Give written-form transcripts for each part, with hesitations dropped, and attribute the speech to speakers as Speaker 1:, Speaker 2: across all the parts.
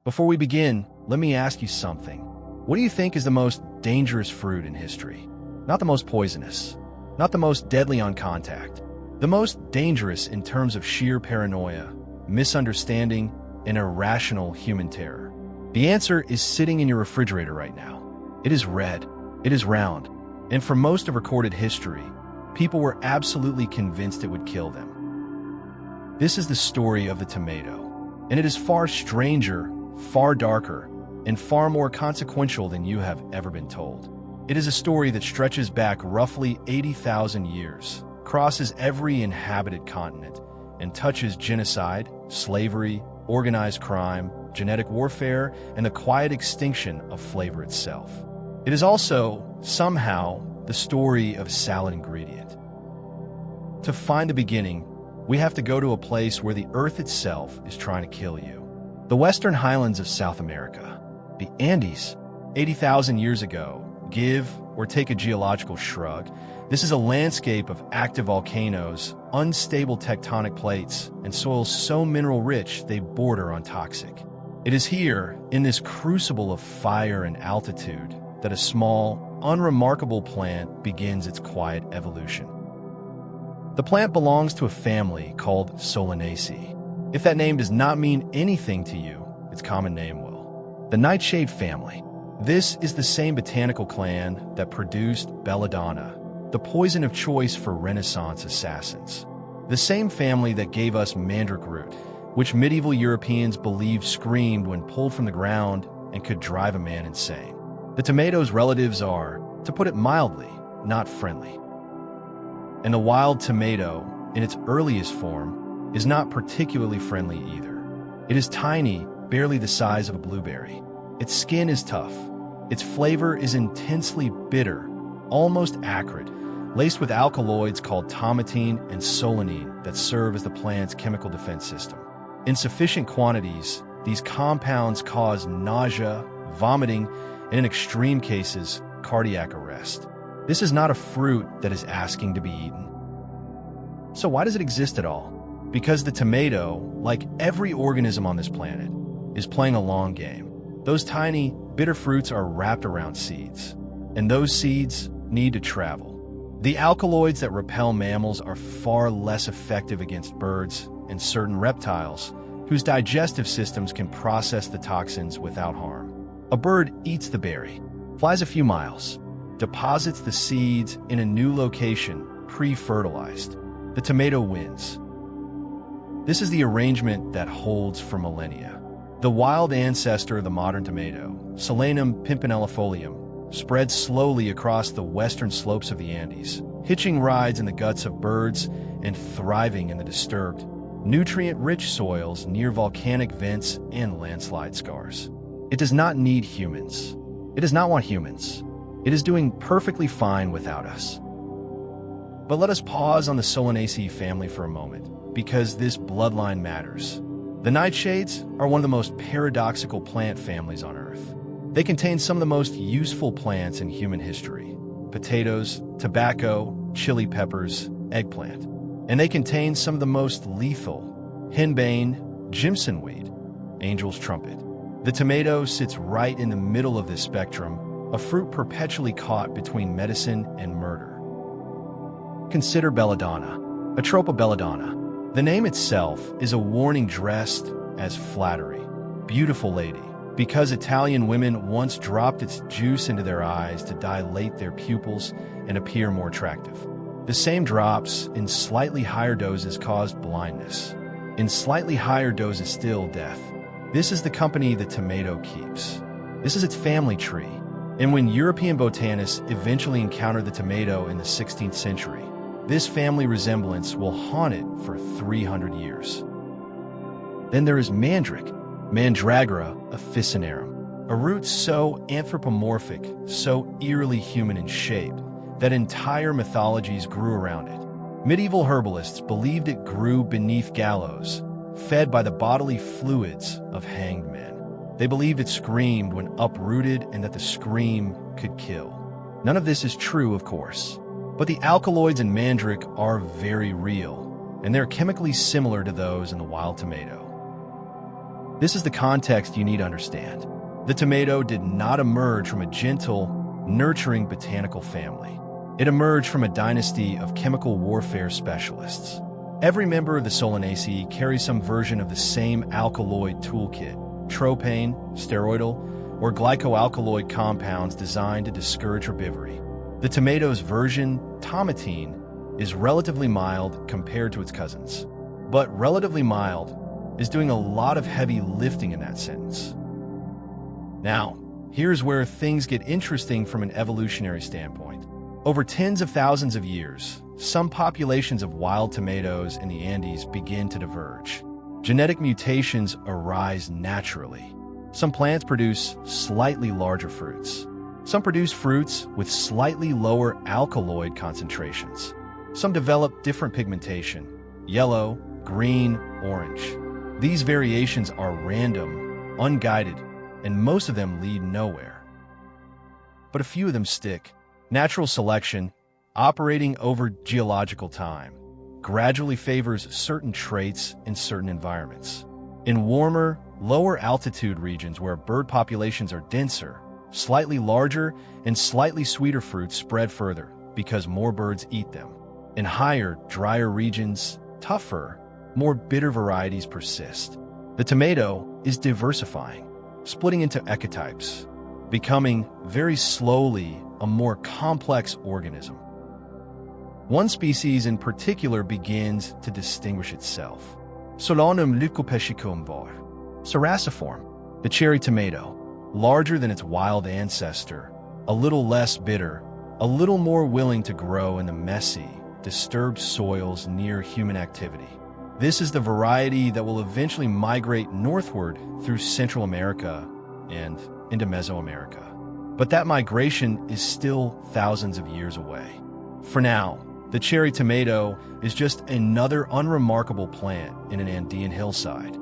Speaker 1: Before we begin, let me ask you something. What do you think is the most dangerous fruit in history? Not the most poisonous, not the most deadly on contact, the most dangerous in terms of sheer paranoia, misunderstanding, and irrational human terror. The answer is sitting in your refrigerator right now. It is red, it is round, and for most of recorded history, people were absolutely convinced it would kill them. This is the story of the tomato, and it is far stranger, far darker, and far more consequential than you have ever been told. It is a story that stretches back roughly 80,000 years, crosses every inhabited continent, and touches genocide, slavery, organized crime, genetic warfare, and the quiet extinction of flavor itself. It is also, somehow, the story of a salad ingredient. To find the beginning, we have to go to a place where the earth itself is trying to kill you. The western highlands of South America, the Andes, 80,000 years ago, give or take a geological shrug. This is a landscape of active volcanoes, unstable tectonic plates, and soils so mineral-rich they border on toxic. It is here, in this crucible of fire and altitude, that a small, unremarkable plant begins its quiet evolution. The plant belongs to a family called Solanaceae. If that name does not mean anything to you, its common name will. The nightshade family. This is the same botanical clan that produced belladonna, the poison of choice for Renaissance assassins. The same family that gave us mandrake root, which medieval Europeans believed screamed when pulled from the ground and could drive a man insane. The tomato's relatives are, to put it mildly, not friendly. And the wild tomato, in its earliest form, is not particularly friendly either. It is tiny, barely the size of a blueberry. Its skin is tough. Its flavor is intensely bitter, almost acrid, laced with alkaloids called tomatine and solanine that serve as the plant's chemical defense system. In sufficient quantities, these compounds cause nausea, vomiting, and in extreme cases, cardiac arrest. This is not a fruit that is asking to be eaten. So why does it exist at all? Because the tomato, like every organism on this planet, is playing a long game. Those tiny, bitter fruits are wrapped around seeds, and those seeds need to travel. The alkaloids that repel mammals are far less effective against birds and certain reptiles, whose digestive systems can process the toxins without harm. A bird eats the berry, flies a few miles, deposits the seeds in a new location, pre-fertilized. The tomato wins. This is the arrangement that holds for millennia. The wild ancestor of the modern tomato, Solanum pimpinellifolium, spreads slowly across the western slopes of the Andes, hitching rides in the guts of birds and thriving in the disturbed, nutrient-rich soils near volcanic vents and landslide scars. It does not need humans. It does not want humans. It is doing perfectly fine without us. But let us pause on the Solanaceae family for a moment, because this bloodline matters. The nightshades are one of the most paradoxical plant families on Earth. They contain some of the most useful plants in human history: potatoes, tobacco, chili peppers, eggplant. And they contain some of the most lethal: henbane, jimsonweed, angel's trumpet. The tomato sits right in the middle of this spectrum, a fruit perpetually caught between medicine and murder. Consider belladonna, Atropa belladonna. The name itself is a warning dressed as flattery. Beautiful lady, because Italian women once dropped its juice into their eyes to dilate their pupils and appear more attractive. The same drops in slightly higher doses caused blindness. In slightly higher doses still, death. This is the company the tomato keeps. This is its family tree. And when European botanists eventually encountered the tomato in the 16th century, this family resemblance will haunt it for 300 years. Then there is mandrake, Mandragora officinarum, a root so anthropomorphic, so eerily human in shape, that entire mythologies grew around it. Medieval herbalists believed it grew beneath gallows, fed by the bodily fluids of hanged men. They believed it screamed when uprooted and that the scream could kill. None of this is true, of course. But the alkaloids in mandrake are very real, and they're chemically similar to those in the wild tomato. This is the context you need to understand. The tomato did not emerge from a gentle, nurturing botanical family. It emerged from a dynasty of chemical warfare specialists. Every member of the Solanaceae carries some version of the same alkaloid toolkit, tropane, steroidal, or glycoalkaloid compounds designed to discourage herbivory. The tomato's version, tomatine, is relatively mild compared to its cousins. But relatively mild is doing a lot of heavy lifting in that sentence. Now, here's where things get interesting from an evolutionary standpoint. Over tens of thousands of years, some populations of wild tomatoes in the Andes begin to diverge. Genetic mutations arise naturally. Some plants produce slightly larger fruits. Some produce fruits with slightly lower alkaloid concentrations. Some develop different pigmentation: yellow, green, orange. These variations are random, unguided, and most of them lead nowhere. But a few of them stick. Natural selection, operating over geological time, gradually favors certain traits in certain environments. In warmer, lower altitude regions where bird populations are denser, slightly larger and slightly sweeter fruits spread further because more birds eat them. In higher, drier regions, tougher, more bitter varieties persist. The tomato is diversifying, splitting into ecotypes, becoming, very slowly, a more complex organism. One species in particular begins to distinguish itself. Solanum leucopeshicum var. Cerasiform, the cherry tomato, larger than its wild ancestor, a little less bitter, a little more willing to grow in the messy, disturbed soils near human activity. This is the variety that will eventually migrate northward through Central America and into Mesoamerica. But that migration is still thousands of years away. For now, the cherry tomato is just another unremarkable plant in an Andean hillside.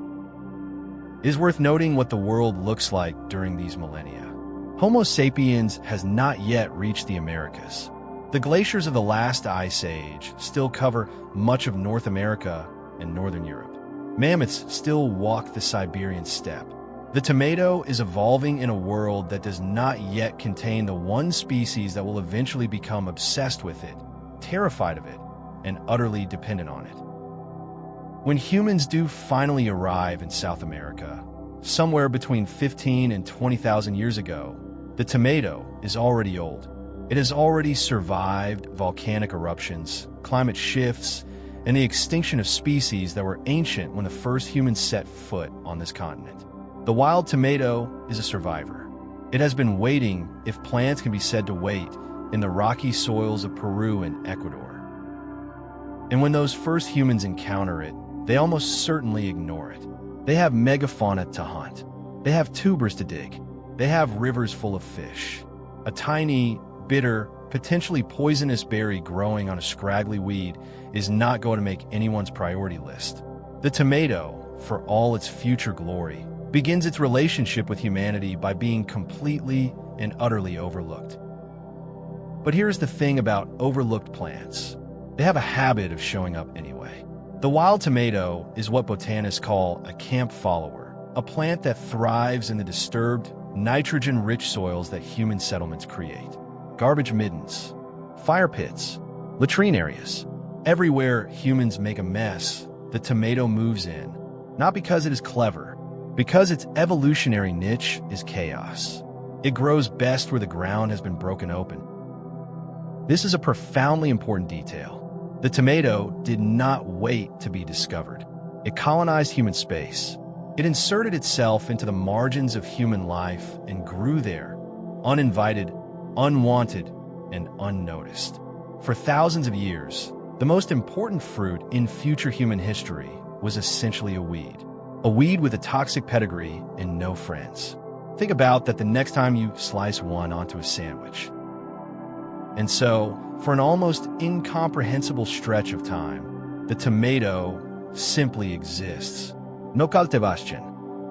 Speaker 1: It is worth noting what the world looks like during these millennia. Homo sapiens has not yet reached the Americas. The glaciers of the last ice age still cover much of North America and Northern Europe. Mammoths still walk the Siberian steppe. The tomato is evolving in a world that does not yet contain the one species that will eventually become obsessed with it, terrified of it, and utterly dependent on it. When humans do finally arrive in South America, somewhere between 15 and 20,000 years ago, the tomato is already old. It has already survived volcanic eruptions, climate shifts, and the extinction of species that were ancient when the first humans set foot on this continent. The wild tomato is a survivor. It has been waiting, if plants can be said to wait, in the rocky soils of Peru and Ecuador. And when those first humans encounter it, they almost certainly ignore it. They have megafauna to hunt. They have tubers to dig. They have rivers full of fish. A tiny, bitter, potentially poisonous berry growing on a scraggly weed is not going to make anyone's priority list. The tomato, for all its future glory, begins its relationship with humanity by being completely and utterly overlooked. But here's the thing about overlooked plants. They have a habit of showing up anyway. The wild tomato is what botanists call a camp follower, a plant that thrives in the disturbed, nitrogen-rich soils that human settlements create. Garbage middens, fire pits, latrine areas. Everywhere humans make a mess, the tomato moves in, not because it is clever, because its evolutionary niche is chaos. It grows best where the ground has been broken open. This is a profoundly important detail. The tomato did not wait to be discovered. It colonized human space. It inserted itself into the margins of human life and grew there, uninvited, unwanted, and unnoticed. For thousands of years, the most important fruit in future human history was essentially a weed with a toxic pedigree and no friends. Think about that the next time you slice one onto a sandwich. And so, for an almost incomprehensible stretch of time, the tomato simply exists. No cultivation,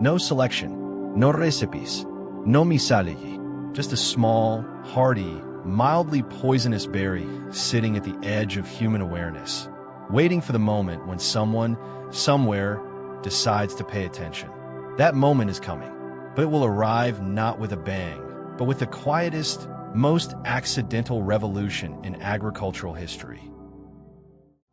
Speaker 1: no selection, no recipes, no misaleji. Just a small, hardy, mildly poisonous berry sitting at the edge of human awareness, waiting for the moment when someone, somewhere, decides to pay attention. That moment is coming, but it will arrive not with a bang, but with the quietest, most accidental revolution in agricultural history.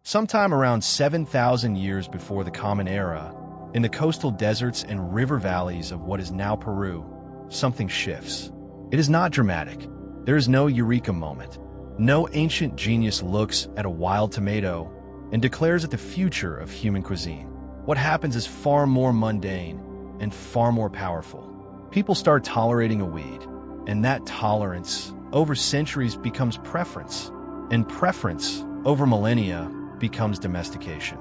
Speaker 1: Sometime around 7,000 years before the Common Era, in the coastal deserts and river valleys of what is now Peru, something shifts. It is not dramatic. There is no eureka moment. No ancient genius looks at a wild tomato and declares it the future of human cuisine. What happens is far more mundane and far more powerful. People start tolerating a weed, and that tolerance over centuries becomes preference, and preference over millennia becomes domestication.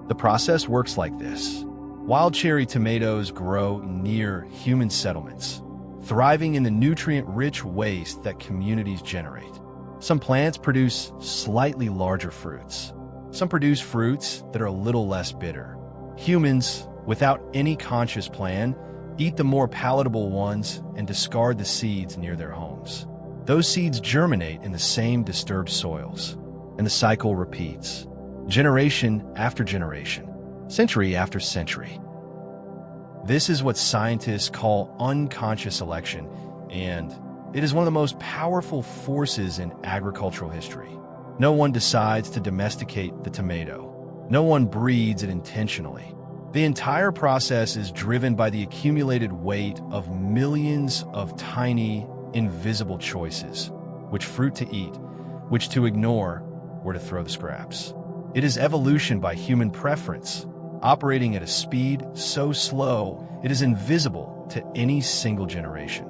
Speaker 1: The process works like this. Wild cherry tomatoes grow near human settlements, thriving in the nutrient-rich waste that communities generate. Some plants produce slightly larger fruits. Some produce fruits that are a little less bitter. Humans, without any conscious plan, eat the more palatable ones and discard the seeds near their homes. Those seeds germinate in the same disturbed soils, and the cycle repeats, generation after generation, century after century. This is what scientists call unconscious selection, and it is one of the most powerful forces in agricultural history. No one decides to domesticate the tomato. No one breeds it intentionally. The entire process is driven by the accumulated weight of millions of tiny, invisible choices: which fruit to eat, which to ignore, where to throw the scraps. It is evolution by human preference, operating at a speed so slow it is invisible to any single generation.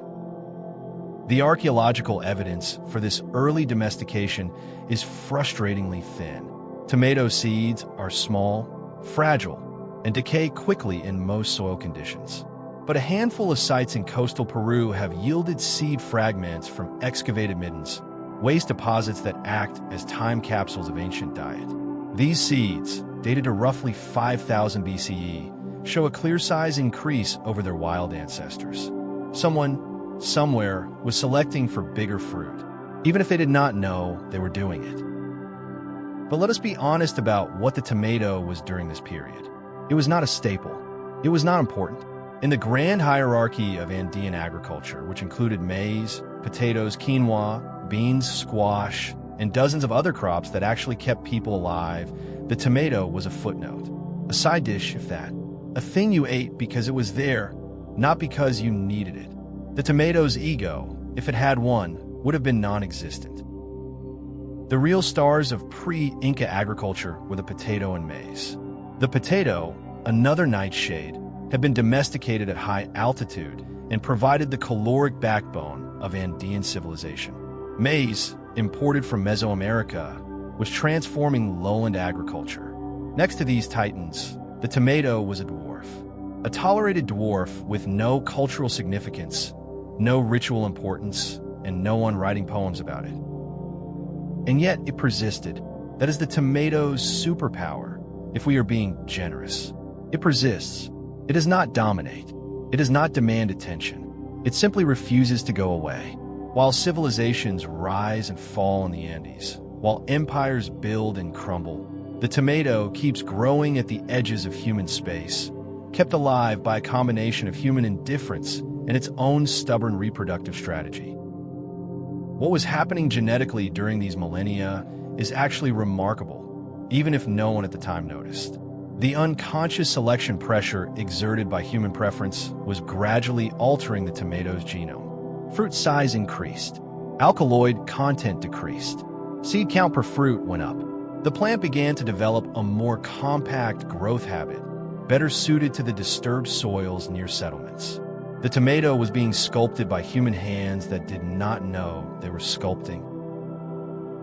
Speaker 1: The archaeological evidence for this early domestication is frustratingly thin. Tomato seeds are small, fragile, and decay quickly in most soil conditions. But a handful of sites in coastal Peru have yielded seed fragments from excavated middens, waste deposits that act as time capsules of ancient diet. These seeds, dated to roughly 5,000 BCE, show a clear size increase over their wild ancestors. Someone, somewhere, was selecting for bigger fruit, even if they did not know they were doing it. But let us be honest about what the tomato was during this period. It was not a staple. It was not important. In the grand hierarchy of Andean agriculture, which included maize, potatoes, quinoa, beans, squash, and dozens of other crops that actually kept people alive, the tomato was a footnote, a side dish if that, a thing you ate because it was there, not because you needed it. The tomato's ego, if it had one, would have been non-existent. The real stars of pre-Inca agriculture were the potato and maize. The potato, another nightshade, had been domesticated at high altitude and provided the caloric backbone of Andean civilization. Maize, imported from Mesoamerica, was transforming lowland agriculture. Next to these titans, the tomato was a dwarf. A tolerated dwarf with no cultural significance, no ritual importance, and no one writing poems about it. And yet it persisted. That is the tomato's superpower, if we are being generous. It persists. It does not dominate. It does not demand attention. It simply refuses to go away. While civilizations rise and fall in the Andes, while empires build and crumble, the tomato keeps growing at the edges of human space, kept alive by a combination of human indifference and its own stubborn reproductive strategy. What was happening genetically during these millennia is actually remarkable, even if no one at the time noticed. The unconscious selection pressure exerted by human preference was gradually altering the tomato's genome. Fruit size increased. Alkaloid content decreased. Seed count per fruit went up. The plant began to develop a more compact growth habit, better suited to the disturbed soils near settlements. The tomato was being sculpted by human hands that did not know they were sculpting.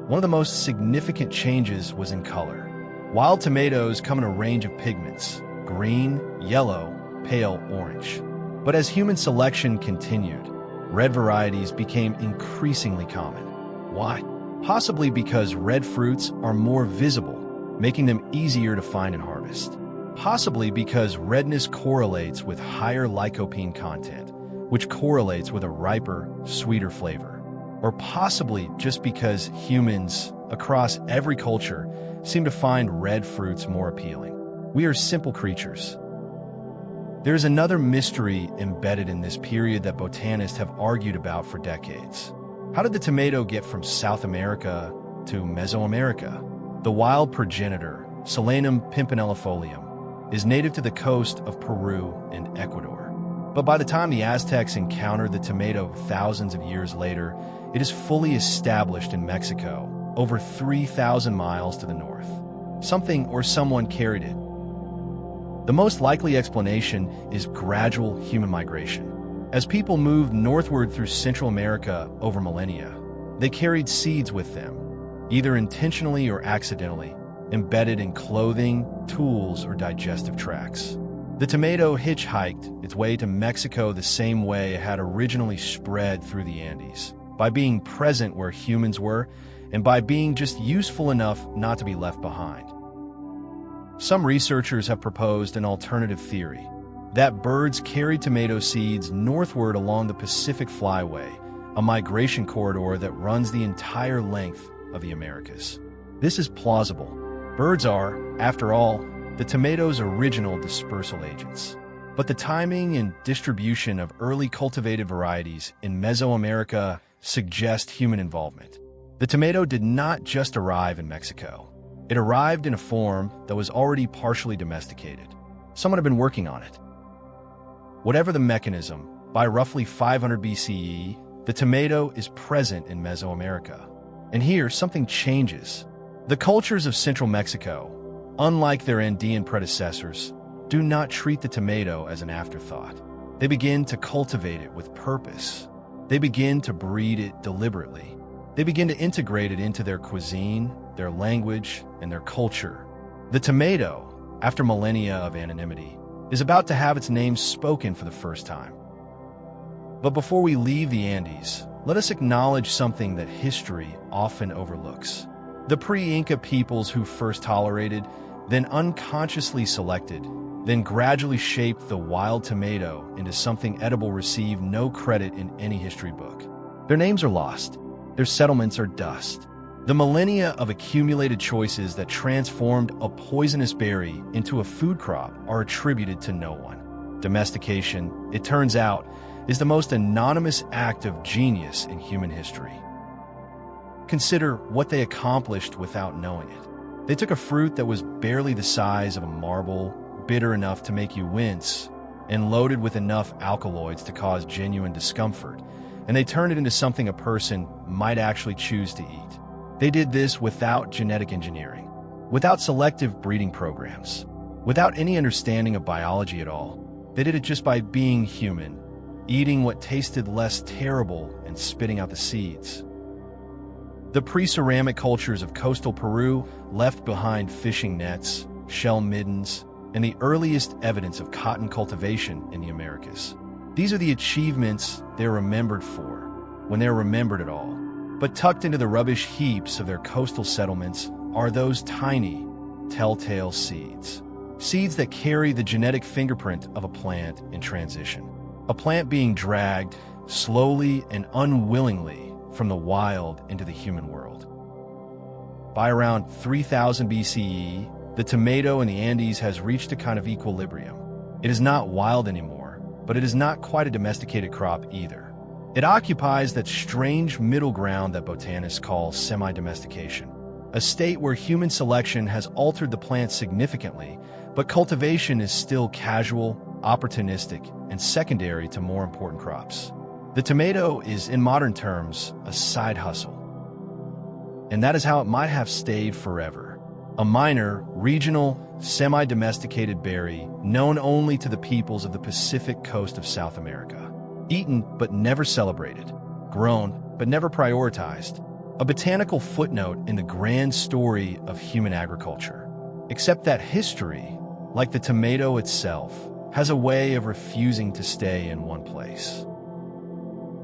Speaker 1: One of the most significant changes was in color. Wild tomatoes come in a range of pigments: green, yellow, pale orange. But as human selection continued, red varieties became increasingly common. Why? Possibly because red fruits are more visible, making them easier to find and harvest. Possibly because redness correlates with higher lycopene content, which correlates with a riper, sweeter flavor. Or possibly just because humans, across every culture, seem to find red fruits more appealing. We are simple creatures. There is another mystery embedded in this period that botanists have argued about for decades. How did the tomato get from South America to Mesoamerica? The wild progenitor, Solanum pimpinellifolium, is native to the coast of Peru and Ecuador. But by the time the Aztecs encountered the tomato thousands of years later, it is fully established in Mexico, over 3,000 miles to the north. Something or someone carried it. The most likely explanation is gradual human migration. As people moved northward through Central America over millennia, they carried seeds with them, either intentionally or accidentally, embedded in clothing, tools, or digestive tracts. The tomato hitchhiked its way to Mexico the same way it had originally spread through the Andes, by being present where humans were, and by being just useful enough not to be left behind. Some researchers have proposed an alternative theory, that birds carried tomato seeds northward along the Pacific Flyway, a migration corridor that runs the entire length of the Americas. This is plausible. Birds are, after all, the tomato's original dispersal agents. But the timing and distribution of early cultivated varieties in Mesoamerica suggest human involvement. The tomato did not just arrive in Mexico. It arrived in a form that was already partially domesticated. Someone had been working on it. Whatever the mechanism, by roughly 500 BCE, the tomato is present in Mesoamerica. And here, something changes. The cultures of central Mexico, unlike their Andean predecessors, do not treat the tomato as an afterthought. They begin to cultivate it with purpose. They begin to breed it deliberately. They begin to integrate it into their cuisine, their language, and their culture. The tomato, after millennia of anonymity, is about to have its name spoken for the first time. But before we leave the Andes, let us acknowledge something that history often overlooks. The pre-Inca peoples who first tolerated, then unconsciously selected, then gradually shaped the wild tomato into something edible received no credit in any history book. Their names are lost. Their settlements are dust. The millennia of accumulated choices that transformed a poisonous berry into a food crop are attributed to no one. Domestication, it turns out, is the most anonymous act of genius in human history. Consider what they accomplished without knowing it. They took a fruit that was barely the size of a marble, bitter enough to make you wince, and loaded with enough alkaloids to cause genuine discomfort, and they turned it into something a person might actually choose to eat. They did this without genetic engineering, without selective breeding programs, without any understanding of biology at all. They did it just by being human, eating what tasted less terrible and spitting out the seeds. The pre-ceramic cultures of coastal Peru left behind fishing nets, shell middens, and the earliest evidence of cotton cultivation in the Americas. These are the achievements they're remembered for, when they're remembered at all. But tucked into the rubbish heaps of their coastal settlements are those tiny, telltale seeds. Seeds that carry the genetic fingerprint of a plant in transition. A plant being dragged, slowly and unwillingly, from the wild into the human world. By around 3000 BCE, the tomato in the Andes has reached a kind of equilibrium. It is not wild anymore, but it is not quite a domesticated crop either. It occupies that strange middle ground that botanists call semi-domestication, a state where human selection has altered the plant significantly, but cultivation is still casual, opportunistic, and secondary to more important crops. The tomato is, in modern terms, a side hustle. And that is how it might have stayed forever. A minor, regional, semi-domesticated berry known only to the peoples of the Pacific coast of South America. Eaten but never celebrated. Grown but never prioritized. A botanical footnote in the grand story of human agriculture. Except that history, like the tomato itself, has a way of refusing to stay in one place.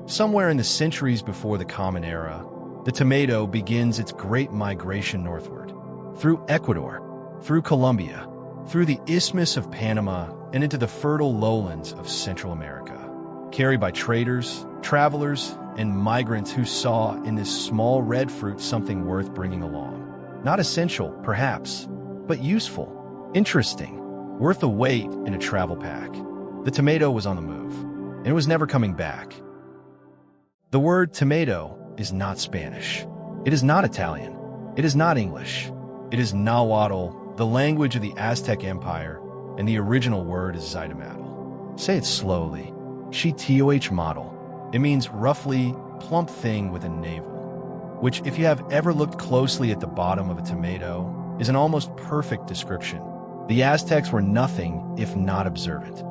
Speaker 1: Somewhere in the centuries before the Common Era, the tomato begins its great migration northward, through Ecuador, through Colombia, through the Isthmus of Panama, and into the fertile lowlands of Central America, carried by traders, travelers, and migrants who saw in this small red fruit something worth bringing along. Not essential, perhaps, but useful, interesting, worth the wait in a travel pack. The tomato was on the move, and it was never coming back. The word tomato is not Spanish. It is not Italian. It is not English. It is Nahuatl, the language of the Aztec Empire, and the original word is Zytomatl. Say it slowly. Shitoh model. It means roughly plump thing with a navel, which, if you have ever looked closely at the bottom of a tomato, is an almost perfect description. The Aztecs were nothing if not observant.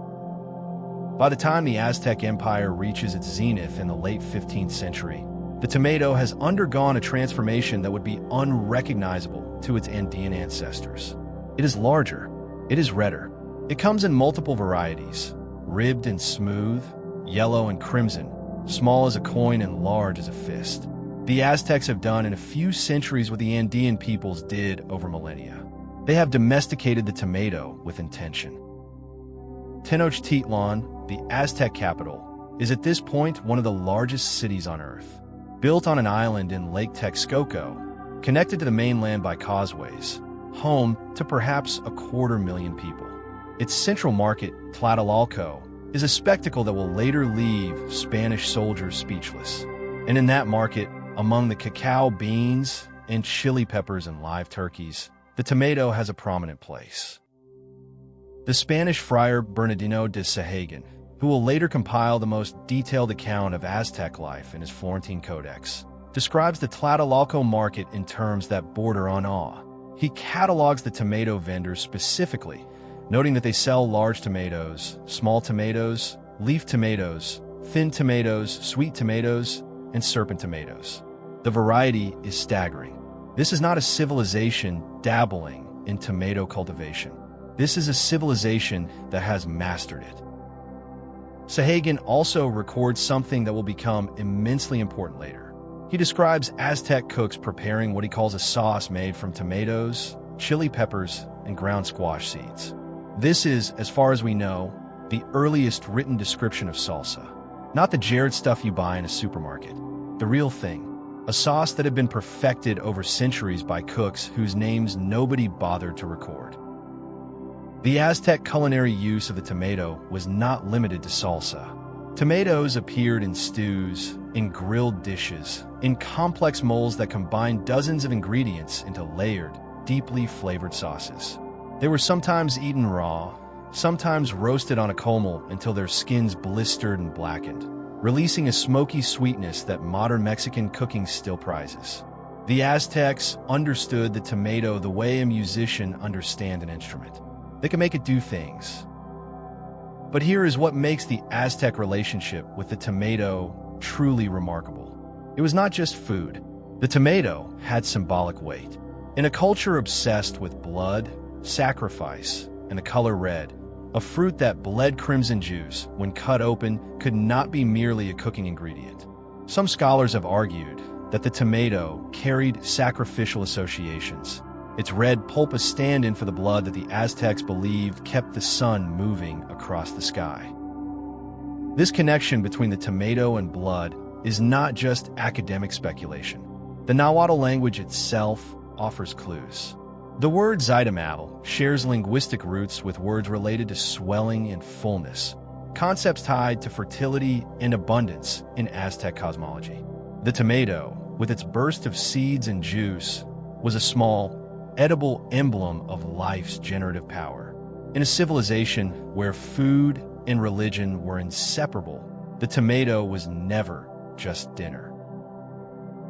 Speaker 1: By the time the Aztec Empire reaches its zenith in the late 15th century, the tomato has undergone a transformation that would be unrecognizable to its Andean ancestors. It is larger. It is redder. It comes in multiple varieties, ribbed and smooth, yellow and crimson, small as a coin and large as a fist. The Aztecs have done in a few centuries what the Andean peoples did over millennia. They have domesticated the tomato with intention. Tenochtitlan, the Aztec capital, is at this point one of the largest cities on Earth. Built on an island in Lake Texcoco, connected to the mainland by causeways, home to perhaps 250,000 people. Its central market, Tlatelolco, is a spectacle that will later leave Spanish soldiers speechless. And in that market, among the cacao beans and chili peppers and live turkeys, the tomato has a prominent place. The Spanish friar Bernardino de Sahagun, who will later compile the most detailed account of Aztec life in his Florentine Codex, describes the Tlatelolco market in terms that border on awe. He catalogs the tomato vendors specifically, noting that they sell large tomatoes, small tomatoes, leaf tomatoes, thin tomatoes, sweet tomatoes, and serpent tomatoes. The variety is staggering. This is not a civilization dabbling in tomato cultivation. This is a civilization that has mastered it. Sahagun also records something that will become immensely important later. He describes Aztec cooks preparing what he calls a sauce made from tomatoes, chili peppers, and ground squash seeds. This is, as far as we know, the earliest written description of salsa. Not the jarred stuff you buy in a supermarket. The real thing. A sauce that had been perfected over centuries by cooks whose names nobody bothered to record. The Aztec culinary use of the tomato was not limited to salsa. Tomatoes appeared in stews, in grilled dishes, in complex molds that combined dozens of ingredients into layered, deeply flavored sauces. They were sometimes eaten raw, sometimes roasted on a comal until their skins blistered and blackened, releasing a smoky sweetness that modern Mexican cooking still prizes. The Aztecs understood the tomato the way a musician understands an instrument. They can make it do things. But here is what makes the Aztec relationship with the tomato truly remarkable. It was not just food. The tomato had symbolic weight. In a culture obsessed with blood, sacrifice, and the color red, a fruit that bled crimson juice, when cut open, could not be merely a cooking ingredient. Some scholars have argued that the tomato carried sacrificial associations. Its red pulp a stand-in for the blood that the Aztecs believed kept the sun moving across the sky. This connection between the tomato and blood is not just academic speculation. The Nahuatl language itself offers clues. The word Zytomatl shares linguistic roots with words related to swelling and fullness, concepts tied to fertility and abundance in Aztec cosmology. The tomato, with its burst of seeds and juice, was a small, edible emblem of life's generative power. In a civilization where food and religion were inseparable, the tomato was never just dinner.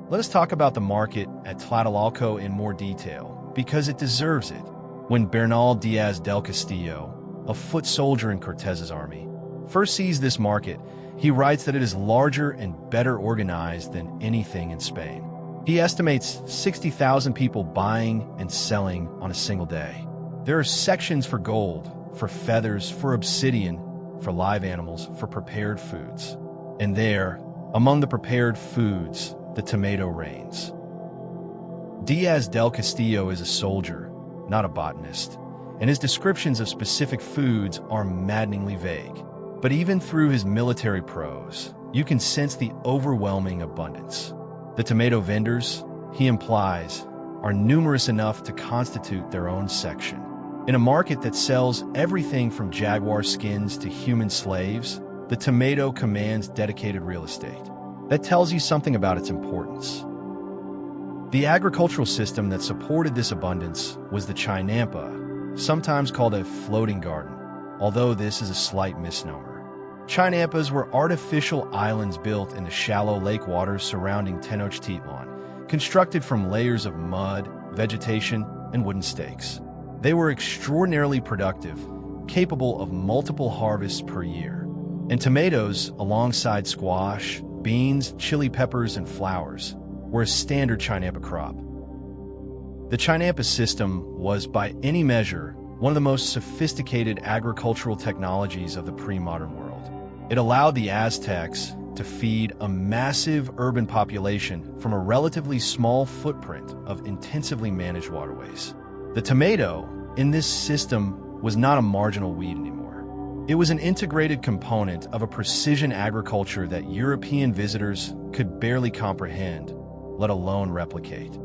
Speaker 1: Let us talk about the market at Tlatelolco in more detail, because it deserves it. When Bernal Diaz del Castillo, a foot soldier in Cortez's army, first sees this market, he writes that it is larger and better organized than anything in Spain. He estimates 60,000 people buying and selling on a single day. There are sections for gold, for feathers, for obsidian, for live animals, for prepared foods. And there, among the prepared foods, the tomato reigns. Diaz del Castillo is a soldier, not a botanist, and his descriptions of specific foods are maddeningly vague. But even through his military prose, you can sense the overwhelming abundance. The tomato vendors, he implies, are numerous enough to constitute their own section. In a market that sells everything from jaguar skins to human slaves, the tomato commands dedicated real estate. That tells you something about its importance. The agricultural system that supported this abundance was the chinampa, sometimes called a floating garden, although this is a slight misnomer. Chinampas were artificial islands built in the shallow lake waters surrounding Tenochtitlan, constructed from layers of mud, vegetation, and wooden stakes. They were extraordinarily productive, capable of multiple harvests per year. And tomatoes, alongside squash, beans, chili peppers, and flowers, were a standard chinampa crop. The chinampa system was, by any measure, one of the most sophisticated agricultural technologies of the pre-modern world. It allowed the Aztecs to feed a massive urban population from a relatively small footprint of intensively managed waterways. The tomato, in this system, was not a marginal weed anymore. It was an integrated component of a precision agriculture that European visitors could barely comprehend, let alone replicate.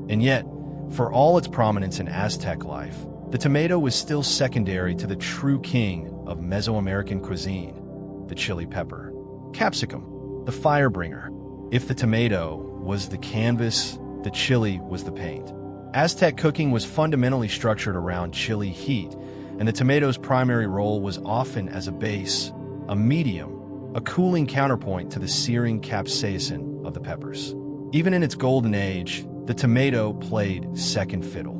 Speaker 1: And yet, for all its prominence in Aztec life, the tomato was still secondary to the true king of Mesoamerican cuisine, the chili pepper. Capsicum, the firebringer. If the tomato was the canvas, the chili was the paint. Aztec cooking was fundamentally structured around chili heat, and the tomato's primary role was often as a base, a medium, a cooling counterpoint to the searing capsaicin of the peppers. Even in its golden age, the tomato played second fiddle.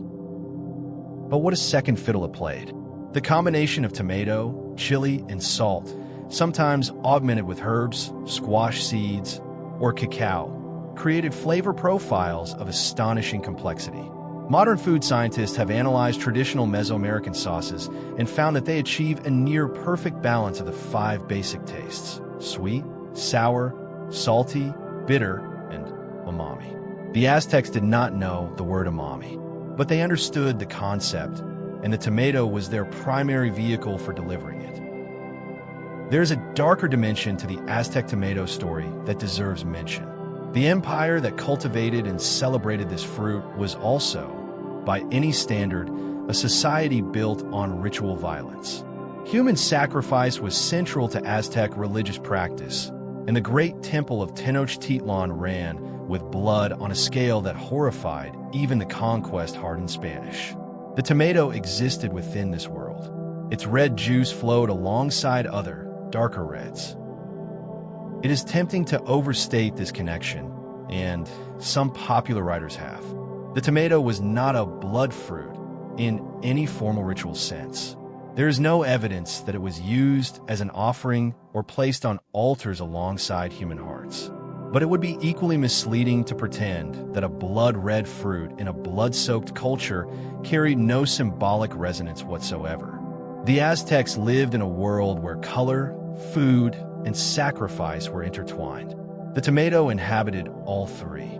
Speaker 1: But what a second fiddle it played. The combination of tomato, chili, and salt, sometimes augmented with herbs, squash seeds, or cacao, created flavor profiles of astonishing complexity. Modern food scientists have analyzed traditional Mesoamerican sauces and found that they achieve a near-perfect balance of the 5 basic tastes: sweet, sour, salty, bitter, and umami. The Aztecs did not know the word umami, but they understood the concept, and the tomato was their primary vehicle for delivering it. There is a darker dimension to the Aztec tomato story that deserves mention. The empire that cultivated and celebrated this fruit was also, by any standard, a society built on ritual violence. Human sacrifice was central to Aztec religious practice, and the great temple of Tenochtitlan ran with blood on a scale that horrified even the conquest-hardened Spanish. The tomato existed within this world. Its red juice flowed alongside other, darker reds. It is tempting to overstate this connection, and some popular writers have. The tomato was not a blood fruit in any formal ritual sense. There is no evidence that it was used as an offering or placed on altars alongside human hearts. But it would be equally misleading to pretend that a blood-red fruit in a blood-soaked culture carried no symbolic resonance whatsoever. The Aztecs lived in a world where color, food, and sacrifice were intertwined. The tomato inhabited all three.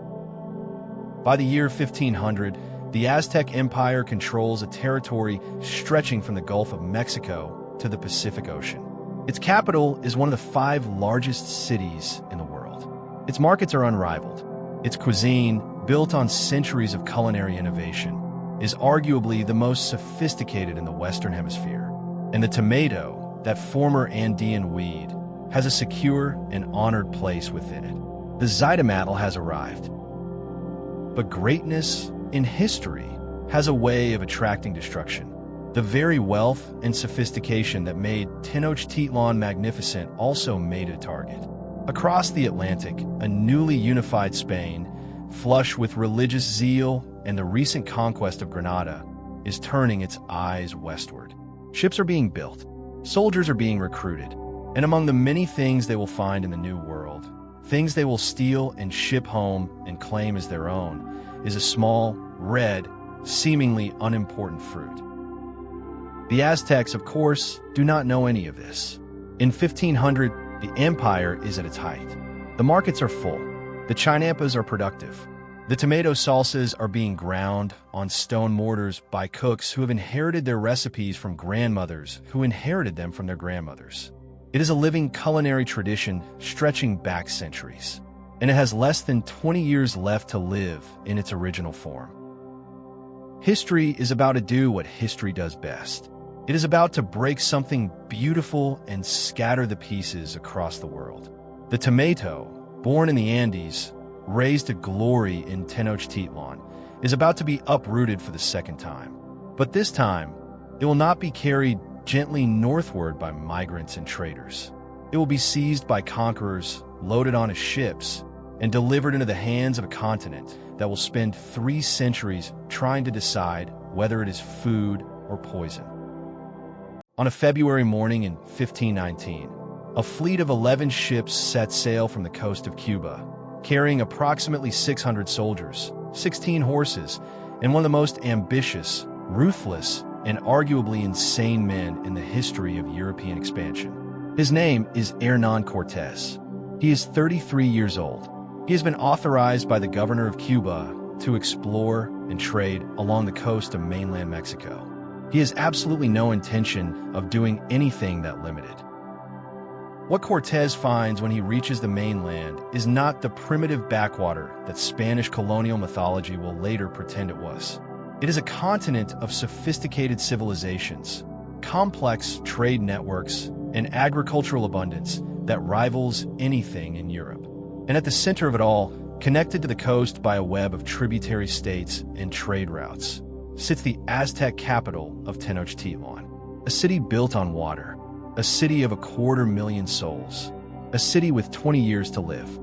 Speaker 1: By the year 1500, the Aztec Empire controls a territory stretching from the Gulf of Mexico to the Pacific Ocean. Its capital is one of the 5 largest cities in the world. Its markets are unrivaled. Its cuisine, built on centuries of culinary innovation, is arguably the most sophisticated in the Western Hemisphere. And the tomato, that former Andean weed, has a secure and honored place within it. The Zytomatl has arrived. But greatness in history has a way of attracting destruction. The very wealth and sophistication that made Tenochtitlan magnificent also made a target. Across the Atlantic, a newly unified Spain, flush with religious zeal and the recent conquest of Granada, is turning its eyes westward. Ships are being built, soldiers are being recruited, and among the many things they will find in the New World, things they will steal and ship home and claim as their own, is a small, red, seemingly unimportant fruit. The Aztecs, of course, do not know any of this. In 1500, the empire is at its height. The markets are full. The chinampas are productive. The tomato salsas are being ground on stone mortars by cooks who have inherited their recipes from grandmothers who inherited them from their grandmothers. It is a living culinary tradition stretching back centuries, and it has less than 20 years left to live in its original form. History is about to do what history does best. It is about to break something beautiful and scatter the pieces across the world. The tomato, born in the Andes, raised to glory in Tenochtitlan, is about to be uprooted for the second time. But this time, it will not be carried gently northward by migrants and traders. It will be seized by conquerors, loaded onto ships, and delivered into the hands of a continent that will spend 3 centuries trying to decide whether it is food or poison. On a February morning in 1519, a fleet of 11 ships set sail from the coast of Cuba, carrying approximately 600 soldiers, 16 horses, and one of the most ambitious, ruthless, and arguably insane men in the history of European expansion. His name is Hernán Cortés. He is 33 years old. He has been authorized by the governor of Cuba to explore and trade along the coast of mainland Mexico. He has absolutely no intention of doing anything that limited. What Cortés finds when he reaches the mainland is not the primitive backwater that Spanish colonial mythology will later pretend it was. It is a continent of sophisticated civilizations, complex trade networks, and agricultural abundance that rivals anything in Europe. And at the center of it all, connected to the coast by a web of tributary states and trade routes, sits the Aztec capital of Tenochtitlan, a city built on water, a city of 250,000 souls, a city with 20 years to live.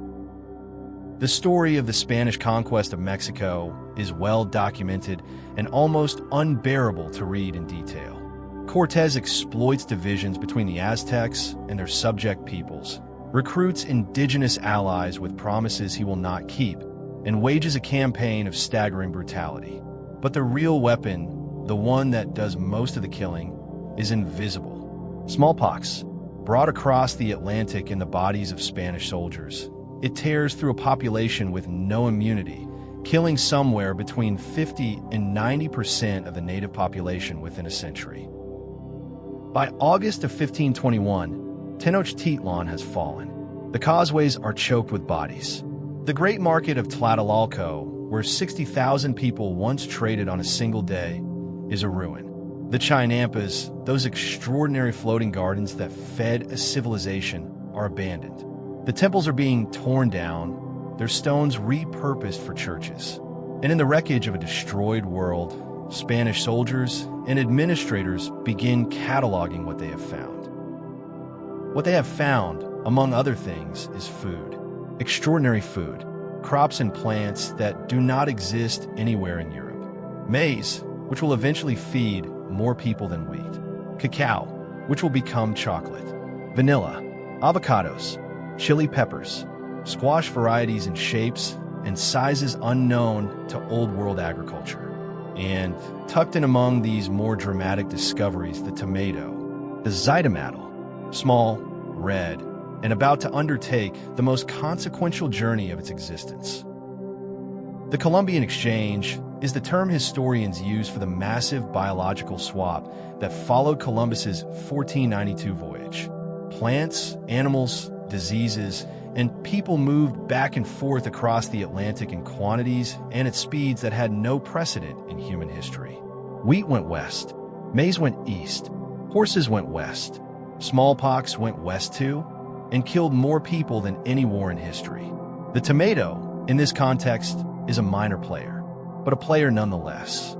Speaker 1: The story of the Spanish conquest of Mexico is well documented and almost unbearable to read in detail. Cortés exploits divisions between the Aztecs and their subject peoples, recruits indigenous allies with promises he will not keep, and wages a campaign of staggering brutality. But the real weapon, the one that does most of the killing, is invisible. Smallpox, brought across the Atlantic in the bodies of Spanish soldiers. It tears through a population with no immunity, killing somewhere between 50 and 90% of the native population within a century. By August of 1521, Tenochtitlan has fallen. The causeways are choked with bodies. The great market of Tlatelolco, where 60,000 people once traded on a single day, is a ruin. The Chinampas, those extraordinary floating gardens that fed a civilization, are abandoned. The temples are being torn down, their stones repurposed for churches. And in the wreckage of a destroyed world, Spanish soldiers and administrators begin cataloging what they have found. What they have found, among other things, is food. Extraordinary food. Crops and plants that do not exist anywhere in Europe. Maize, which will eventually feed more people than wheat. Cacao, which will become chocolate. Vanilla. Avocados. Chili peppers. Squash varieties in shapes and sizes unknown to Old World agriculture. And tucked in among these more dramatic discoveries, the tomato, the zytomatal, small, red, and about to undertake the most consequential journey of its existence. The Columbian Exchange is the term historians use for the massive biological swap that followed Columbus's 1492 voyage. Plants, animals, diseases, and people moved back and forth across the Atlantic in quantities and at speeds that had no precedent in human history. Wheat went west, maize went east, horses went west, smallpox went west too, and killed more people than any war in history. The tomato, in this context, is a minor player, but a player nonetheless.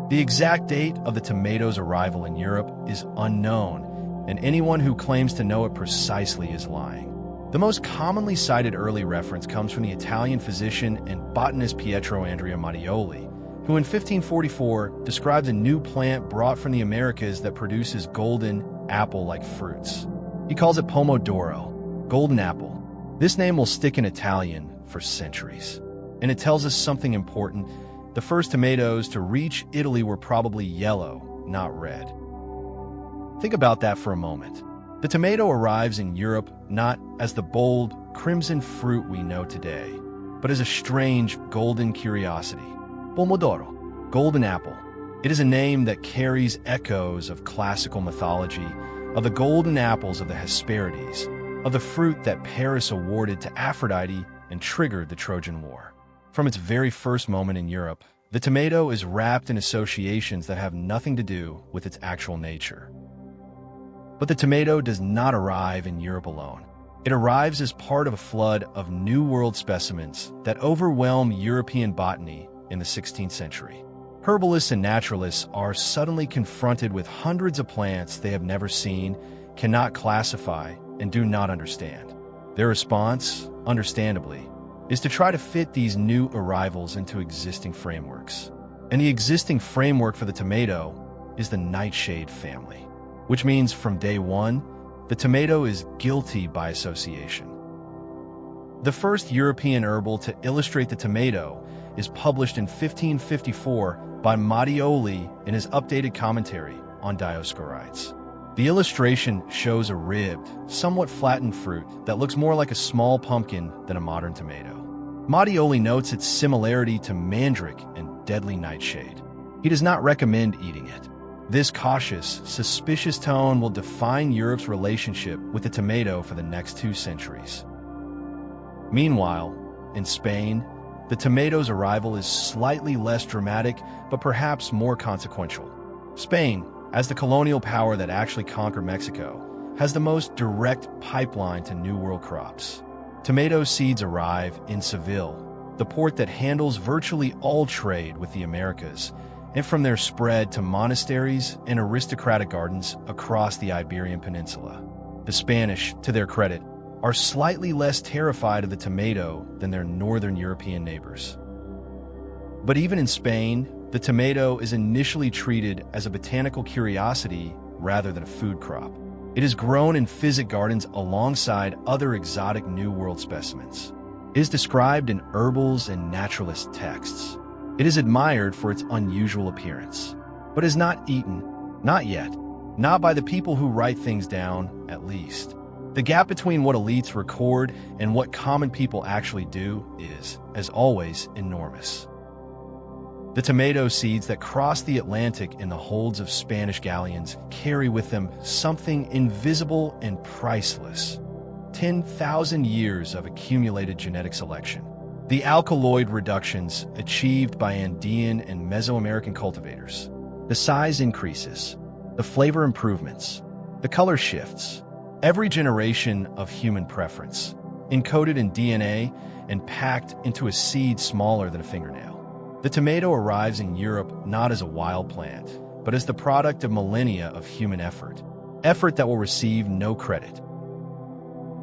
Speaker 1: The exact date of the tomato's arrival in Europe is unknown, and anyone who claims to know it precisely is lying. The most commonly cited early reference comes from the Italian physician and botanist Pietro Andrea Mattioli, who in 1544 describes a new plant brought from the Americas that produces golden, apple-like fruits. He calls it pomodoro, golden apple. This name will stick in Italian for centuries. And it tells us something important. The first tomatoes to reach Italy were probably yellow, not red. Think about that for a moment. The tomato arrives in Europe not as the bold, crimson fruit we know today, but as a strange, golden curiosity. Pomodoro, golden apple. It is a name that carries echoes of classical mythology, of the golden apples of the Hesperides, of the fruit that Paris awarded to Aphrodite and triggered the Trojan War. From its very first moment in Europe, The tomato is wrapped in associations that have nothing to do with its actual nature. But the tomato does not arrive in Europe alone. It arrives as part of a flood of New World specimens that overwhelm European botany in the 16th century. Herbalists and naturalists are suddenly confronted with hundreds of plants they have never seen, cannot classify, and do not understand. Their response, understandably, is to try to fit these new arrivals into existing frameworks. And the existing framework for the tomato is the nightshade family, which means from day one, the tomato is guilty by association. The first European herbal to illustrate the tomato is published in 1554 by Mattioli in his updated commentary on Dioscorides. The illustration shows a ribbed, somewhat flattened fruit that looks more like a small pumpkin than a modern tomato. Mattioli notes its similarity to mandrake and deadly nightshade. He does not recommend eating it. This cautious, suspicious tone will define Europe's relationship with the tomato for the next 2 centuries. Meanwhile, in Spain, the tomato's arrival is slightly less dramatic, but perhaps more consequential. Spain, as the colonial power that actually conquered Mexico, has the most direct pipeline to New World crops. Tomato seeds arrive in Seville, the port that handles virtually all trade with the Americas, and from there spread to monasteries and aristocratic gardens across the Iberian Peninsula. The Spanish, to their credit, are slightly less terrified of the tomato than their northern European neighbors. But even in Spain, the tomato is initially treated as a botanical curiosity rather than a food crop. It is grown in physic gardens alongside other exotic New World specimens. It is described in herbals and naturalist texts. It is admired for its unusual appearance, but is not eaten, not yet, not by the people who write things down, at least. The gap between what elites record and what common people actually do is, as always, enormous. The tomato seeds that cross the Atlantic in the holds of Spanish galleons carry with them something invisible and priceless: 10,000 years of accumulated genetic selection. The alkaloid reductions achieved by Andean and Mesoamerican cultivators, the size increases, the flavor improvements, the color shifts, every generation of human preference, encoded in DNA and packed into a seed smaller than a fingernail. The tomato arrives in Europe not as a wild plant, but as the product of millennia of human effort that will receive no credit.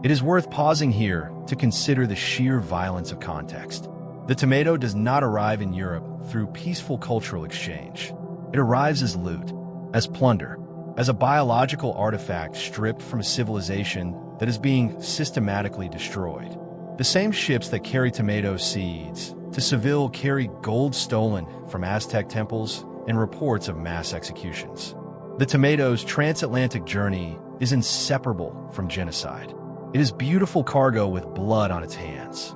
Speaker 1: It is worth pausing here to consider the sheer violence of context. The tomato does not arrive in Europe through peaceful cultural exchange. It arrives as loot, as plunder, as a biological artifact stripped from a civilization that is being systematically destroyed. The same ships that carry tomato seeds to Seville carry gold stolen from Aztec temples and reports of mass executions. The tomato's transatlantic journey is inseparable from genocide. It is beautiful cargo with blood on its hands.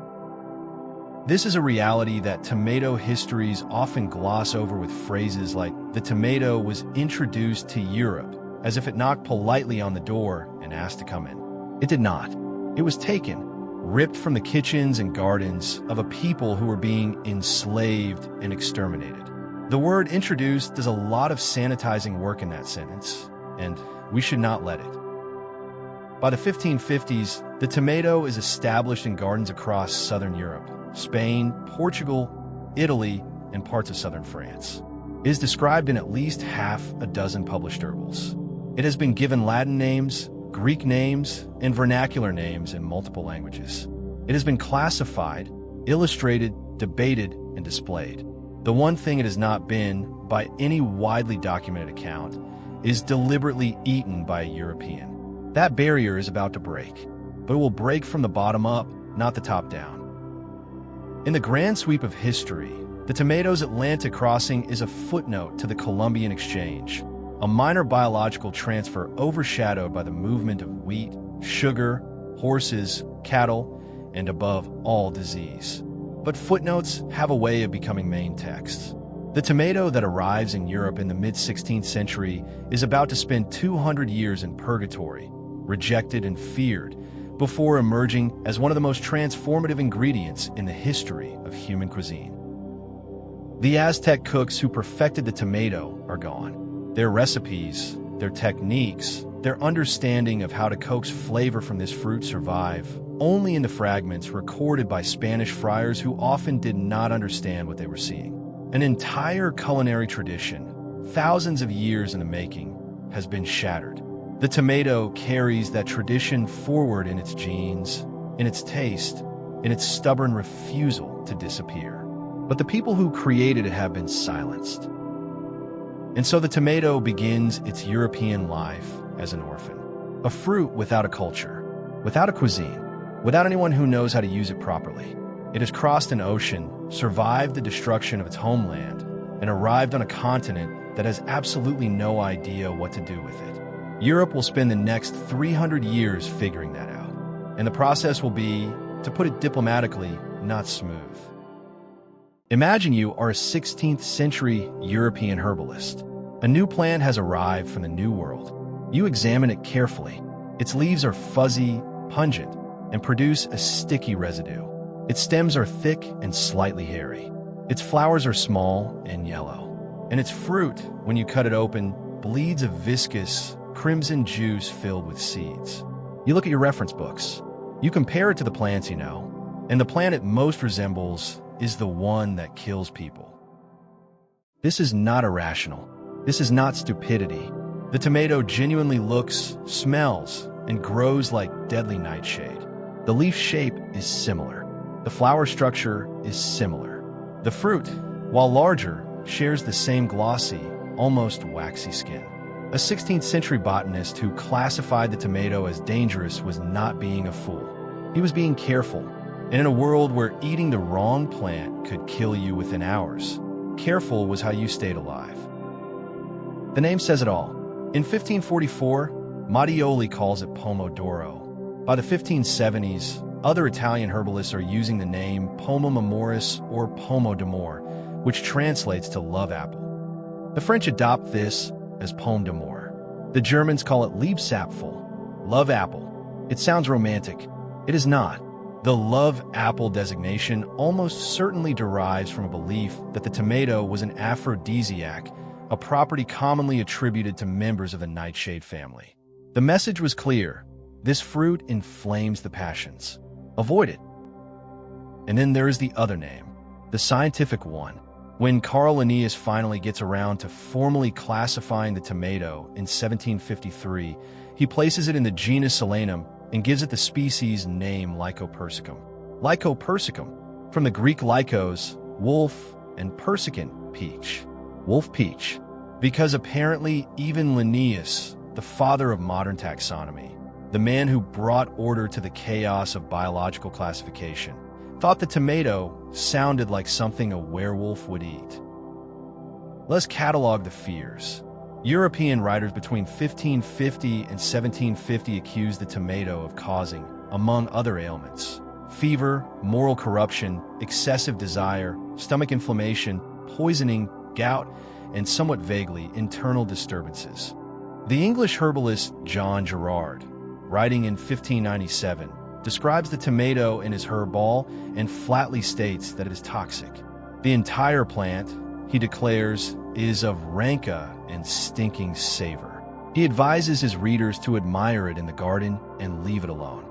Speaker 1: This is a reality that tomato histories often gloss over with phrases like, "The tomato was introduced to Europe," as if it knocked politely on the door and asked to come in. It did not. It was taken, ripped from the kitchens and gardens of a people who were being enslaved and exterminated. The word introduced does a lot of sanitizing work in that sentence, and we should not let it. By the 1550s, the tomato is established in gardens across southern Europe, Spain, Portugal, Italy, and parts of southern France. It is described in at least half a dozen published herbals. It has been given Latin names, Greek names, and vernacular names in multiple languages. It has been classified, illustrated, debated, and displayed. The one thing it has not been, by any widely documented account, is deliberately eaten by a European. That barrier is about to break, but it will break from the bottom up, not the top down. In the grand sweep of history, the tomato's Atlantic crossing is a footnote to the Columbian Exchange, a minor biological transfer overshadowed by the movement of wheat, sugar, horses, cattle, and above all, disease. But footnotes have a way of becoming main texts. The tomato that arrives in Europe in the mid-16th century is about to spend 200 years in purgatory, rejected and feared, before emerging as one of the most transformative ingredients in the history of human cuisine. The Aztec cooks who perfected the tomato are gone. Their recipes, their techniques, their understanding of how to coax flavor from this fruit survive only in the fragments recorded by Spanish friars who often did not understand what they were seeing. An entire culinary tradition, thousands of years in the making, has been shattered. The tomato carries that tradition forward in its genes, in its taste, in its stubborn refusal to disappear. But the people who created it have been silenced. And so the tomato begins its European life as an orphan. A fruit without a culture, without a cuisine, without anyone who knows how to use it properly. It has crossed an ocean, survived the destruction of its homeland, and arrived on a continent that has absolutely no idea what to do with it. Europe will spend the next 300 years figuring that out. And the process will be, to put it diplomatically, not smooth. Imagine you are a 16th century European herbalist. A new plant has arrived from the New World. You examine it carefully. Its leaves are fuzzy, pungent, and produce a sticky residue. Its stems are thick and slightly hairy. Its flowers are small and yellow. And its fruit, when you cut it open, bleeds a viscous, crimson juice filled with seeds. You look at your reference books. You compare it to the plants you know, and the plant it most resembles is the one that kills people. This is not irrational. This is not stupidity. The tomato genuinely looks, smells, and grows like deadly nightshade. The leaf shape is similar. The flower structure is similar. The fruit, while larger, shares the same glossy, almost waxy skin. A 16th century botanist who classified the tomato as dangerous was not being a fool. He was being careful. And in a world where eating the wrong plant could kill you within hours, careful was how you stayed alive. The name says it all. In 1544, Mattioli calls it pomodoro. By the 1570s, other Italian herbalists are using the name Pomum amoris or Pomo d'amore, which translates to love apple. The French adopt this as Pomme d'amour. The Germans call it Liebsapfel, love apple. It sounds romantic. It is not. The love apple designation almost certainly derives from a belief that the tomato was an aphrodisiac, a property commonly attributed to members of the nightshade family. The message was clear. This fruit inflames the passions. Avoid it. And then there is the other name, the scientific one. When Carl Linnaeus finally gets around to formally classifying the tomato in 1753, he places it in the genus Solanum and gives it the species name Lycopersicum. Lycopersicum, from the Greek lykos, wolf, and persicon, peach. Wolf peach. Because apparently even Linnaeus, the father of modern taxonomy, the man who brought order to the chaos of biological classification, thought the tomato sounded like something a werewolf would eat. Let's catalog the fears. European writers between 1550 and 1750 accused the tomato of causing, among other ailments, fever, moral corruption, excessive desire, stomach inflammation, poisoning, gout, and somewhat vaguely, internal disturbances. The English herbalist John Gerard, writing in 1597, describes the tomato in his Herbal and flatly states that it is toxic. The entire plant, he declares, is of ranca and stinking savor. He advises his readers to admire it in the garden and leave it alone.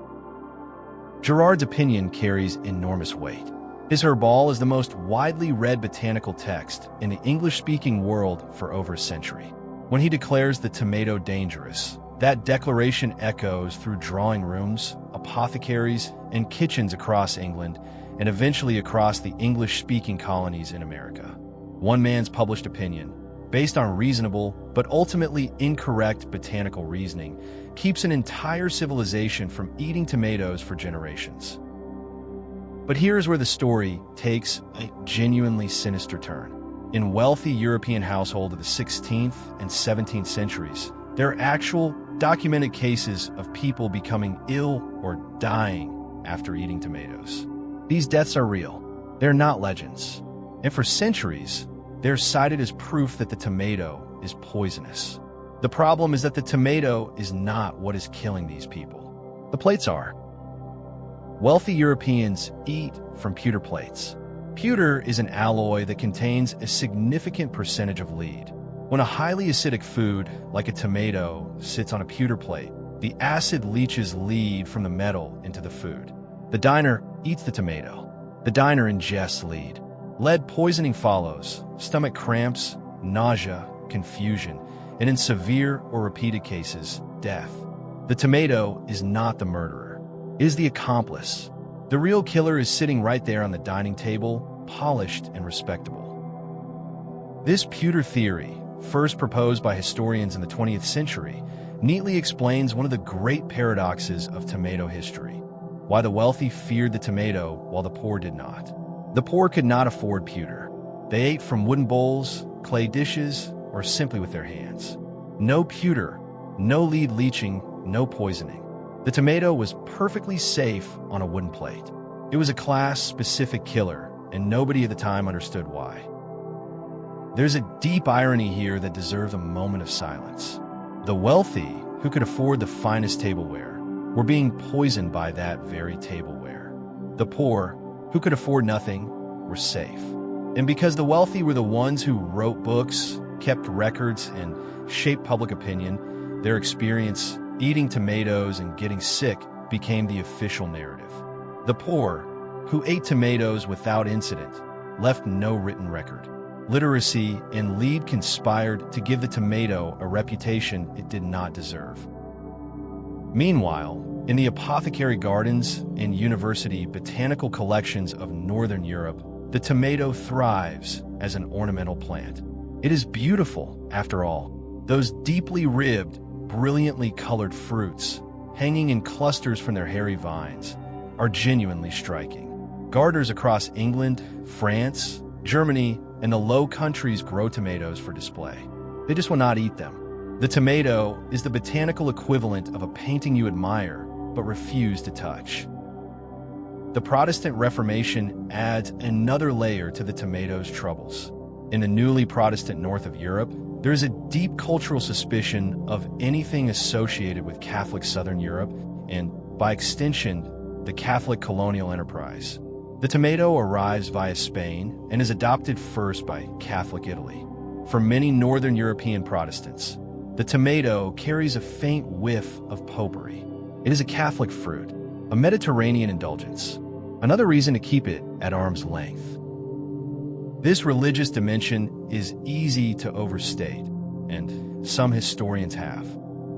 Speaker 1: Gerard's opinion carries enormous weight. His Herbal is the most widely read botanical text in the English-speaking world for over a century. When he declares the tomato dangerous, that declaration echoes through drawing rooms, apothecaries, and kitchens across England, and eventually across the English-speaking colonies in America. One man's published opinion, based on reasonable but ultimately incorrect botanical reasoning, keeps an entire civilization from eating tomatoes for generations. But here's where the story takes a genuinely sinister turn. In wealthy European households of the 16th and 17th centuries, there are actual documented cases of people becoming ill or dying after eating tomatoes. These deaths are real. They're not legends. And for centuries, they're cited as proof that the tomato is poisonous. The problem is that the tomato is not what is killing these people. The plates are. Wealthy Europeans eat from pewter plates. Pewter is an alloy that contains a significant percentage of lead. When a highly acidic food, like a tomato, sits on a pewter plate, the acid leaches lead from the metal into the food. The diner eats the tomato. The diner ingests lead. Lead poisoning follows: stomach cramps, nausea, confusion, and in severe or repeated cases, death. The tomato is not the murderer. It is the accomplice. The real killer is sitting right there on the dining table, polished and respectable. This pewter theory, first proposed by historians in the 20th century, neatly explains one of the great paradoxes of tomato history: why the wealthy feared the tomato while the poor did not. The poor could not afford pewter. They ate from wooden bowls, clay dishes, or simply with their hands. No pewter, no lead leaching, no poisoning. The tomato was perfectly safe on a wooden plate. It was a class-specific killer, and nobody at the time understood why. There's a deep irony here that deserves a moment of silence. The wealthy, who could afford the finest tableware, were being poisoned by that very tableware. The poor, who could afford nothing, were safe. And because the wealthy were the ones who wrote books, kept records, and shaped public opinion, their experience eating tomatoes and getting sick became the official narrative. The poor, who ate tomatoes without incident, left no written record. Literacy and lead conspired to give the tomato a reputation it did not deserve. Meanwhile, in the apothecary gardens and university botanical collections of Northern Europe, the tomato thrives as an ornamental plant. It is beautiful, after all. Those deeply ribbed, brilliantly colored fruits, hanging in clusters from their hairy vines, are genuinely striking. Gardeners across England, France, Germany, and the Low Countries grow tomatoes for display. They just will not eat them. The tomato is the botanical equivalent of a painting you admire but refuse to touch. The Protestant Reformation adds another layer to the tomato's troubles. In the newly Protestant north of Europe, there is a deep cultural suspicion of anything associated with Catholic Southern Europe and, by extension, the Catholic colonial enterprise. The tomato arrives via Spain and is adopted first by Catholic Italy. For many Northern European Protestants, the tomato carries a faint whiff of popery. It is a Catholic fruit, a Mediterranean indulgence, another reason to keep it at arm's length. This religious dimension is easy to overstate, and some historians have.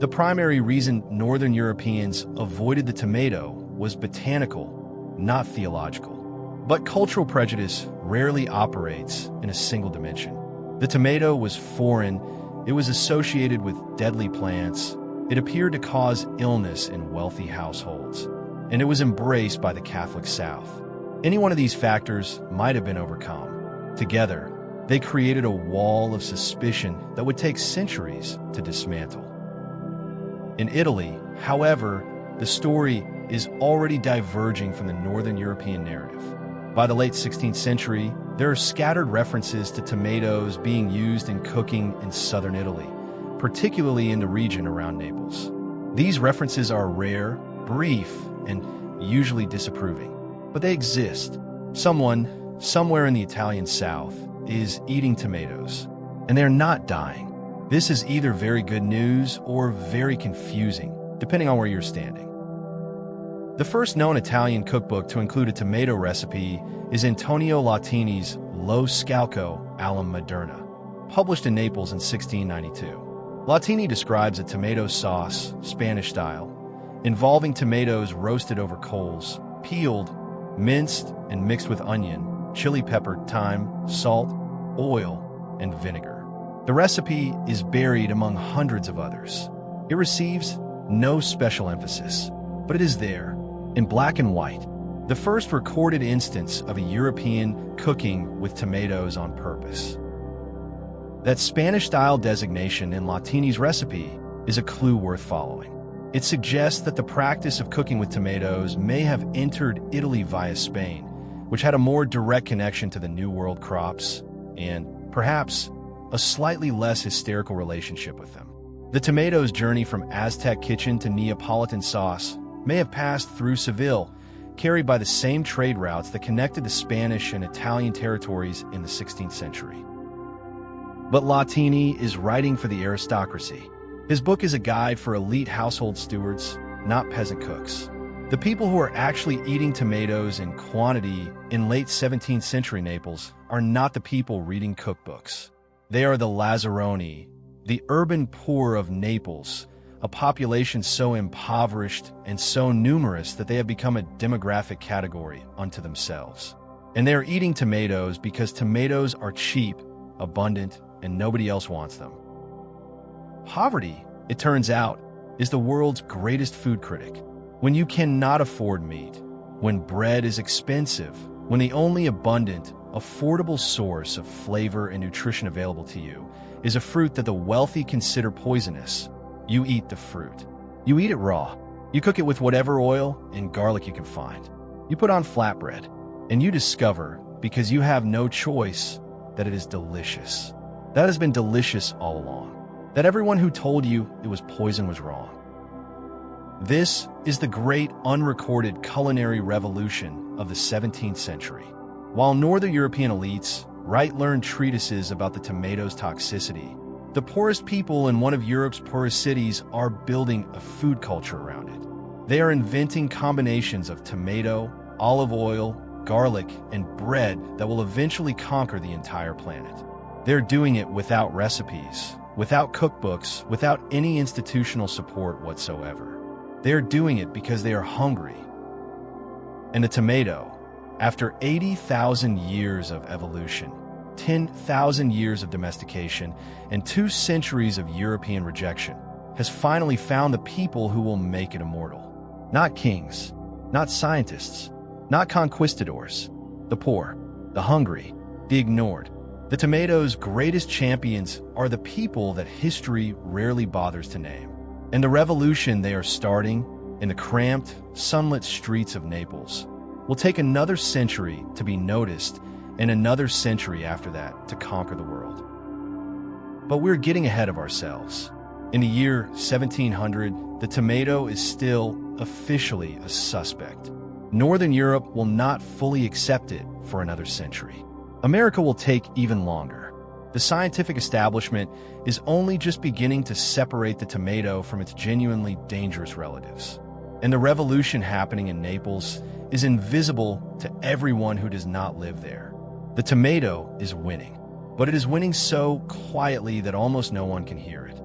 Speaker 1: The primary reason Northern Europeans avoided the tomato was botanical, not theological. But cultural prejudice rarely operates in a single dimension. The tomato was foreign, it was associated with deadly plants, it appeared to cause illness in wealthy households, and it was embraced by the Catholic South. Any one of these factors might have been overcome. Together, they created a wall of suspicion that would take centuries to dismantle. In Italy, however, the story is already diverging from the Northern European narrative. By the late 16th century, there are scattered references to tomatoes being used in cooking in southern Italy, particularly in the region around Naples. These references are rare, brief, and usually disapproving, but they exist. Someone, somewhere in the Italian South, is eating tomatoes, and they're not dying. This is either very good news or very confusing, depending on where you're standing. The first known Italian cookbook to include a tomato recipe is Antonio Latini's Lo Scalco alla Moderna, published in Naples in 1692. Latini describes a tomato sauce, Spanish style, involving tomatoes roasted over coals, peeled, minced, and mixed with onion, chili pepper, thyme, salt, oil, and vinegar. The recipe is buried among hundreds of others. It receives no special emphasis, but it is there, in black and white, the first recorded instance of a European cooking with tomatoes on purpose. That Spanish-style designation in Latini's recipe is a clue worth following. It suggests that the practice of cooking with tomatoes may have entered Italy via Spain, which had a more direct connection to the New World crops and, perhaps, a slightly less hysterical relationship with them. The tomato's journey from Aztec kitchen to Neapolitan sauce may have passed through Seville, carried by the same trade routes that connected the Spanish and Italian territories in the 16th century. But Latini is writing for the aristocracy. His book is a guide for elite household stewards, not peasant cooks. The people who are actually eating tomatoes in quantity in late 17th century Naples are not the people reading cookbooks. They are the Lazzaroni, the urban poor of Naples, a population so impoverished and so numerous that they have become a demographic category unto themselves. And they are eating tomatoes because tomatoes are cheap, abundant, and nobody else wants them. Poverty, it turns out, is the world's greatest food critic. When you cannot afford meat, when bread is expensive, when the only abundant, affordable source of flavor and nutrition available to you is a fruit that the wealthy consider poisonous, you eat the fruit. You eat it raw. You cook it with whatever oil and garlic you can find. You put on flatbread, and you discover, because you have no choice, that it is delicious. That has been delicious all along. That everyone who told you it was poison was wrong. This is the great unrecorded culinary revolution of the 17th century. While Northern European elites learned treatises about the tomato's toxicity, the poorest people in one of Europe's poorest cities are building a food culture around it. They are inventing combinations of tomato, olive oil, garlic, and bread that will eventually conquer the entire planet. They're doing it without recipes, without cookbooks, without any institutional support whatsoever. They're doing it because they are hungry. And the tomato, after 80,000 years of evolution, 10,000 years of domestication, and 2 centuries of European rejection, has finally found the people who will make it immortal. Not kings, not scientists, not conquistadors. The poor, the hungry, the ignored. The tomato's greatest champions are the people that history rarely bothers to name. And the revolution they are starting in the cramped, sunlit streets of Naples will take another century to be noticed and another century after that to conquer the world. But we're getting ahead of ourselves. In the year 1700, the tomato is still officially a suspect. Northern Europe will not fully accept it for another century. America will take even longer. The scientific establishment is only just beginning to separate the tomato from its genuinely dangerous relatives. And the revolution happening in Naples is invisible to everyone who does not live there. The tomato is winning, but it is winning so quietly that almost no one can hear it.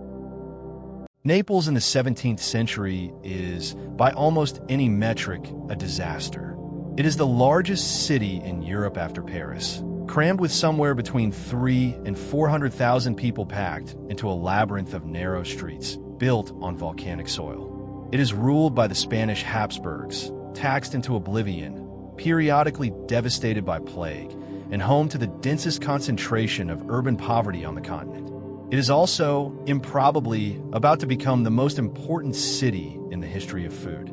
Speaker 1: Naples in the 17th century is, by almost any metric, a disaster. It is the largest city in Europe after Paris, crammed with somewhere between 300,000 and 400,000 people packed into a labyrinth of narrow streets built on volcanic soil. It is ruled by the Spanish Habsburgs, taxed into oblivion, periodically devastated by plague, and home to the densest concentration of urban poverty on the continent. It is also, improbably, about to become the most important city in the history of food.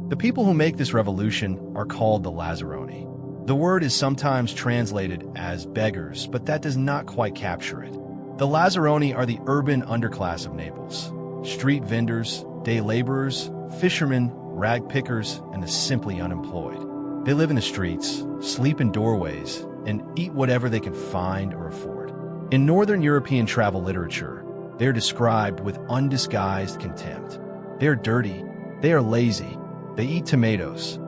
Speaker 1: The people who make this revolution are called the Lazzaroni. The word is sometimes translated as beggars, but that does not quite capture it. The Lazzaroni are the urban underclass of Naples. Street vendors, day laborers, fishermen, rag pickers, and the simply unemployed. They live in the streets, sleep in doorways, and eat whatever they can find or afford. In Northern European travel literature, they are described with undisguised contempt. They are dirty, they are lazy, they eat tomatoes.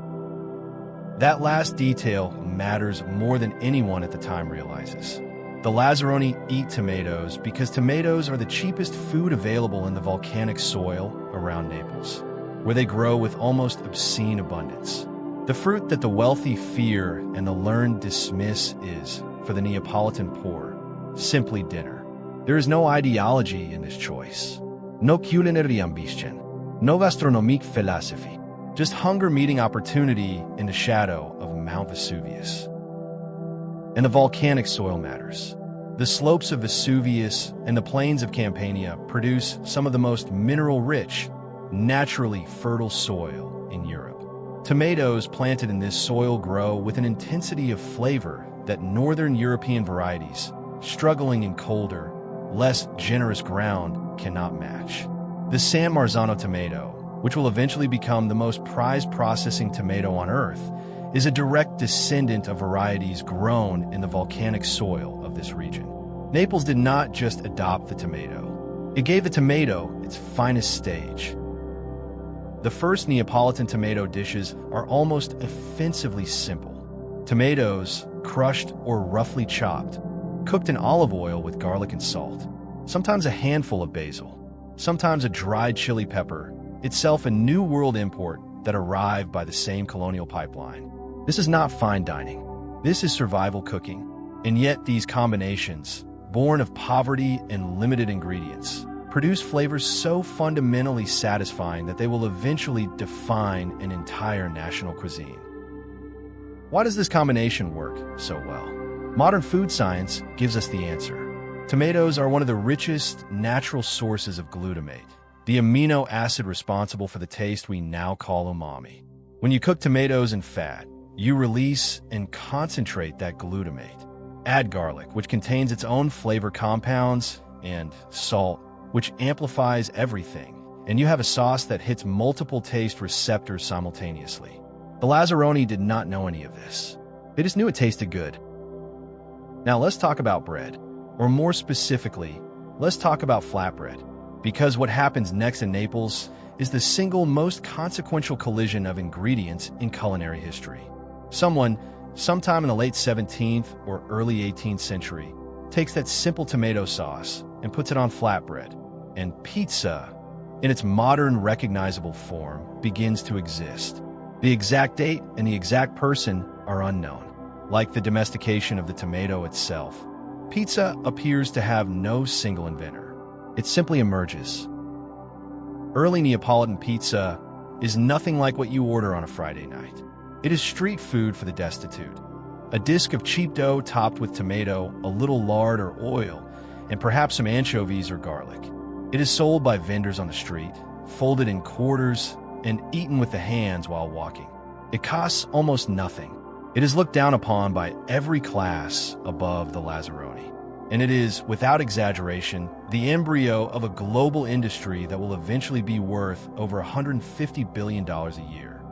Speaker 1: That last detail matters more than anyone at the time realizes. The Lazzaroni eat tomatoes because tomatoes are the cheapest food available in the volcanic soil around Naples, where they grow with almost obscene abundance. The fruit that the wealthy fear and the learned dismiss is, for the Neapolitan poor, simply dinner. There is no ideology in this choice. No culinary ambition. No gastronomique philosophy. Just hunger meeting opportunity in the shadow of Mount Vesuvius. And the volcanic soil matters. The slopes of Vesuvius and the plains of Campania produce some of the most mineral-rich, naturally fertile soil in Europe. Tomatoes planted in this soil grow with an intensity of flavor that Northern European varieties, struggling in colder, less generous ground, cannot match. The San Marzano tomato, which will eventually become the most prized processing tomato on Earth, is a direct descendant of varieties grown in the volcanic soil of this region. Naples did not just adopt the tomato. It gave the tomato its finest stage. The first Neapolitan tomato dishes are almost offensively simple. Tomatoes, crushed or roughly chopped, cooked in olive oil with garlic and salt. Sometimes a handful of basil, sometimes a dried chili pepper, itself a New World import that arrived by the same colonial pipeline. This is not fine dining. This is survival cooking. And yet these combinations, born of poverty and limited ingredients, produce flavors so fundamentally satisfying that they will eventually define an entire national cuisine. Why does this combination work so well? Modern food science gives us the answer. Tomatoes are one of the richest natural sources of glutamate, the amino acid responsible for the taste we now call umami. When you cook tomatoes in fat, you release and concentrate that glutamate. Add garlic, which contains its own flavor compounds, and salt, which amplifies everything, and you have a sauce that hits multiple taste receptors simultaneously. The Lazzaroni did not know any of this. They just knew it tasted good. Now let's talk about bread. Or more specifically, let's talk about flatbread, because what happens next in Naples is the single most consequential collision of ingredients in culinary history. Someone, sometime in the late 17th or early 18th century, takes that simple tomato sauce and puts it on flatbread, and pizza, in its modern recognizable form, begins to exist. The exact date and the exact person are unknown. Like the domestication of the tomato itself, pizza appears to have no single inventor. It simply emerges. Early Neapolitan pizza is nothing like what you order on a Friday night. It is street food for the destitute. A disc of cheap dough topped with tomato, a little lard or oil, and perhaps some anchovies or garlic. It is sold by vendors on the street, folded in quarters, and eaten with the hands while walking. It costs almost nothing. It is looked down upon by every class above the Lazzaroni. And it is, without exaggeration, the embryo of a global industry that will eventually be worth over $150 billion a year.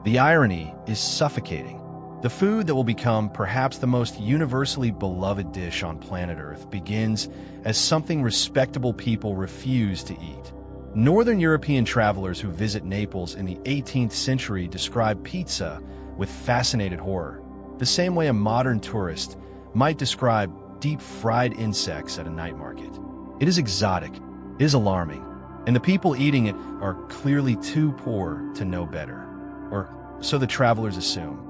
Speaker 1: The irony is suffocating. The food that will become perhaps the most universally beloved dish on planet Earth begins as something respectable people refuse to eat. Northern European travelers who visit Naples in the 18th century describe pizza with fascinated horror, the same way a modern tourist might describe deep-fried insects at a night market. It is exotic, it is alarming, and the people eating it are clearly too poor to know better, or so the travelers assume.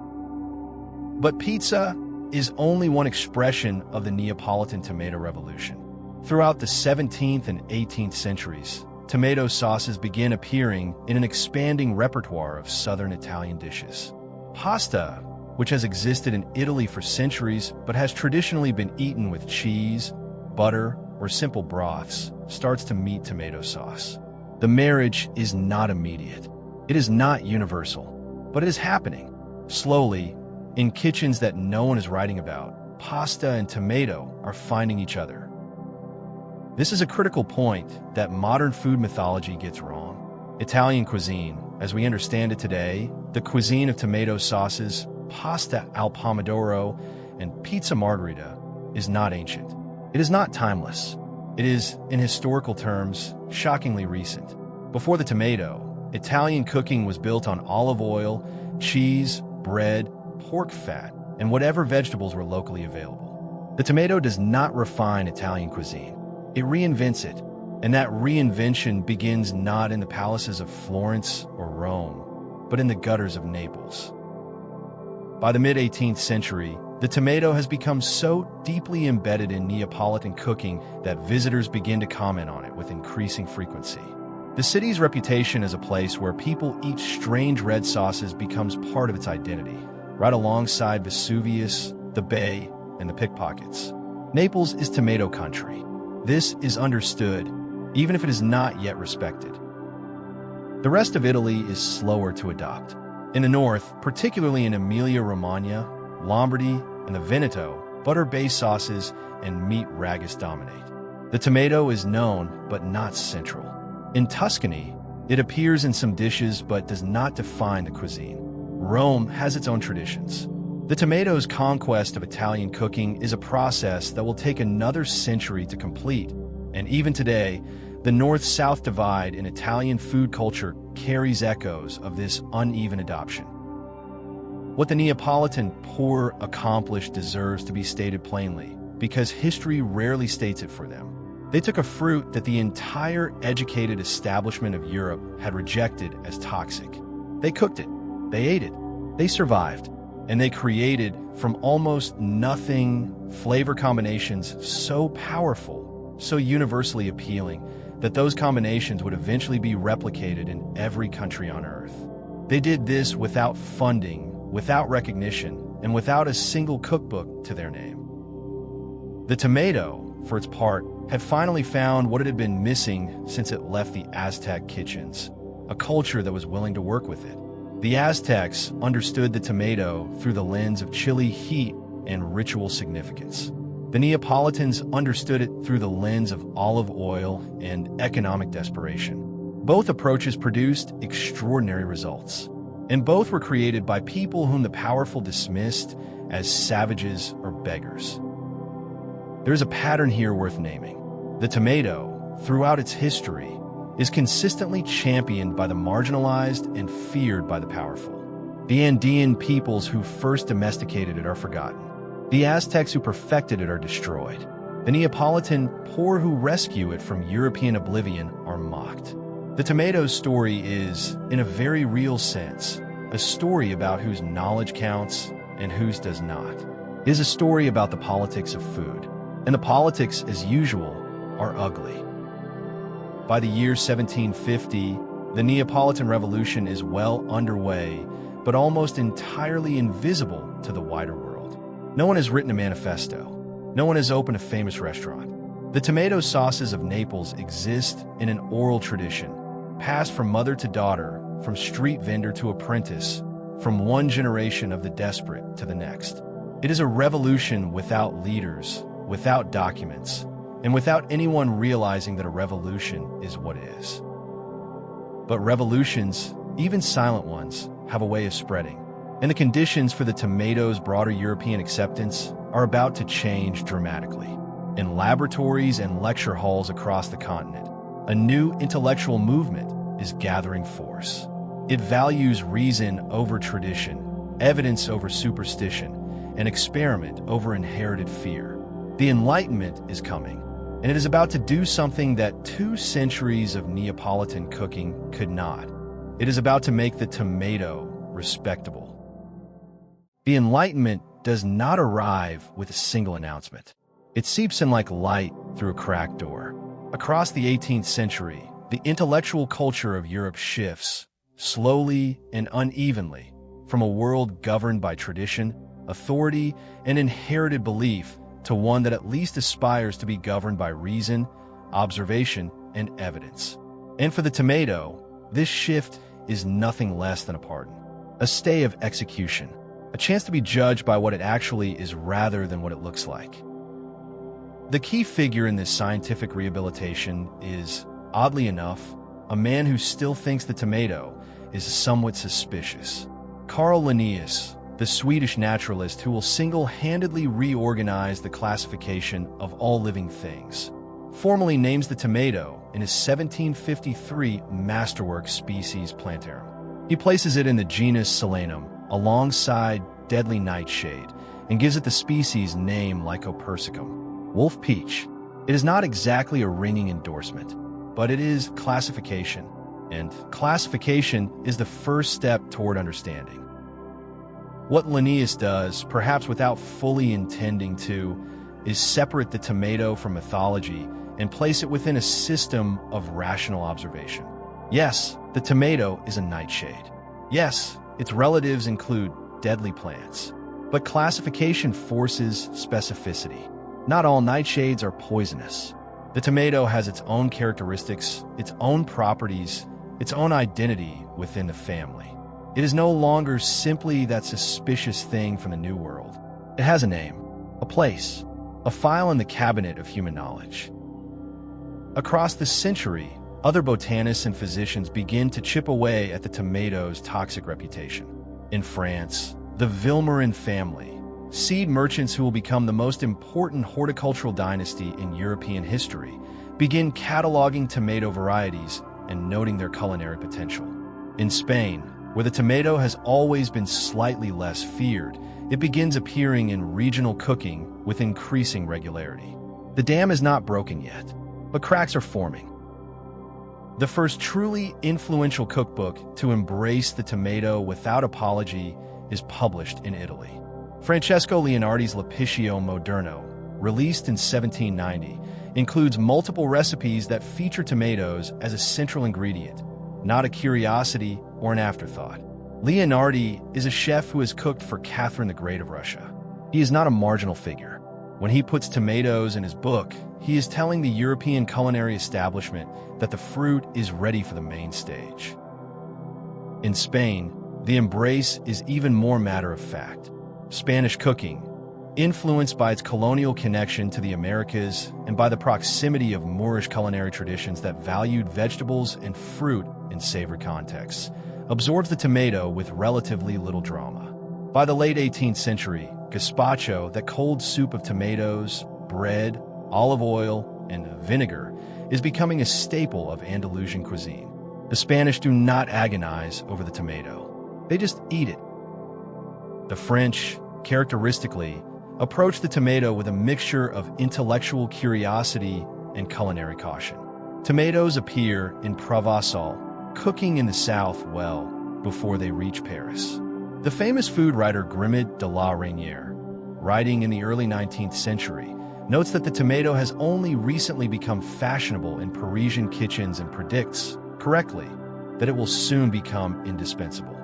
Speaker 1: But pizza is only one expression of the Neapolitan tomato revolution. Throughout the 17th and 18th centuries, tomato sauces begin appearing in an expanding repertoire of southern Italian dishes. Pasta, which has existed in Italy for centuries but has traditionally been eaten with cheese, butter, or simple broths, starts to meet tomato sauce. The marriage is not immediate. It is not universal, but it is happening. Slowly, in kitchens that no one is writing about, pasta and tomato are finding each other. This is a critical point that modern food mythology gets wrong. Italian cuisine, as we understand it today, the cuisine of tomato sauces, pasta al pomodoro, and pizza margherita, is not ancient. It is not timeless. It is, in historical terms, shockingly recent. Before the tomato, Italian cooking was built on olive oil, cheese, bread, pork fat, and whatever vegetables were locally available. The tomato does not refine Italian cuisine. It reinvents it, and that reinvention begins not in the palaces of Florence or Rome, but in the gutters of Naples. By the mid-18th century, the tomato has become so deeply embedded in Neapolitan cooking that visitors begin to comment on it with increasing frequency. The city's reputation as a place where people eat strange red sauces becomes part of its identity, right alongside Vesuvius, the Bay, and the pickpockets. Naples is tomato country. This is understood, even if it is not yet respected. The rest of Italy is slower to adopt. In the north, particularly in Emilia-Romagna, Lombardy, and the Veneto, butter-based sauces and meat ragus dominate. The tomato is known, but not central. In Tuscany, It appears in some dishes but does not define the cuisine. Rome has its own traditions. The tomato's conquest of Italian cooking is a process that will take another century to complete, and even today, the North-South divide in Italian food culture carries echoes of this uneven adoption. What the Neapolitan poor accomplished deserves to be stated plainly, because history rarely states it for them. They took a fruit that the entire educated establishment of Europe had rejected as toxic. They cooked it, they ate it, they survived, and they created from almost nothing flavor combinations so powerful, so universally appealing, that those combinations would eventually be replicated in every country on Earth. They did this without funding, without recognition, and without a single cookbook to their name. The tomato, for its part, had finally found what it had been missing since it left the Aztec kitchens, a culture that was willing to work with it. The Aztecs understood the tomato through the lens of chili heat and ritual significance. The Neapolitans understood it through the lens of olive oil and economic desperation. Both approaches produced extraordinary results, and both were created by people whom the powerful dismissed as savages or beggars. There is a pattern here worth naming. The tomato, throughout its history, is consistently championed by the marginalized and feared by the powerful. The Andean peoples who first domesticated it are forgotten. The Aztecs who perfected it are destroyed. The Neapolitan poor who rescue it from European oblivion are mocked. The tomato's story is, in a very real sense, a story about whose knowledge counts and whose does not. It is a story about the politics of food, and the politics, as usual, are ugly. By the year 1750, the Neapolitan Revolution is well underway, but almost entirely invisible to the wider world. No one has written a manifesto. No one has opened a famous restaurant. The tomato sauces of Naples exist in an oral tradition, passed from mother to daughter, from street vendor to apprentice, from one generation of the desperate to the next. It is a revolution without leaders, without documents, and without anyone realizing that a revolution is what it is. But revolutions, even silent ones, have a way of spreading, and the conditions for the tomato's broader European acceptance are about to change dramatically. In laboratories and lecture halls across the continent, a new intellectual movement is gathering force. It values reason over tradition, evidence over superstition, and experiment over inherited fear. The Enlightenment is coming, and it is about to do something that 2 centuries of Neapolitan cooking could not. It is about to make the tomato respectable. The Enlightenment does not arrive with a single announcement. It seeps in like light through a cracked door. Across the 18th century, the intellectual culture of Europe shifts, slowly and unevenly, from a world governed by tradition, authority, and inherited belief to one that at least aspires to be governed by reason, observation, and evidence. And for the tomato, this shift is nothing less than a pardon, a stay of execution, a chance to be judged by what it actually is rather than what it looks like. The key figure in this scientific rehabilitation is, oddly enough, a man who still thinks the tomato is somewhat suspicious. Carl Linnaeus, the Swedish naturalist who will single-handedly reorganize the classification of all living things, formally names the tomato in his 1753 masterwork Species Plantarum. He places it in the genus Solanum alongside deadly nightshade and gives it the species name Lycopersicum, wolf peach. It is not exactly a ringing endorsement, but it is classification, and classification is the first step toward understanding. What Linnaeus does, perhaps without fully intending to, is separate the tomato from mythology and place it within a system of rational observation. Yes, the tomato is a nightshade. Yes, its relatives include deadly plants. But classification forces specificity. Not all nightshades are poisonous. The tomato has its own characteristics, its own properties, its own identity within the family. It is no longer simply that suspicious thing from the New World. It has a name, a place, a file in the cabinet of human knowledge. Across the century, other botanists and physicians begin to chip away at the tomato's toxic reputation. In France, the Vilmorin family, seed merchants who will become the most important horticultural dynasty in European history, begin cataloging tomato varieties and noting their culinary potential. In Spain, where the tomato has always been slightly less feared, it begins appearing in regional cooking with increasing regularity. The dam is not broken yet, but cracks are forming. The first truly influential cookbook to embrace the tomato without apology is published in Italy. Francesco Leonardi's L'Appicio Moderno, released in 1790, includes multiple recipes that feature tomatoes as a central ingredient, not a curiosity or an afterthought. Leonardi is a chef who has cooked for Catherine the Great of Russia. He is not a marginal figure. When he puts tomatoes in his book, he is telling the European culinary establishment that the fruit is ready for the main stage. In Spain, the embrace is even more matter-of-fact. Spanish cooking, influenced by its colonial connection to the Americas and by the proximity of Moorish culinary traditions that valued vegetables and fruit in savory contexts, absorbs the tomato with relatively little drama. By the late 18th century, gazpacho, that cold soup of tomatoes, bread, olive oil, and vinegar, is becoming a staple of Andalusian cuisine. The Spanish do not agonize over the tomato. They just eat it. The French, characteristically, approach the tomato with a mixture of intellectual curiosity and culinary caution. Tomatoes appear in Provençal, cooking in the south well before they reach Paris. The famous food writer Grimod de la Reynière, writing in the early 19th century, notes that the tomato has only recently become fashionable in Parisian kitchens and predicts, correctly, that it will soon become indispensable.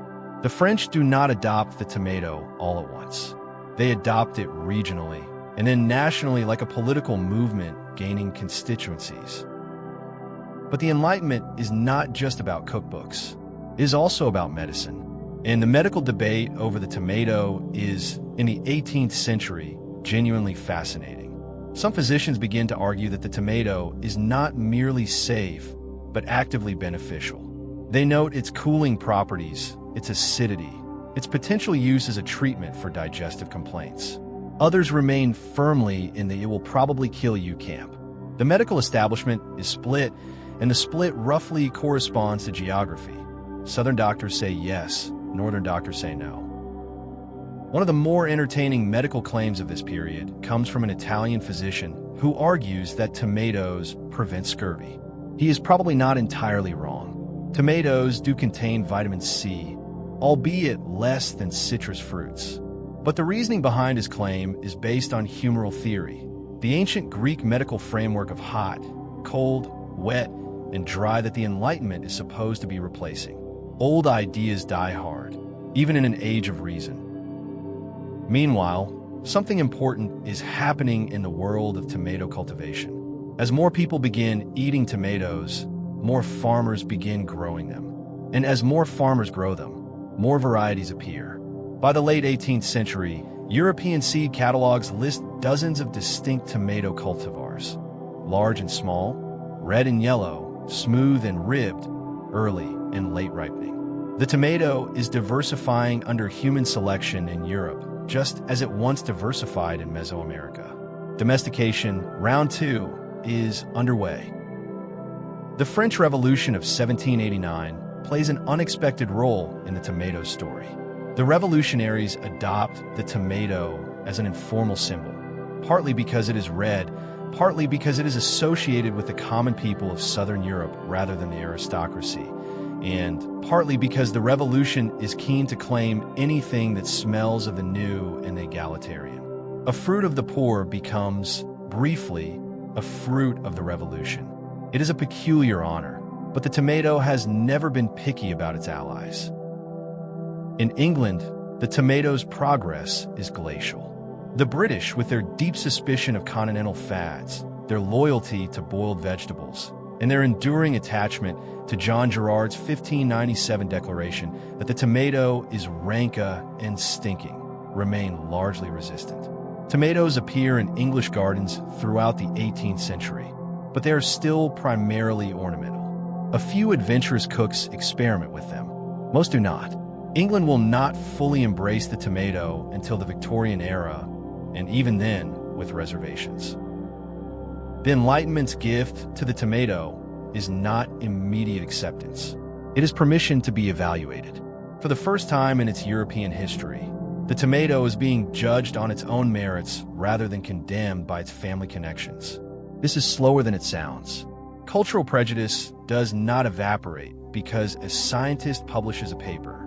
Speaker 1: The French do not adopt the tomato all at once. They adopt it regionally, and then nationally like a political movement gaining constituencies. But the Enlightenment is not just about cookbooks. It is also about medicine. And the medical debate over the tomato is, in the 18th century, genuinely fascinating. Some physicians begin to argue that the tomato is not merely safe, but actively beneficial. They note its cooling properties, its acidity, its potential use as a treatment for digestive complaints. Others remain firmly in the "it will probably kill you" camp. The medical establishment is split, and the split roughly corresponds to geography. Southern doctors say yes, northern doctors say no. One of the more entertaining medical claims of this period comes from an Italian physician who argues that tomatoes prevent scurvy. He is probably not entirely wrong. Tomatoes do contain vitamin C, albeit less than citrus fruits. But the reasoning behind his claim is based on humoral theory, the ancient Greek medical framework of hot, cold, wet, and dry that the Enlightenment is supposed to be replacing. Old ideas die hard, even in an age of reason. Meanwhile, something important is happening in the world of tomato cultivation. As more people begin eating tomatoes, more farmers begin growing them. And as more farmers grow them, more varieties appear. By the late 18th century, European seed catalogs list dozens of distinct tomato cultivars, large and small, red and yellow, smooth and ribbed, early and late ripening. The tomato is diversifying under human selection in Europe, just as it once diversified in Mesoamerica. Domestication, round 2, is underway. The French Revolution of 1789 plays an unexpected role in the tomato story. The revolutionaries adopt the tomato as an informal symbol, partly because it is red, partly because it is associated with the common people of Southern Europe rather than the aristocracy, and partly because the revolution is keen to claim anything that smells of the new and the egalitarian. A fruit of the poor becomes, briefly, a fruit of the revolution. It is a peculiar honor, but the tomato has never been picky about its allies. In England, the tomato's progress is glacial. The British, with their deep suspicion of continental fads, their loyalty to boiled vegetables, and their enduring attachment to John Gerard's 1597 declaration that the tomato is ranca and stinking, remain largely resistant. Tomatoes appear in English gardens throughout the 18th century, but they are still primarily ornamental. A few adventurous cooks experiment with them. Most do not. England will not fully embrace the tomato until the Victorian era, and even then, with reservations. The Enlightenment's gift to the tomato is not immediate acceptance. It is permission to be evaluated. For the first time in its European history, the tomato is being judged on its own merits rather than condemned by its family connections. This is slower than it sounds. Cultural prejudice does not evaporate because a scientist publishes a paper.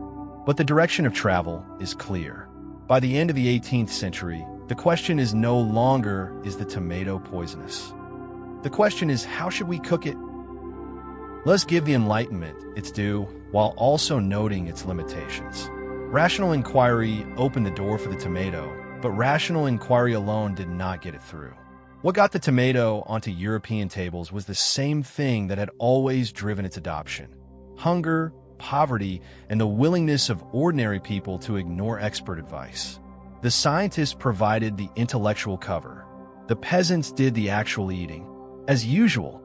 Speaker 1: But the direction of travel is clear. By the end of the 18th century, the question is no longer, is the tomato poisonous? The question is, how should we cook it? Let's give the Enlightenment its due while also noting its limitations. Rational inquiry opened the door for the tomato, but rational inquiry alone did not get it through. What got the tomato onto European tables was the same thing that had always driven its adoption: hunger, poverty, and the willingness of ordinary people to ignore expert advice. The scientists provided the intellectual cover. The peasants did the actual eating. As usual,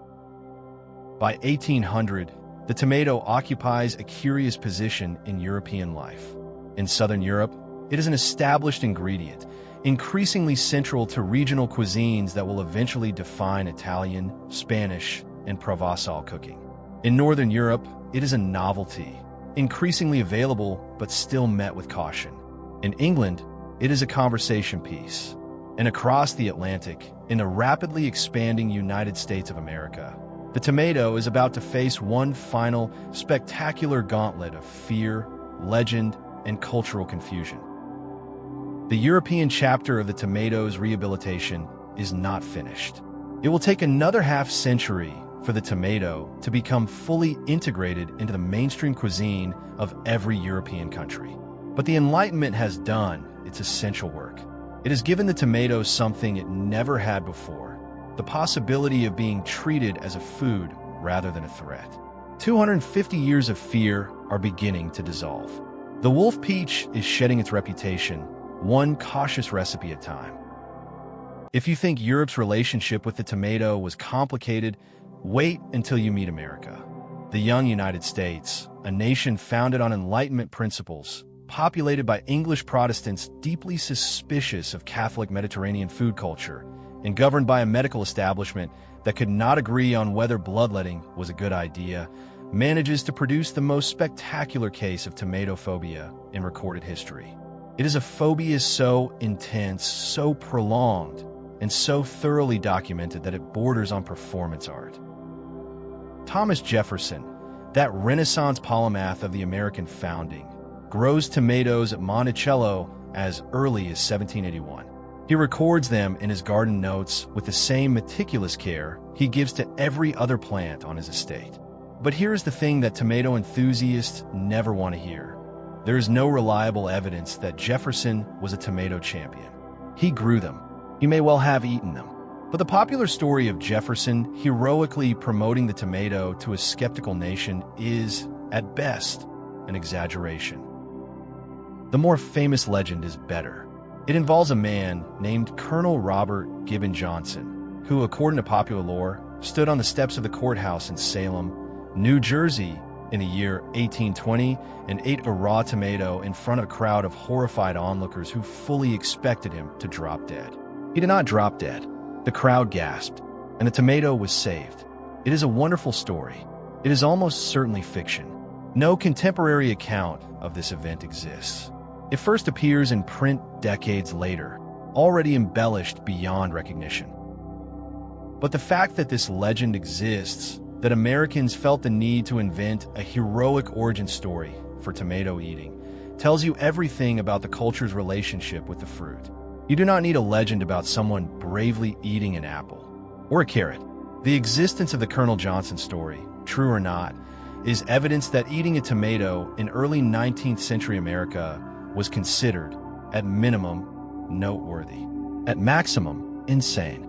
Speaker 1: by 1800, the tomato occupies a curious position in European life. In Southern Europe, it is an established ingredient, increasingly central to regional cuisines that will eventually define Italian, Spanish, and Provençal cooking. In Northern Europe, it is a novelty, increasingly available but still met with caution. In England, it is a conversation piece. And across the Atlantic, in the rapidly expanding United States of America, the tomato is about to face one final, spectacular gauntlet of fear, legend, and cultural confusion. The European chapter of the tomato's rehabilitation is not finished. It will take another half-century for the tomato to become fully integrated into the mainstream cuisine of every European country. But the Enlightenment has done its essential work. It has given the tomato something it never had before: the possibility of being treated as a food rather than a threat. 250 years of fear are beginning to dissolve. The wolf peach is shedding its reputation, one cautious recipe at a time. If you think Europe's relationship with the tomato was complicated, wait until you meet America. The young United States, a nation founded on Enlightenment principles, populated by English Protestants deeply suspicious of Catholic Mediterranean food culture, and governed by a medical establishment that could not agree on whether bloodletting was a good idea, manages to produce the most spectacular case of tomatophobia in recorded history. It is a phobia so intense, so prolonged, and so thoroughly documented that it borders on performance art. Thomas Jefferson, that Renaissance polymath of the American founding, grows tomatoes at Monticello as early as 1781. He records them in his garden notes with the same meticulous care he gives to every other plant on his estate. But here's the thing that tomato enthusiasts never want to hear. There is no reliable evidence that Jefferson was a tomato champion. He grew them. He may well have eaten them. But the popular story of Jefferson heroically promoting the tomato to a skeptical nation is, at best, an exaggeration. The more famous legend is better. It involves a man named Colonel Robert Gibbon Johnson, who, according to popular lore, stood on the steps of the courthouse in Salem, New Jersey, in the year 1820 and ate a raw tomato in front of a crowd of horrified onlookers who fully expected him to drop dead. He did not drop dead. The crowd gasped, and the tomato was saved. It is a wonderful story. It is almost certainly fiction. No contemporary account of this event exists. It first appears in print decades later, already embellished beyond recognition. But the fact that this legend exists, that Americans felt the need to invent a heroic origin story for tomato eating, tells you everything about the culture's relationship with the fruit. You do not need a legend about someone bravely eating an apple or a carrot. The existence of the Colonel Johnson story, true or not, is evidence that eating a tomato in early 19th century America was considered, at minimum, noteworthy, at maximum, insane.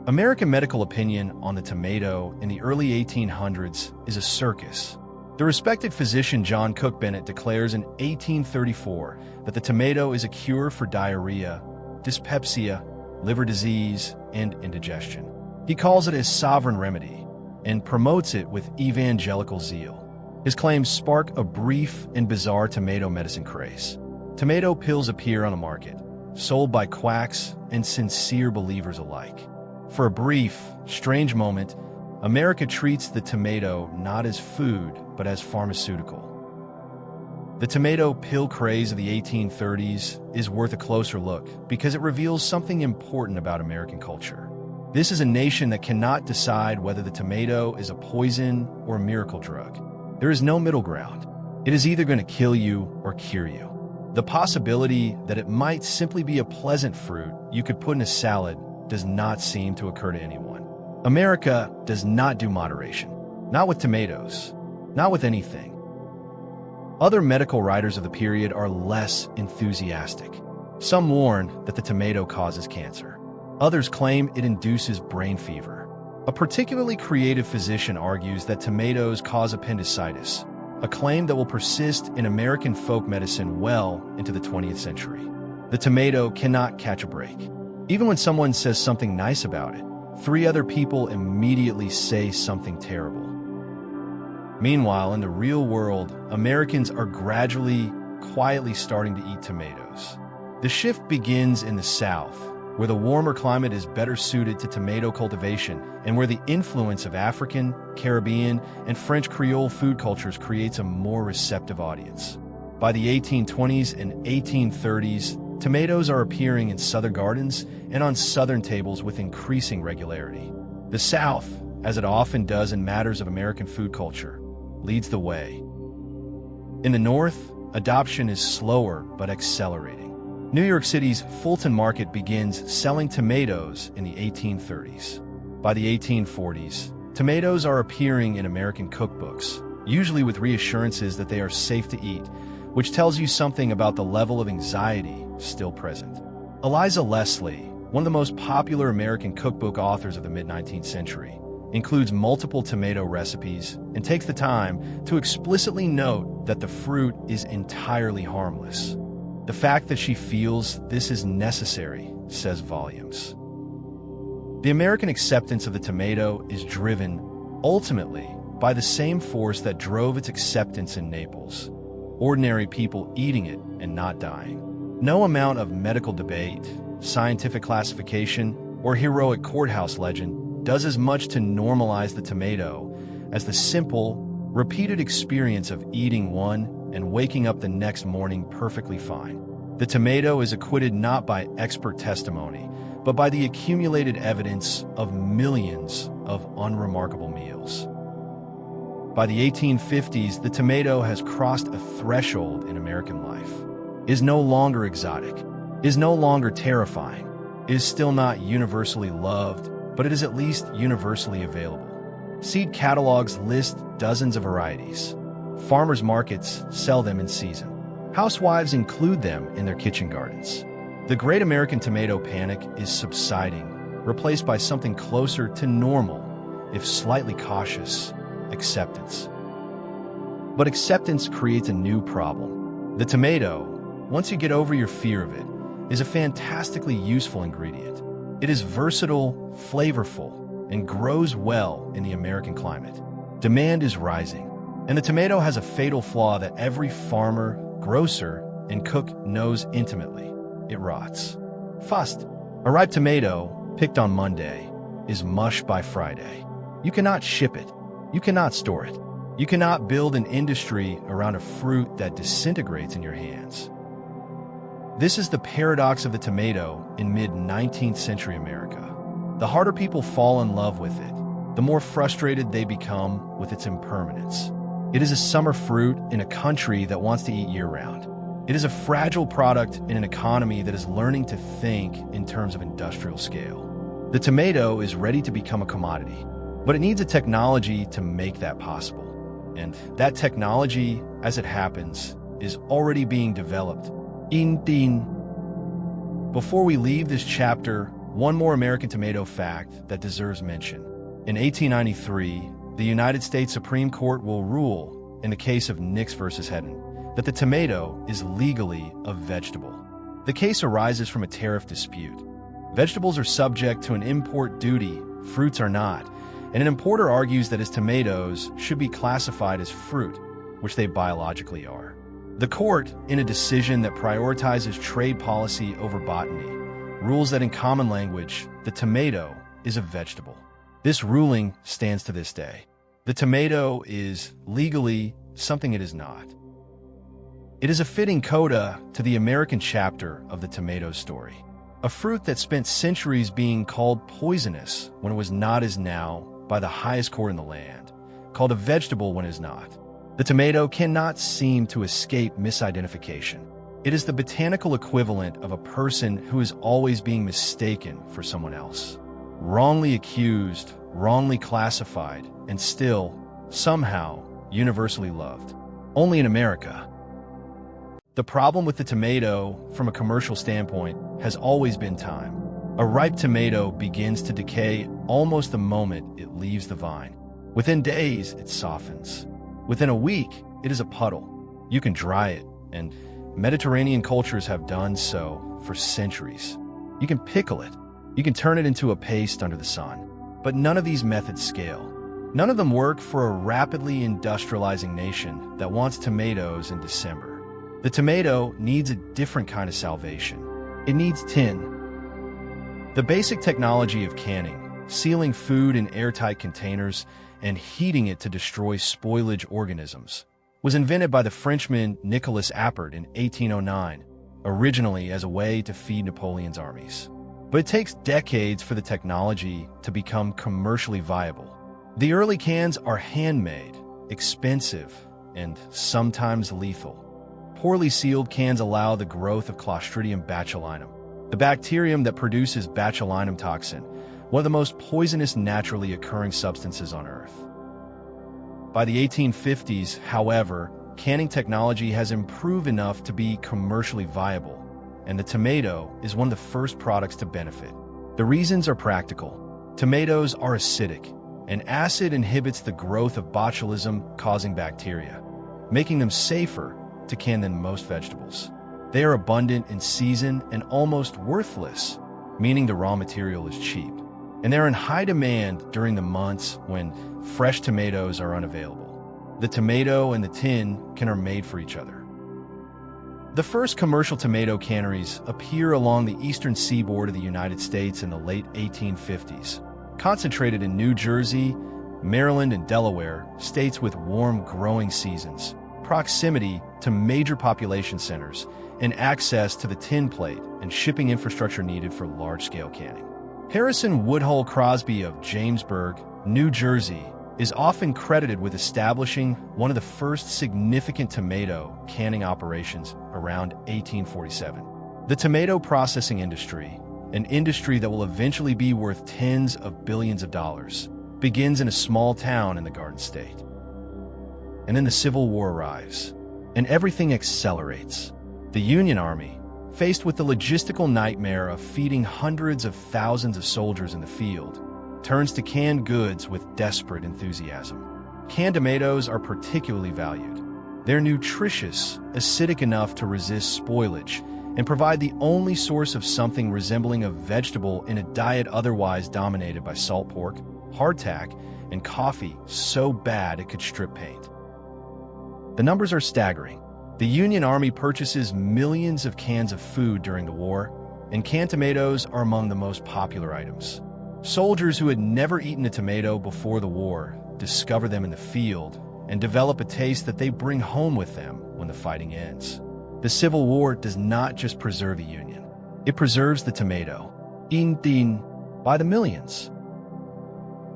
Speaker 1: American medical opinion on the tomato in the early 1800s is a circus. The respected physician John Cook Bennett declares in 1834 that the tomato is a cure for diarrhea, dyspepsia, liver disease, and indigestion. He calls it a sovereign remedy, and promotes it with evangelical zeal. His claims spark a brief and bizarre tomato medicine craze. Tomato pills appear on the market, sold by quacks and sincere believers alike. For a brief, strange moment, America treats the tomato not as food, but as pharmaceutical. The tomato pill craze of the 1830s is worth a closer look because it reveals something important about American culture. This is a nation that cannot decide whether the tomato is a poison or a miracle drug. There is no middle ground. It is either going to kill you or cure you. The possibility that it might simply be a pleasant fruit you could put in a salad does not seem to occur to anyone. America does not do moderation. Not with tomatoes. Not with anything. Other medical writers of the period are less enthusiastic. Some warn that the tomato causes cancer. Others claim it induces brain fever. A particularly creative physician argues that tomatoes cause appendicitis, a claim that will persist in American folk medicine well into the 20th century. The tomato cannot catch a break. Even when someone says something nice about it, 3 other people immediately say something terrible. Meanwhile, in the real world, Americans are gradually, quietly starting to eat tomatoes. The shift begins in the South, where the warmer climate is better suited to tomato cultivation and where the influence of African, Caribbean, and French Creole food cultures creates a more receptive audience. By the 1820s and 1830s, tomatoes are appearing in southern gardens and on southern tables with increasing regularity. The South, as it often does in matters of American food culture, leads the way. In the North, adoption is slower but accelerating. New York City's Fulton Market begins selling tomatoes in the 1830s. By the 1840s, tomatoes are appearing in American cookbooks, usually with reassurances that they are safe to eat, which tells you something about the level of anxiety still present. Eliza Leslie, one of the most popular American cookbook authors of the mid-19th century, includes multiple tomato recipes and takes the time to explicitly note that the fruit is entirely harmless. The fact that she feels this is necessary says volumes. The American acceptance of the tomato is driven, ultimately, by the same force that drove its acceptance in Naples: ordinary people eating it and not dying. No amount of medical debate, scientific classification, or heroic courthouse legend does as much to normalize the tomato as the simple, repeated experience of eating one and waking up the next morning perfectly fine. The tomato is acquitted not by expert testimony, but by the accumulated evidence of millions of unremarkable meals. By the 1850s, the tomato has crossed a threshold in American life. It is no longer exotic, is no longer terrifying, it is still not universally loved, but it is at least universally available. Seed catalogs list dozens of varieties. Farmers markets sell them in season. Housewives include them in their kitchen gardens. The Great American Tomato Panic is subsiding, replaced by something closer to normal, if slightly cautious, acceptance. But acceptance creates a new problem. The tomato, once you get over your fear of it, is a fantastically useful ingredient. It is versatile, flavorful, and grows well in the American climate. Demand is rising, and the tomato has a fatal flaw that every farmer, grocer, and cook knows intimately. It rots. Fast. A ripe tomato, picked on Monday, is mush by Friday. You cannot ship it. You cannot store it. You cannot build an industry around a fruit that disintegrates in your hands. This is the paradox of the tomato in mid-19th century America. The harder people fall in love with it, the more frustrated they become with its impermanence. It is a summer fruit in a country that wants to eat year-round. It is a fragile product in an economy that is learning to think in terms of industrial scale. The tomato is ready to become a commodity, but it needs a technology to make that possible. And that technology, as it happens, is already being developed. Before we leave this chapter, one more American tomato fact that deserves mention. In 1893, the United States Supreme Court will rule, in the case of Nix versus Hedden, that the tomato is legally a vegetable. The case arises from a tariff dispute. Vegetables are subject to an import duty, fruits are not, and an importer argues that his tomatoes should be classified as fruit, which they biologically are. The court, in a decision that prioritizes trade policy over botany, rules that in common language, the tomato is a vegetable. This ruling stands to this day. The tomato is legally something it is not. It is a fitting coda to the American chapter of the tomato story. A fruit that spent centuries being called poisonous when it was not is now by the highest court in the land, called a vegetable when it is not. The tomato cannot seem to escape misidentification. It is the botanical equivalent of a person who is always being mistaken for someone else. Wrongly accused, wrongly classified, and still, somehow, universally loved. Only in America. The problem with the tomato, from a commercial standpoint, has always been time. A ripe tomato begins to decay almost the moment it leaves the vine. Within days, it softens. Within a week, it is a puddle. You can dry it, and Mediterranean cultures have done so for centuries. You can pickle it. You can turn it into a paste under the sun. But none of these methods scale. None of them work for a rapidly industrializing nation that wants tomatoes in December. The tomato needs a different kind of salvation. It needs tin. The basic technology of canning, sealing food in airtight containers, and heating it to destroy spoilage organisms, was invented by the Frenchman Nicolas Appert in 1809, originally as a way to feed Napoleon's armies. But it takes decades for the technology to become commercially viable. The early cans are handmade, expensive, and sometimes lethal. Poorly sealed cans allow the growth of Clostridium botulinum, the bacterium that produces botulinum toxin, one of the most poisonous naturally occurring substances on Earth. By the 1850s, however, canning technology has improved enough to be commercially viable, and the tomato is one of the first products to benefit. The reasons are practical. Tomatoes are acidic, and acid inhibits the growth of botulism-causing bacteria, making them safer to can than most vegetables. They are abundant in season and almost worthless, meaning the raw material is cheap. And they're in high demand during the months when fresh tomatoes are unavailable. The tomato and the tin can are made for each other. The first commercial tomato canneries appear along the eastern seaboard of the United States in the late 1850s, concentrated in New Jersey, Maryland, and Delaware, states with warm growing seasons, proximity to major population centers, and access to the tin plate and shipping infrastructure needed for large-scale canning. Harrison Woodhull Crosby of Jamesburg, New Jersey, is often credited with establishing one of the first significant tomato canning operations around 1847. The tomato processing industry, an industry that will eventually be worth tens of billions of dollars, begins in a small town in the Garden State. And then the Civil War arrives, and everything accelerates. The Union Army, faced with the logistical nightmare of feeding hundreds of thousands of soldiers in the field, turns to canned goods with desperate enthusiasm. Canned tomatoes are particularly valued. They're nutritious, acidic enough to resist spoilage, and provide the only source of something resembling a vegetable in a diet otherwise dominated by salt pork, hardtack, and coffee so bad it could strip paint. The numbers are staggering. The Union Army purchases millions of cans of food during the war, and canned tomatoes are among the most popular items. Soldiers who had never eaten a tomato before the war discover them in the field and develop a taste that they bring home with them when the fighting ends. The Civil War does not just preserve the Union. It preserves the tomato, eaten by the millions.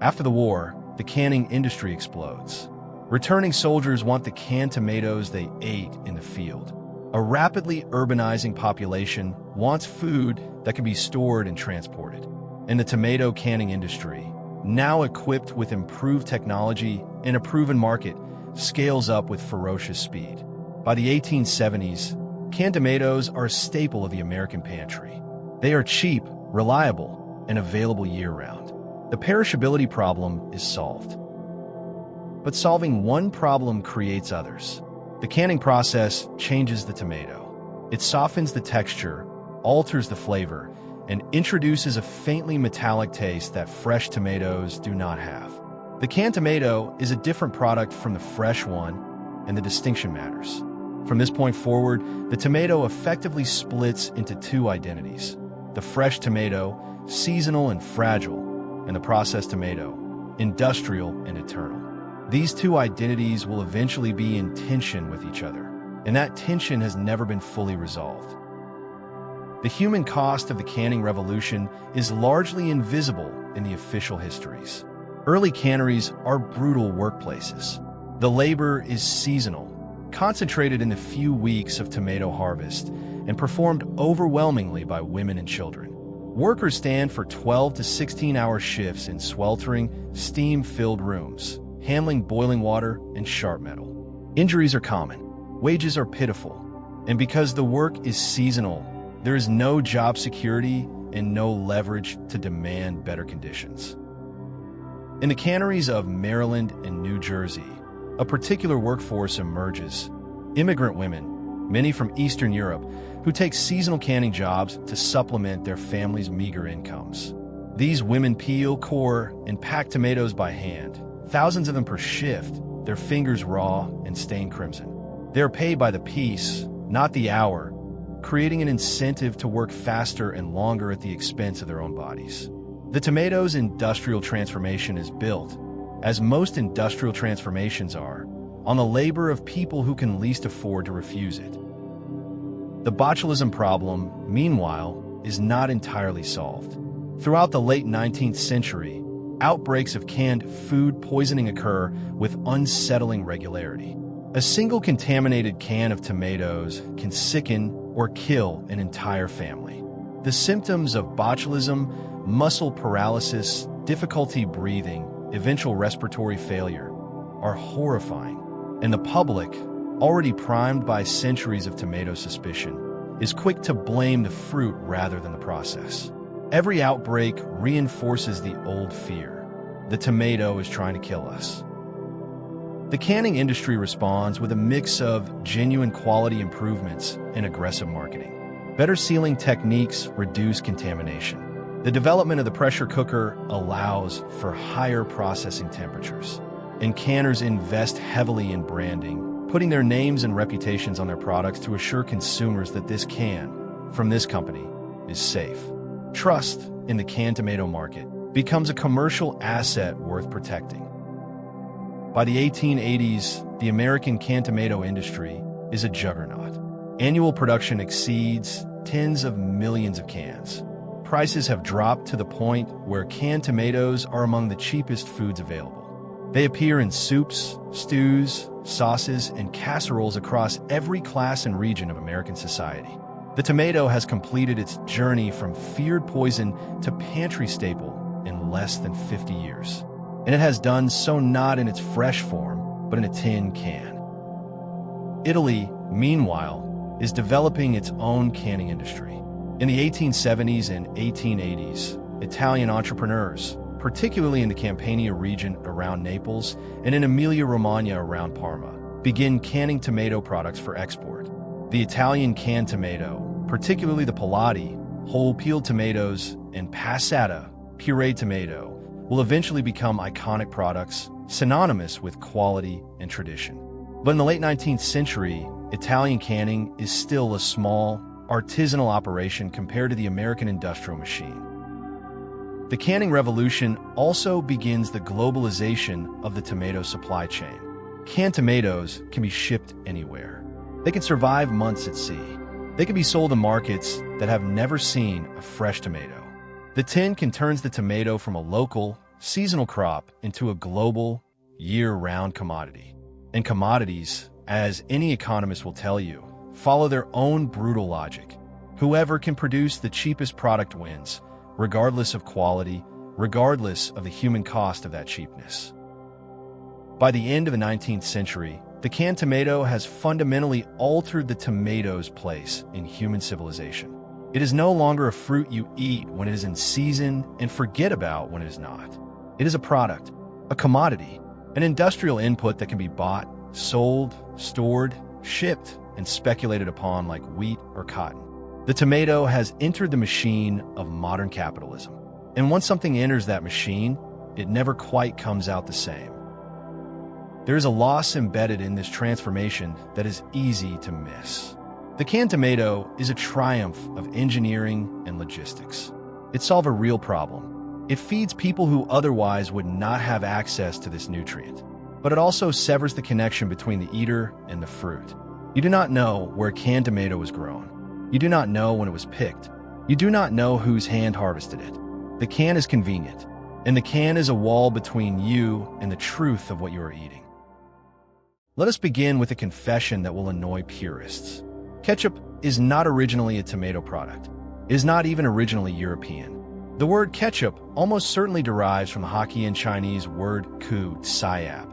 Speaker 1: After the war, the canning industry explodes. Returning soldiers want the canned tomatoes they ate in the field. A rapidly urbanizing population wants food that can be stored and transported. And the tomato canning industry, now equipped with improved technology and a proven market, scales up with ferocious speed. By the 1870s, canned tomatoes are a staple of the American pantry. They are cheap, reliable, and available year-round. The perishability problem is solved. But solving one problem creates others. The canning process changes the tomato. It softens the texture, alters the flavor, and introduces a faintly metallic taste that fresh tomatoes do not have. The canned tomato is a different product from the fresh one, and the distinction matters. From this point forward, the tomato effectively splits into two identities: the fresh tomato, seasonal and fragile, and the processed tomato, industrial and eternal. These two identities will eventually be in tension with each other, and that tension has never been fully resolved. The human cost of the canning revolution is largely invisible in the official histories. Early canneries are brutal workplaces. The labor is seasonal, concentrated in the few weeks of tomato harvest, and performed overwhelmingly by women and children. Workers stand for 12 to 16-hour shifts in sweltering, steam-filled rooms, handling boiling water and sharp metal. Injuries are common, wages are pitiful, and because the work is seasonal, there is no job security and no leverage to demand better conditions. In the canneries of Maryland and New Jersey, a particular workforce emerges: immigrant women, many from Eastern Europe, who take seasonal canning jobs to supplement their families' meager incomes. These women peel, core, and pack tomatoes by hand, thousands of them per shift, their fingers raw and stained crimson. They are paid by the piece, not the hour, creating an incentive to work faster and longer at the expense of their own bodies. The tomato's industrial transformation is built, as most industrial transformations are, on the labor of people who can least afford to refuse it. The botulism problem, meanwhile, is not entirely solved. Throughout the late 19th century, outbreaks of canned food poisoning occur with unsettling regularity. A single contaminated can of tomatoes can sicken or kill an entire family. The symptoms of botulism, muscle paralysis, difficulty breathing, eventual respiratory failure, are horrifying, and the public, already primed by centuries of tomato suspicion, is quick to blame the fruit rather than the process. Every outbreak reinforces the old fear: the tomato is trying to kill us. The canning industry responds with a mix of genuine quality improvements and aggressive marketing. Better sealing techniques reduce contamination. The development of the pressure cooker allows for higher processing temperatures, and canners invest heavily in branding, putting their names and reputations on their products to assure consumers that this can, from this company, is safe. Trust in the canned tomato market becomes a commercial asset worth protecting. By the 1880s, the American canned tomato industry is a juggernaut. Annual production exceeds tens of millions of cans. Prices have dropped to the point where canned tomatoes are among the cheapest foods available. They appear in soups, stews, sauces, and casseroles across every class and region of American society. The tomato has completed its journey from feared poison to pantry staple in less than 50 years. And it has done so not in its fresh form, but in a tin can. Italy, meanwhile, is developing its own canning industry. In the 1870s and 1880s, Italian entrepreneurs, particularly in the Campania region around Naples and in Emilia-Romagna around Parma, begin canning tomato products for export. The Italian canned tomato, particularly the pelati, whole peeled tomatoes, and passata, pureed tomato, will eventually become iconic products, synonymous with quality and tradition. But in the late 19th century, Italian canning is still a small, artisanal operation compared to the American industrial machine. The canning revolution also begins the globalization of the tomato supply chain. Canned tomatoes can be shipped anywhere. They can survive months at sea. They can be sold in markets that have never seen a fresh tomato. The tin can turn the tomato from a local, seasonal crop into a global, year-round commodity. And commodities, as any economist will tell you, follow their own brutal logic. Whoever can produce the cheapest product wins, regardless of quality, regardless of the human cost of that cheapness. By the end of the 19th century, the canned tomato has fundamentally altered the tomato's place in human civilization. It is no longer a fruit you eat when it is in season and forget about when it is not. It is a product, a commodity, an industrial input that can be bought, sold, stored, shipped, and speculated upon like wheat or cotton. The tomato has entered the machine of modern capitalism. And once something enters that machine, it never quite comes out the same. There is a loss embedded in this transformation that is easy to miss. The canned tomato is a triumph of engineering and logistics. It solves a real problem. It feeds people who otherwise would not have access to this nutrient. But it also severs the connection between the eater and the fruit. You do not know where canned tomato was grown. You do not know when it was picked. You do not know whose hand harvested it. The can is convenient, and the can is a wall between you and the truth of what you are eating. Let us begin with a confession that will annoy purists. Ketchup is not originally a tomato product. It is not even originally European. The word ketchup almost certainly derives from the Hokkien Chinese word ku siap,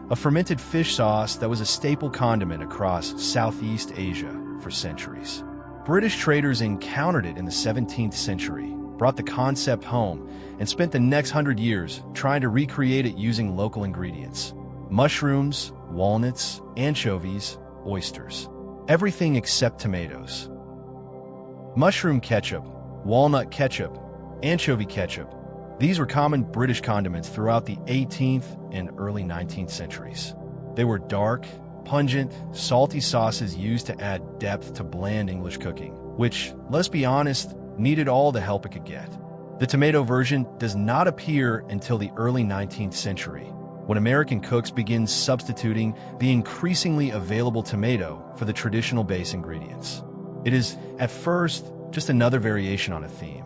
Speaker 1: a fermented fish sauce that was a staple condiment across Southeast Asia for centuries. British traders encountered it in the 17th century, brought the concept home, and spent the next 100 years trying to recreate it using local ingredients: mushrooms, walnuts, anchovies, oysters. Everything except tomatoes. Mushroom ketchup, walnut ketchup, anchovy ketchup. These were common British condiments throughout the 18th and early 19th centuries. They were dark, pungent, salty sauces used to add depth to bland English cooking, which, let's be honest, needed all the help it could get. The tomato version does not appear until the early 19th century, when American cooks begin substituting the increasingly available tomato for the traditional base ingredients. It is, at first, just another variation on a theme.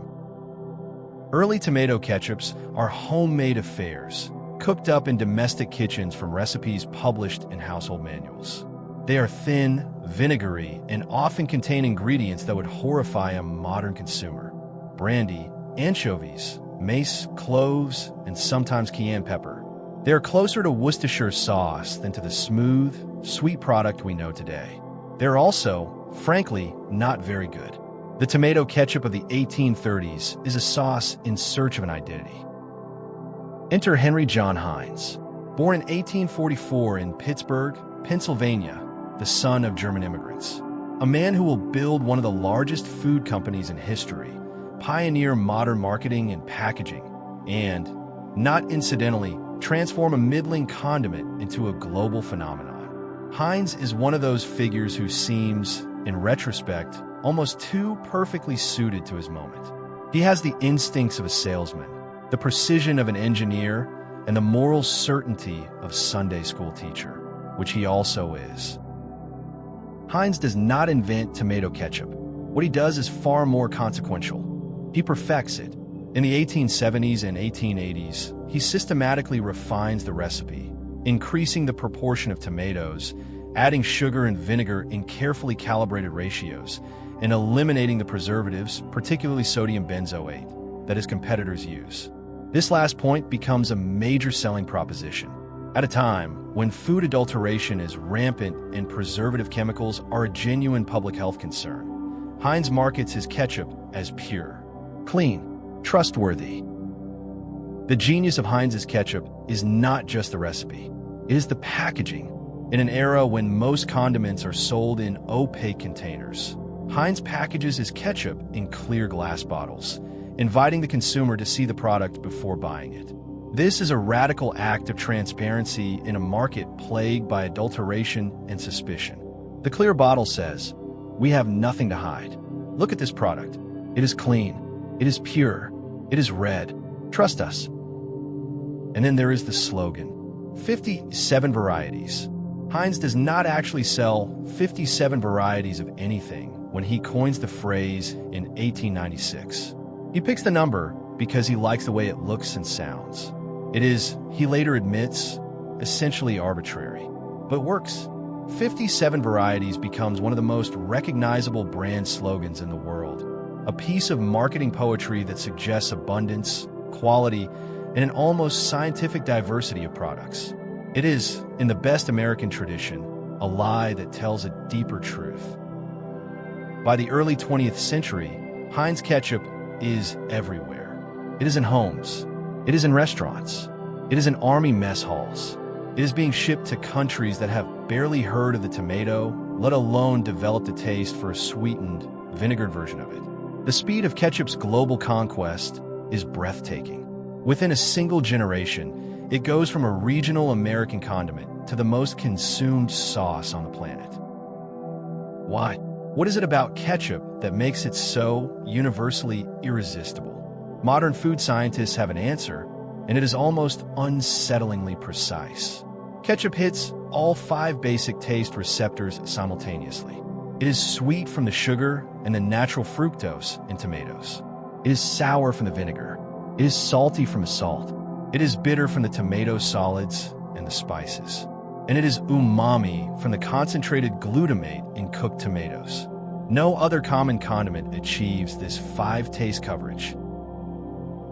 Speaker 1: Early tomato ketchups are homemade affairs, cooked up in domestic kitchens from recipes published in household manuals. They are thin, vinegary, and often contain ingredients that would horrify a modern consumer: brandy, anchovies, mace, cloves, and sometimes cayenne pepper. They are closer to Worcestershire sauce than to the smooth, sweet product we know today. They're also, frankly, not very good. The tomato ketchup of the 1830s is a sauce in search of an identity. Enter Henry John Heinz. Born in 1844 in Pittsburgh, Pennsylvania, the son of German immigrants. A man who will build one of the largest food companies in history, pioneer modern marketing and packaging, and, not incidentally, transform a middling condiment into a global phenomenon. Heinz is one of those figures who seems, in retrospect, almost too perfectly suited to his moment. He has the instincts of a salesman, the precision of an engineer, and the moral certainty of a Sunday school teacher, which he also is. Heinz does not invent tomato ketchup. What he does is far more consequential. He perfects it. In the 1870s and 1880s, he systematically refines the recipe, increasing the proportion of tomatoes, adding sugar and vinegar in carefully calibrated ratios, and eliminating the preservatives, particularly sodium benzoate, that his competitors use. This last point becomes a major selling proposition. At a time when food adulteration is rampant and preservative chemicals are a genuine public health concern, Heinz markets his ketchup as pure, clean, trustworthy. The genius of Heinz's ketchup is not just the recipe, it is the packaging. In an era when most condiments are sold in opaque containers, Heinz packages his ketchup in clear glass bottles, inviting the consumer to see the product before buying it. This is a radical act of transparency in a market plagued by adulteration and suspicion. The clear bottle says, "We have nothing to hide. Look at this product. It is clean. It is pure. It is red. Trust us." And then there is the slogan, 57 varieties. Heinz does not actually sell 57 varieties of anything when he coins the phrase in 1896. He picks the number because he likes the way it looks and sounds. It is, he later admits, essentially arbitrary, but works. 57 varieties becomes one of the most recognizable brand slogans in the world, a piece of marketing poetry that suggests abundance, quality, and an almost scientific diversity of products. It is, in the best American tradition, a lie that tells a deeper truth. By the early 20th century, Heinz ketchup is everywhere. It is in homes. It is in restaurants. It is in army mess halls. It is being shipped to countries that have barely heard of the tomato, let alone developed a taste for a sweetened, vinegared version of it. The speed of ketchup's global conquest is breathtaking. Within a single generation, it goes from a regional American condiment to the most consumed sauce on the planet. Why? What is it about ketchup that makes it so universally irresistible? Modern food scientists have an answer, and it is almost unsettlingly precise. Ketchup hits all 5 basic taste receptors simultaneously. It is sweet from the sugar and the natural fructose in tomatoes. It is sour from the vinegar. It is salty from the salt. It is bitter from the tomato solids and the spices. And it is umami from the concentrated glutamate in cooked tomatoes. No other common condiment achieves this 5 taste coverage.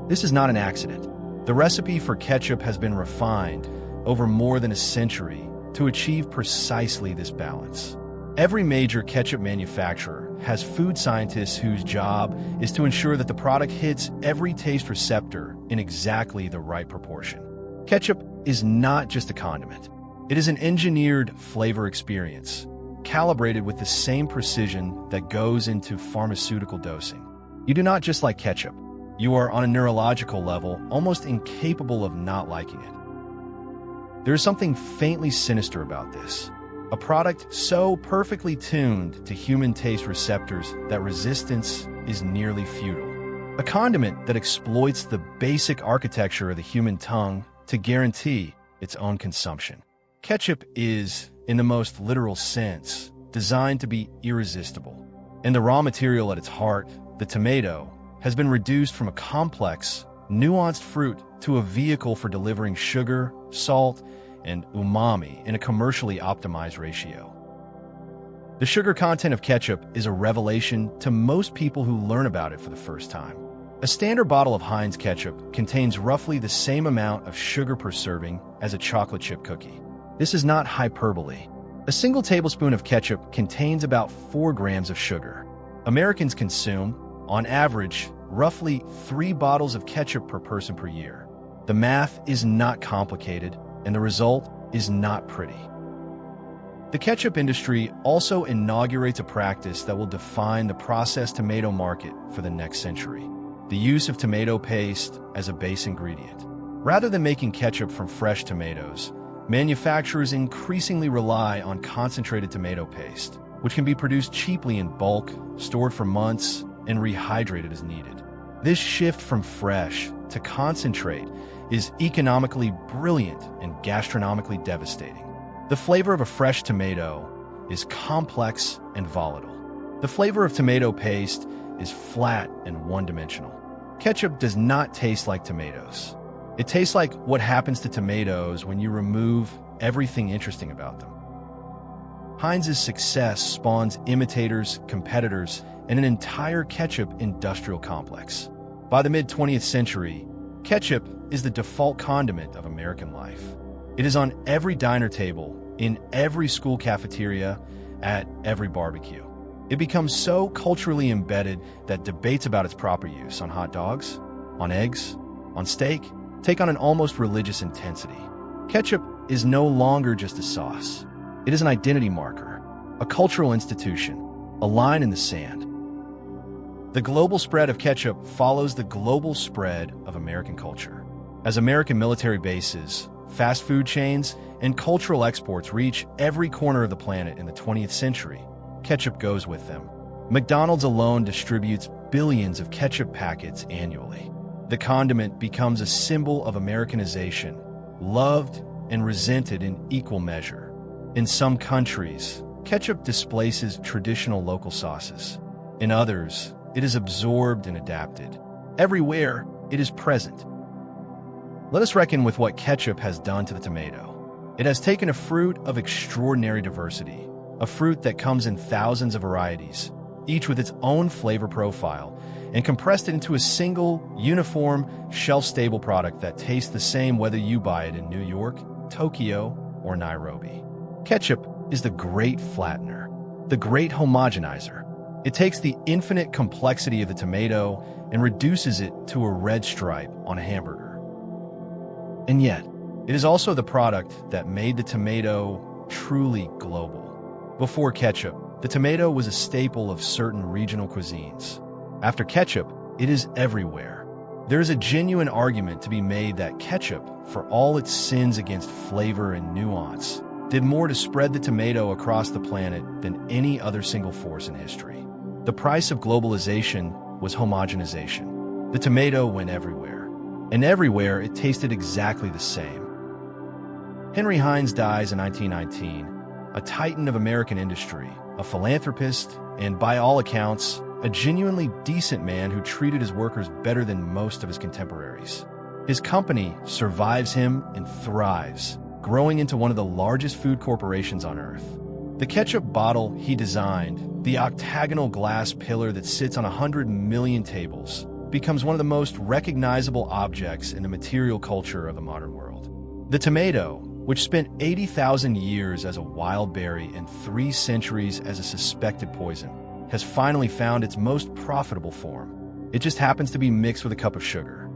Speaker 1: This is not an accident. The recipe for ketchup has been refined over more than a century to achieve precisely this balance. Every major ketchup manufacturer has food scientists whose job is to ensure that the product hits every taste receptor in exactly the right proportion. Ketchup is not just a condiment. It is an engineered flavor experience, calibrated with the same precision that goes into pharmaceutical dosing. You do not just like ketchup. You are, on a neurological level, almost incapable of not liking it. There is something faintly sinister about this. A product so perfectly tuned to human taste receptors that resistance is nearly futile. A condiment that exploits the basic architecture of the human tongue to guarantee its own consumption. Ketchup is, in the most literal sense, designed to be irresistible. And the raw material at its heart, the tomato, has been reduced from a complex, nuanced fruit to a vehicle for delivering sugar, salt, and umami in a commercially optimized ratio. The sugar content of ketchup is a revelation to most people who learn about it for the first time. A standard bottle of Heinz ketchup contains roughly the same amount of sugar per serving as a chocolate chip cookie. This is not hyperbole. A single tablespoon of ketchup contains about 4 grams of sugar. Americans consume, on average, roughly 3 bottles of ketchup per person per year. The math is not complicated, and the result is not pretty. The ketchup industry also inaugurates a practice that will define the processed tomato market for the next century: the use of tomato paste as a base ingredient. Rather than making ketchup from fresh tomatoes, manufacturers increasingly rely on concentrated tomato paste, which can be produced cheaply in bulk, stored for months, and rehydrated as needed. This shift from fresh to concentrate is economically brilliant and gastronomically devastating. The flavor of a fresh tomato is complex and volatile. The flavor of tomato paste is flat and one-dimensional. Ketchup does not taste like tomatoes. It tastes like what happens to tomatoes when you remove everything interesting about them. Heinz's success spawns imitators, competitors, and an entire ketchup industrial complex. By the mid-20th century, ketchup is the default condiment of American life. It is on every diner table, in every school cafeteria, at every barbecue. It becomes so culturally embedded that debates about its proper use on hot dogs, on eggs, on steak, take on an almost religious intensity. Ketchup is no longer just a sauce. It is an identity marker, a cultural institution, a line in the sand. The global spread of ketchup follows the global spread of American culture. As American military bases, fast food chains, and cultural exports reach every corner of the planet in the 20th century, ketchup goes with them. McDonald's alone distributes billions of ketchup packets annually. The condiment becomes a symbol of Americanization, loved and resented in equal measure. In some countries, ketchup displaces traditional local sauces. In others, it is absorbed and adapted. Everywhere, it is present. Let us reckon with what ketchup has done to the tomato. It has taken a fruit of extraordinary diversity, a fruit that comes in thousands of varieties, each with its own flavor profile, and compressed it into a single, uniform, shelf-stable product that tastes the same whether you buy it in New York, Tokyo, or Nairobi. Ketchup is the great flattener, the great homogenizer. It takes the infinite complexity of the tomato and reduces it to a red stripe on a hamburger. And yet, it is also the product that made the tomato truly global. Before ketchup, the tomato was a staple of certain regional cuisines. After ketchup, it is everywhere. There is a genuine argument to be made that ketchup, for all its sins against flavor and nuance, did more to spread the tomato across the planet than any other single force in history. The price of globalization was homogenization. The tomato went everywhere, and everywhere it tasted exactly the same. Henry Heinz dies in 1919, a titan of American industry, a philanthropist, and by all accounts, a genuinely decent man who treated his workers better than most of his contemporaries. His company survives him and thrives, growing into one of the largest food corporations on Earth. The ketchup bottle he designed, the octagonal glass pillar that sits on 100 million tables, becomes one of the most recognizable objects in the material culture of the modern world. The tomato, which spent 80,000 years as a wild berry and 3 centuries as a suspected poison, has finally found its most profitable form. It just happens to be mixed with a cup of sugar.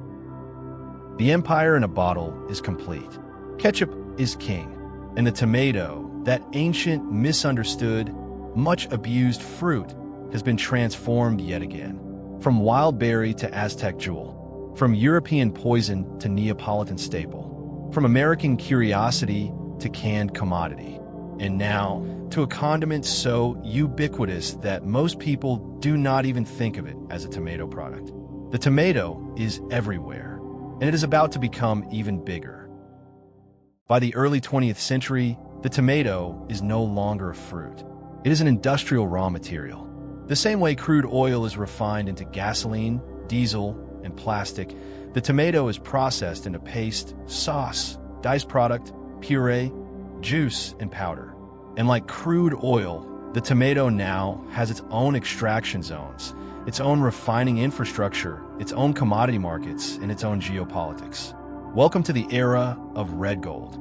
Speaker 1: The empire in a bottle is complete. Ketchup is king, and the tomato, that ancient, misunderstood, much abused fruit, has been transformed yet again. From wild berry to Aztec jewel, from European poison to Neapolitan staple, from American curiosity to canned commodity, and now to a condiment so ubiquitous that most people do not even think of it as a tomato product. The tomato is everywhere, and it is about to become even bigger. By the early 20th century, the tomato is no longer a fruit. It is an industrial raw material. The same way crude oil is refined into gasoline, diesel, and plastic, the tomato is processed into paste, sauce, diced product, puree, juice, and powder. And like crude oil, the tomato now has its own extraction zones, its own refining infrastructure, its own commodity markets, and its own geopolitics. Welcome to the era of red gold.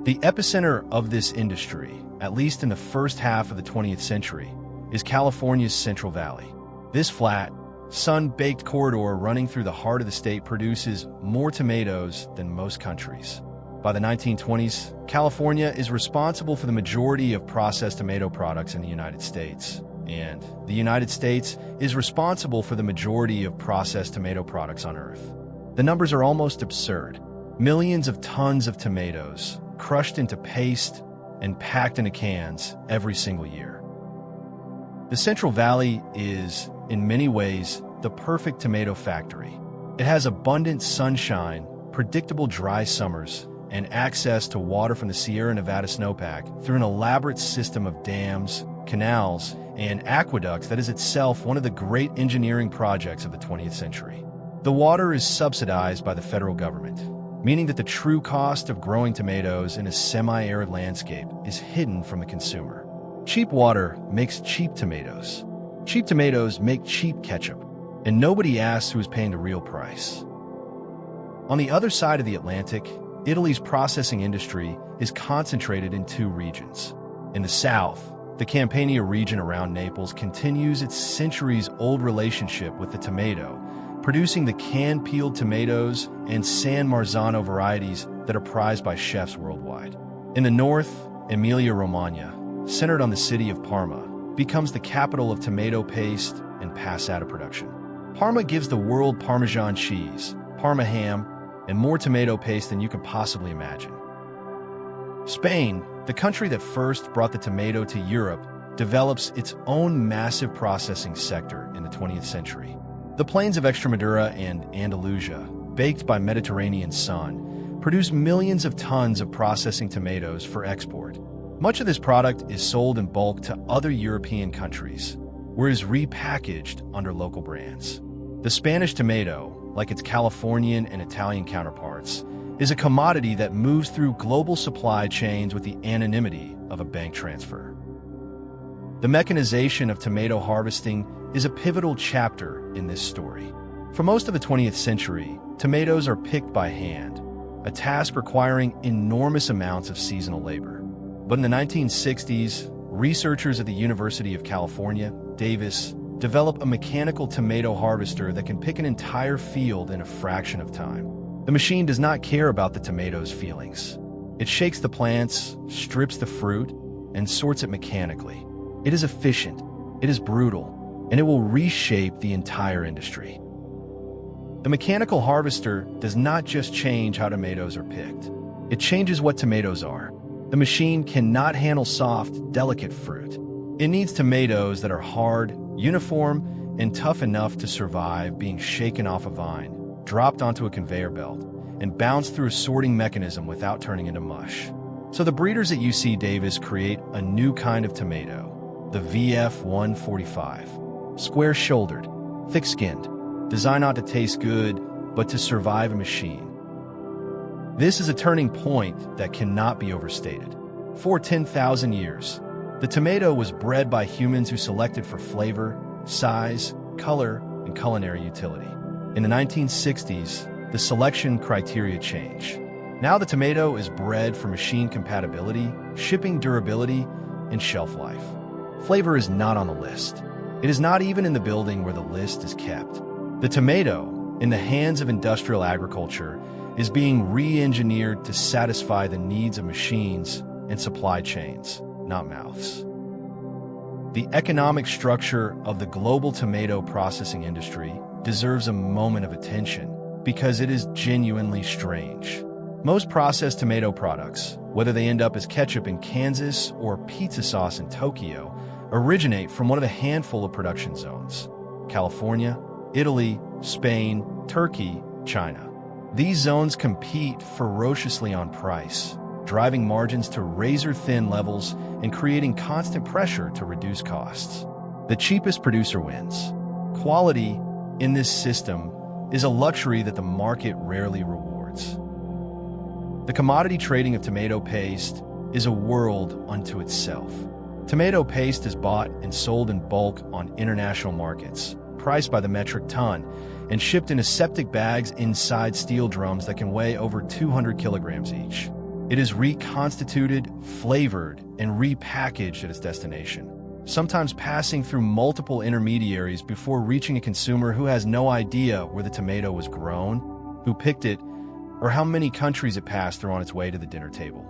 Speaker 1: The epicenter of this industry, at least in the first half of the 20th century, is California's Central Valley. This flat, sun-baked corridor running through the heart of the state produces more tomatoes than most countries. By the 1920s, California is responsible for the majority of processed tomato products in the United States, and the United States is responsible for the majority of processed tomato products on Earth. The numbers are almost absurd. Millions of tons of tomatoes, crushed into paste and packed into cans every single year. The Central Valley is, in many ways, the perfect tomato factory. It has abundant sunshine, predictable dry summers, and access to water from the Sierra Nevada snowpack through an elaborate system of dams, canals, and aqueducts that is itself one of the great engineering projects of the 20th century. The water is subsidized by the federal government, meaning that the true cost of growing tomatoes in a semi-arid landscape is hidden from the consumer. Cheap water makes cheap tomatoes. Cheap tomatoes make cheap ketchup, and nobody asks who is paying the real price. On the other side of the Atlantic, Italy's processing industry is concentrated in 2 regions. In the south, the Campania region around Naples continues its centuries-old relationship with the tomato, producing the canned-peeled tomatoes and San Marzano varieties that are prized by chefs worldwide. In the north, Emilia-Romagna, centered on the city of Parma, becomes the capital of tomato paste and passata production. Parma gives the world Parmesan cheese, Parma ham, and more tomato paste than you could possibly imagine. Spain, the country that first brought the tomato to Europe, develops its own massive processing sector in the 20th century. The plains of Extremadura and Andalusia, baked by Mediterranean sun, produce millions of tons of processing tomatoes for export. Much of this product is sold in bulk to other European countries, where it is repackaged under local brands. The Spanish tomato, like its Californian and Italian counterparts, is a commodity that moves through global supply chains with the anonymity of a bank transfer. The mechanization of tomato harvesting is a pivotal chapter in this story. For most of the 20th century, tomatoes are picked by hand, a task requiring enormous amounts of seasonal labor. But in the 1960s, researchers at the University of California, Davis, develop a mechanical tomato harvester that can pick an entire field in a fraction of time. The machine does not care about the tomato's feelings. It shakes the plants, strips the fruit, and sorts it mechanically. It is efficient, it is brutal, and it will reshape the entire industry. The mechanical harvester does not just change how tomatoes are picked. It changes what tomatoes are. The machine cannot handle soft, delicate fruit. It needs tomatoes that are hard, uniform, and tough enough to survive being shaken off a vine, dropped onto a conveyor belt, and bounced through a sorting mechanism without turning into mush. So the breeders at UC Davis create a new kind of tomato, the VF145. Square-shouldered, thick-skinned, designed not to taste good, but to survive a machine. This is a turning point that cannot be overstated. For 10,000 years, the tomato was bred by humans who selected for flavor, size, color, and culinary utility. In the 1960s, the selection criteria changed. Now the tomato is bred for machine compatibility, shipping durability, and shelf life. Flavor is not on the list. It is not even in the building where the list is kept. The tomato, in the hands of industrial agriculture, is being re-engineered to satisfy the needs of machines and supply chains, not mouths. The economic structure of the global tomato processing industry deserves a moment of attention because it is genuinely strange. Most processed tomato products, whether they end up as ketchup in Kansas or pizza sauce in Tokyo, originate from one of a handful of production zones: California, Italy, Spain, Turkey, China. These zones compete ferociously on price, driving margins to razor-thin levels and creating constant pressure to reduce costs. The cheapest producer wins. Quality in this system is a luxury that the market rarely rewards. The commodity trading of tomato paste is a world unto itself. Tomato paste is bought and sold in bulk on international markets, priced by the metric ton, and shipped in aseptic bags inside steel drums that can weigh over 200 kilograms each. It is reconstituted, flavored, and repackaged at its destination, sometimes passing through multiple intermediaries before reaching a consumer who has no idea where the tomato was grown, who picked it, or how many countries it passed through on its way to the dinner table.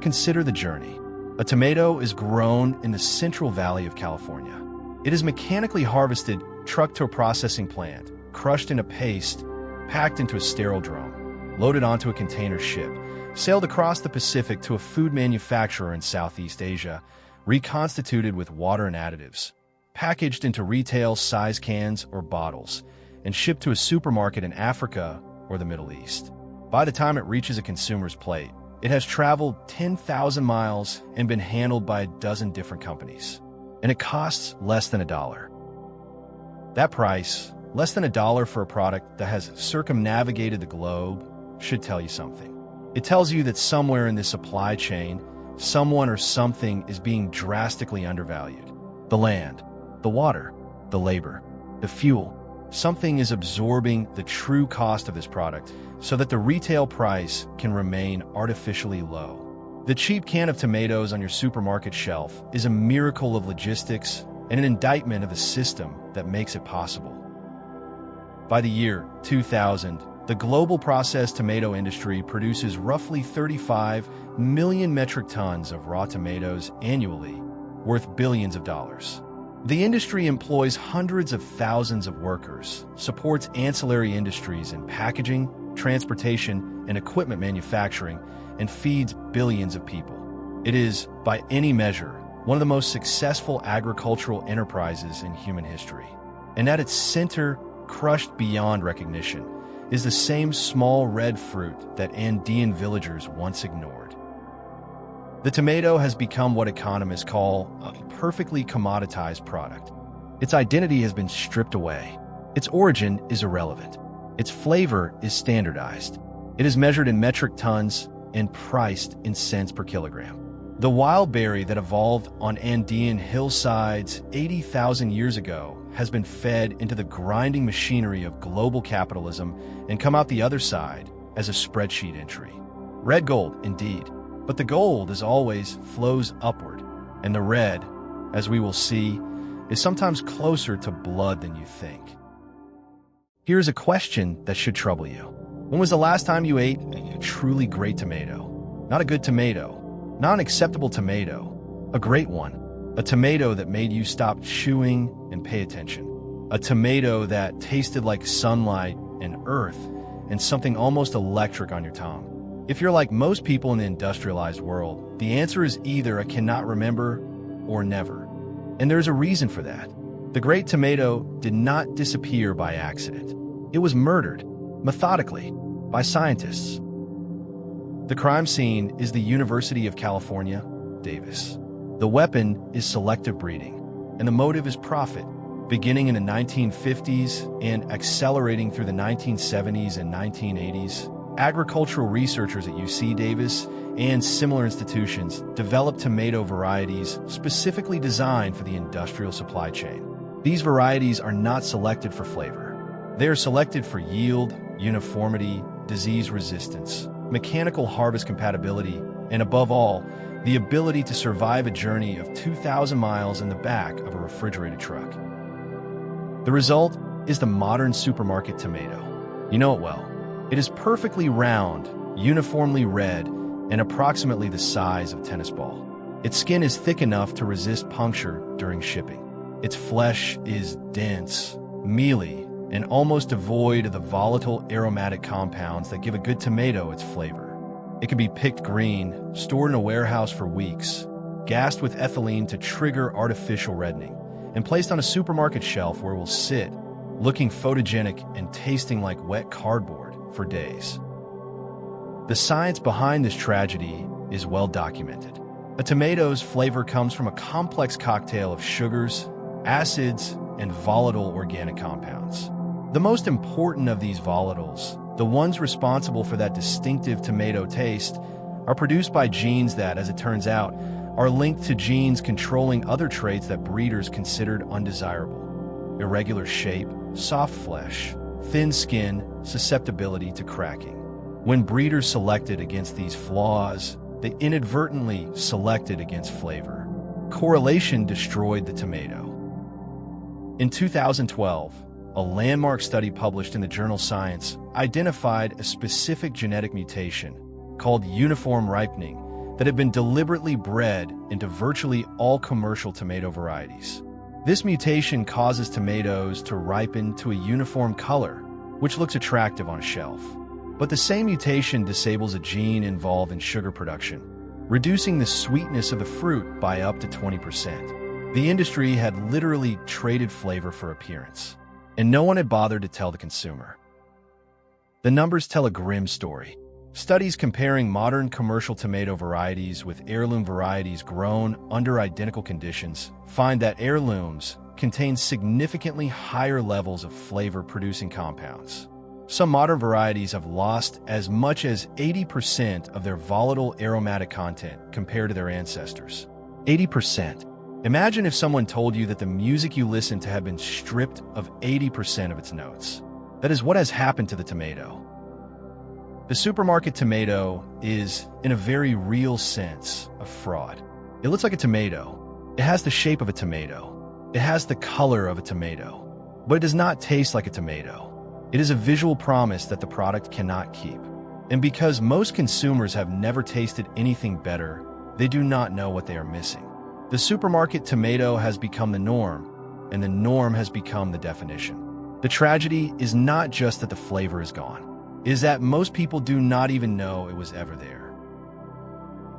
Speaker 1: Consider the journey. A tomato is grown in the Central Valley of California. It is mechanically harvested, trucked to a processing plant, crushed into paste, packed into a sterile drum, loaded onto a container ship, sailed across the Pacific to a food manufacturer in Southeast Asia, reconstituted with water and additives, packaged into retail-size cans or bottles, and shipped to a supermarket in Africa or the Middle East. By the time it reaches a consumer's plate, it has traveled 10,000 miles and been handled by a dozen different companies. And it costs less than $1. That price, less than $1 for a product that has circumnavigated the globe, should tell you something. It tells you that somewhere in this supply chain, someone or something is being drastically undervalued. The land, the water, the labor, the fuel. Something is absorbing the true cost of this product so that the retail price can remain artificially low. The cheap can of tomatoes on your supermarket shelf is a miracle of logistics and an indictment of the system that makes it possible. By the year 2000, the global processed tomato industry produces roughly 35 million metric tons of raw tomatoes annually, worth billions of dollars. The industry employs hundreds of thousands of workers, supports ancillary industries in packaging, transportation, and equipment manufacturing, and feeds billions of people. It is, by any measure, one of the most successful agricultural enterprises in human history. And at its center, crushed beyond recognition, is the same small red fruit that Andean villagers once ignored. The tomato has become what economists call a perfectly commoditized product. Its identity has been stripped away. Its origin is irrelevant. Its flavor is standardized. It is measured in metric tons and priced in cents per kilogram. The wild berry that evolved on Andean hillsides 80,000 years ago has been fed into the grinding machinery of global capitalism and come out the other side as a spreadsheet entry. Red gold, indeed. But the gold, as always, flows upward, and the red, as we will see, is sometimes closer to blood than you think. Here's a question that should trouble you. When was the last time you ate a truly great tomato? Not a good tomato, not an acceptable tomato, a great one, a tomato that made you stop chewing and pay attention. A tomato that tasted like sunlight and earth and something almost electric on your tongue. If you're like most people in the industrialized world, the answer is either I cannot remember or never. And there's a reason for that. The great tomato did not disappear by accident. It was murdered, methodically, by scientists. The crime scene is the University of California, Davis. The weapon is selective breeding, and the motive is profit, beginning in the 1950s and accelerating through the 1970s and 1980s. Agricultural researchers at UC Davis and similar institutions developed tomato varieties specifically designed for the industrial supply chain. These varieties are not selected for flavor. They are selected for yield, uniformity, disease resistance, mechanical harvest compatibility, and above all, the ability to survive a journey of 2,000 miles in the back of a refrigerated truck. The result is the modern supermarket tomato. You know it well. It is perfectly round, uniformly red, and approximately the size of a tennis ball. Its skin is thick enough to resist puncture during shipping. Its flesh is dense, mealy, and almost devoid of the volatile aromatic compounds that give a good tomato its flavor. It can be picked green, stored in a warehouse for weeks, gassed with ethylene to trigger artificial reddening, and placed on a supermarket shelf where it will sit, looking photogenic and tasting like wet cardboard for days. The science behind this tragedy is well documented. A tomato's flavor comes from a complex cocktail of sugars, acids, and volatile organic compounds. The most important of these volatiles, the ones responsible for that distinctive tomato taste, are produced by genes that, as it turns out, are linked to genes controlling other traits that breeders considered undesirable: irregular shape, soft flesh, thin skin, susceptibility to cracking. When breeders selected against these flaws, they inadvertently selected against flavor. Correlation destroyed the tomato. In 2012, a landmark study published in the journal Science identified a specific genetic mutation called uniform ripening that had been deliberately bred into virtually all commercial tomato varieties. This mutation causes tomatoes to ripen to a uniform color, which looks attractive on a shelf. But the same mutation disables a gene involved in sugar production, reducing the sweetness of the fruit by up to 20%. The industry had literally traded flavor for appearance, and no one had bothered to tell the consumer. The numbers tell a grim story. Studies comparing modern commercial tomato varieties with heirloom varieties grown under identical conditions find that heirlooms contain significantly higher levels of flavor-producing compounds. Some modern varieties have lost as much as 80% of their volatile aromatic content compared to their ancestors. 80%. Imagine if someone told you that the music you listen to had been stripped of 80% of its notes. That is what has happened to the tomato. The supermarket tomato is, in a very real sense, a fraud. It looks like a tomato. It has the shape of a tomato. It has the color of a tomato. But it does not taste like a tomato. It is a visual promise that the product cannot keep. And because most consumers have never tasted anything better, they do not know what they are missing. The supermarket tomato has become the norm, and the norm has become the definition. The tragedy is not just that the flavor is gone. It is that most people do not even know it was ever there.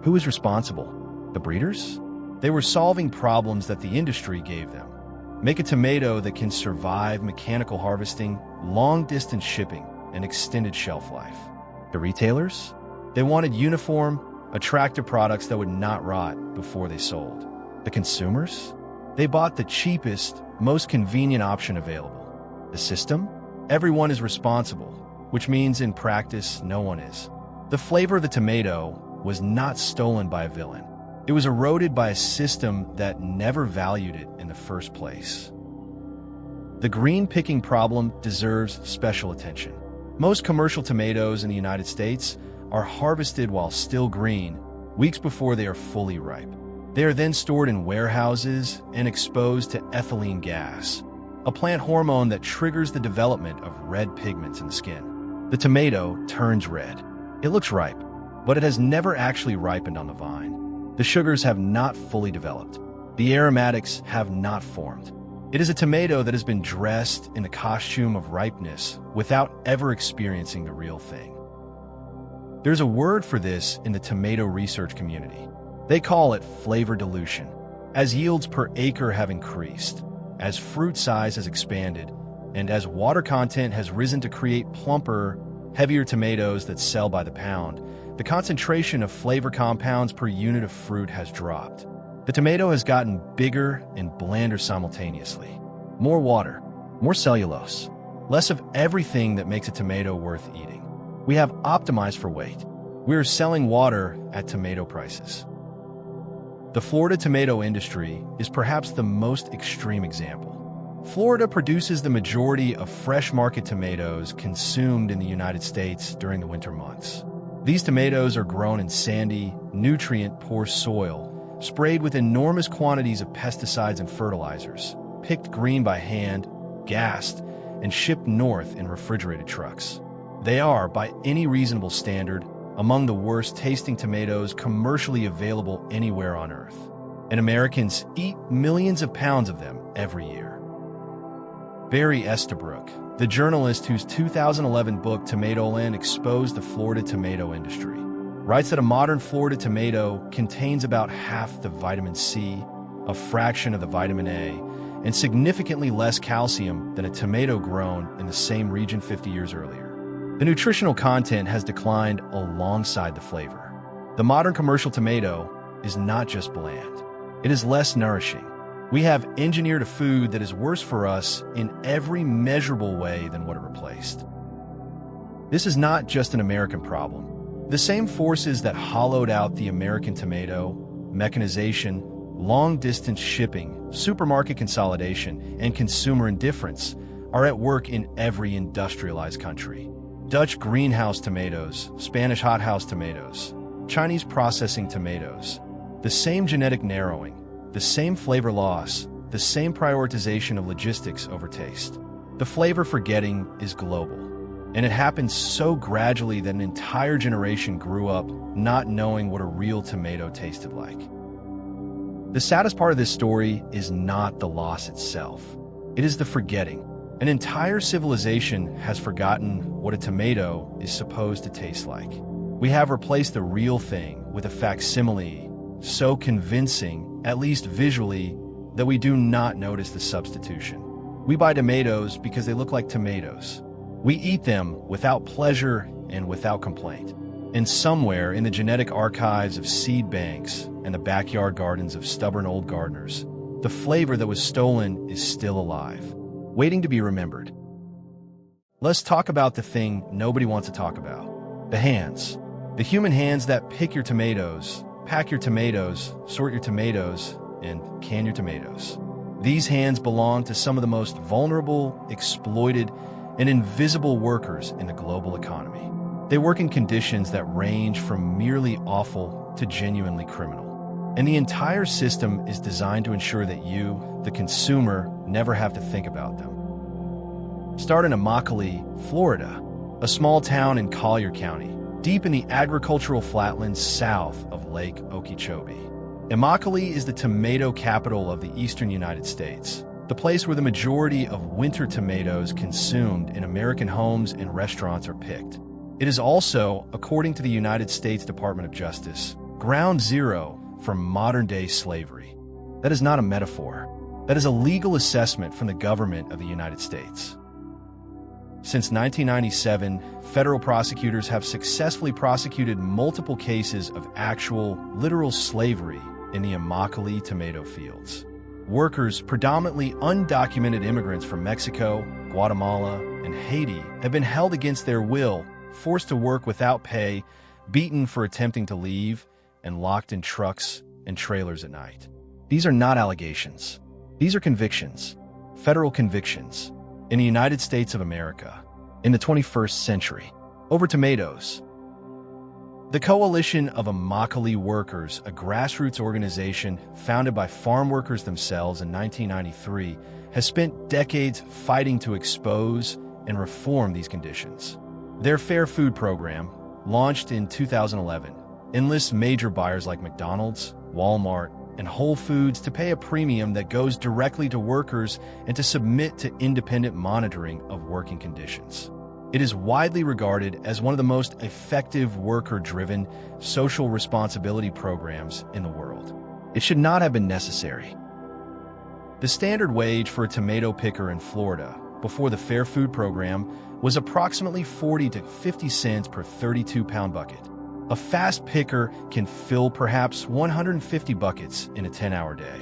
Speaker 1: Who is responsible? The breeders? They were solving problems that the industry gave them. Make a tomato that can survive mechanical harvesting, long-distance shipping, and extended shelf life. The retailers? They wanted uniform, attractive products that would not rot before they sold. The consumers? They bought the cheapest, most convenient option available. The system? Everyone is responsible, which means in practice, no one is. The flavor of the tomato was not stolen by a villain. It was eroded by a system that never valued it in the first place. The green picking problem deserves special attention. Most commercial tomatoes in the United States are harvested while still green, weeks before they are fully ripe. They are then stored in warehouses and exposed to ethylene gas, a plant hormone that triggers the development of red pigments in the skin. The tomato turns red. It looks ripe, but it has never actually ripened on the vine. The sugars have not fully developed. The aromatics have not formed. It is a tomato that has been dressed in the costume of ripeness without ever experiencing the real thing. There's a word for this in the tomato research community. They call it flavor dilution. As yields per acre have increased, as fruit size has expanded, and as water content has risen to create plumper, heavier tomatoes that sell by the pound, the concentration of flavor compounds per unit of fruit has dropped. The tomato has gotten bigger and blander simultaneously. More water, more cellulose, less of everything that makes a tomato worth eating. We have optimized for weight. We are selling water at tomato prices. The Florida tomato industry is perhaps the most extreme example. Florida produces the majority of fresh market tomatoes consumed in the United States during the winter months. These tomatoes are grown in sandy, nutrient-poor soil, sprayed with enormous quantities of pesticides and fertilizers, picked green by hand, gassed, and shipped north in refrigerated trucks. They are, by any reasonable standard, among the worst-tasting tomatoes commercially available anywhere on Earth. And Americans eat millions of pounds of them every year. Barry Estabrook, the journalist whose 2011 book Tomatoland exposed the Florida tomato industry, writes that a modern Florida tomato contains about half the vitamin C, a fraction of the vitamin A, and significantly less calcium than a tomato grown in the same region 50 years earlier. The nutritional content has declined alongside the flavor. The modern commercial tomato is not just bland. It is less nourishing. We have engineered a food that is worse for us in every measurable way than what it replaced. This is not just an American problem. The same forces that hollowed out the American tomato, mechanization, long-distance shipping, supermarket consolidation, and consumer indifference, are at work in every industrialized country. Dutch greenhouse tomatoes, Spanish hothouse tomatoes, Chinese processing tomatoes. The same genetic narrowing, the same flavor loss, the same prioritization of logistics over taste. The flavor forgetting is global, and it happened so gradually that an entire generation grew up not knowing what a real tomato tasted like. The saddest part of this story is not the loss itself. It is the forgetting. An entire civilization has forgotten what a tomato is supposed to taste like. We have replaced the real thing with a facsimile so convincing, at least visually, that we do not notice the substitution. We buy tomatoes because they look like tomatoes. We eat them without pleasure and without complaint. And somewhere in the genetic archives of seed banks and the backyard gardens of stubborn old gardeners, the flavor that was stolen is still alive, waiting to be remembered. Let's talk about the thing nobody wants to talk about. The hands. The human hands that pick your tomatoes, pack your tomatoes, sort your tomatoes, and can your tomatoes. These hands belong to some of the most vulnerable, exploited, and invisible workers in the global economy. They work in conditions that range from merely awful to genuinely criminal. And the entire system is designed to ensure that you, the consumer, never have to think about them. Start in Immokalee, Florida, a small town in Collier County, deep in the agricultural flatlands south of Lake Okeechobee. Immokalee is the tomato capital of the eastern United States, the place where the majority of winter tomatoes consumed in American homes and restaurants are picked. It is also, according to the United States Department of Justice, ground zero for modern-day slavery. That is not a metaphor. That is a legal assessment from the government of the United States. Since 1997, federal prosecutors have successfully prosecuted multiple cases of actual, literal slavery in the Immokalee tomato fields. Workers, predominantly undocumented immigrants from Mexico, Guatemala, and Haiti, have been held against their will, forced to work without pay, beaten for attempting to leave, and locked in trucks and trailers at night. These are not allegations. These are convictions, federal convictions, in the United States of America, in the 21st century, over tomatoes. The Coalition of Immokalee Workers, a grassroots organization founded by farm workers themselves in 1993, has spent decades fighting to expose and reform these conditions. Their Fair Food program, launched in 2011, enlists major buyers like McDonald's, Walmart, and and Whole Foods to pay a premium that goes directly to workers and to submit to independent monitoring of working conditions. It is widely regarded as one of the most effective worker-driven social responsibility programs in the world. It should not have been necessary. The standard wage for a tomato picker in Florida before the Fair Food Program was approximately 40 to 50 cents per 32-pound bucket. A fast picker can fill perhaps 150 buckets in a 10-hour day.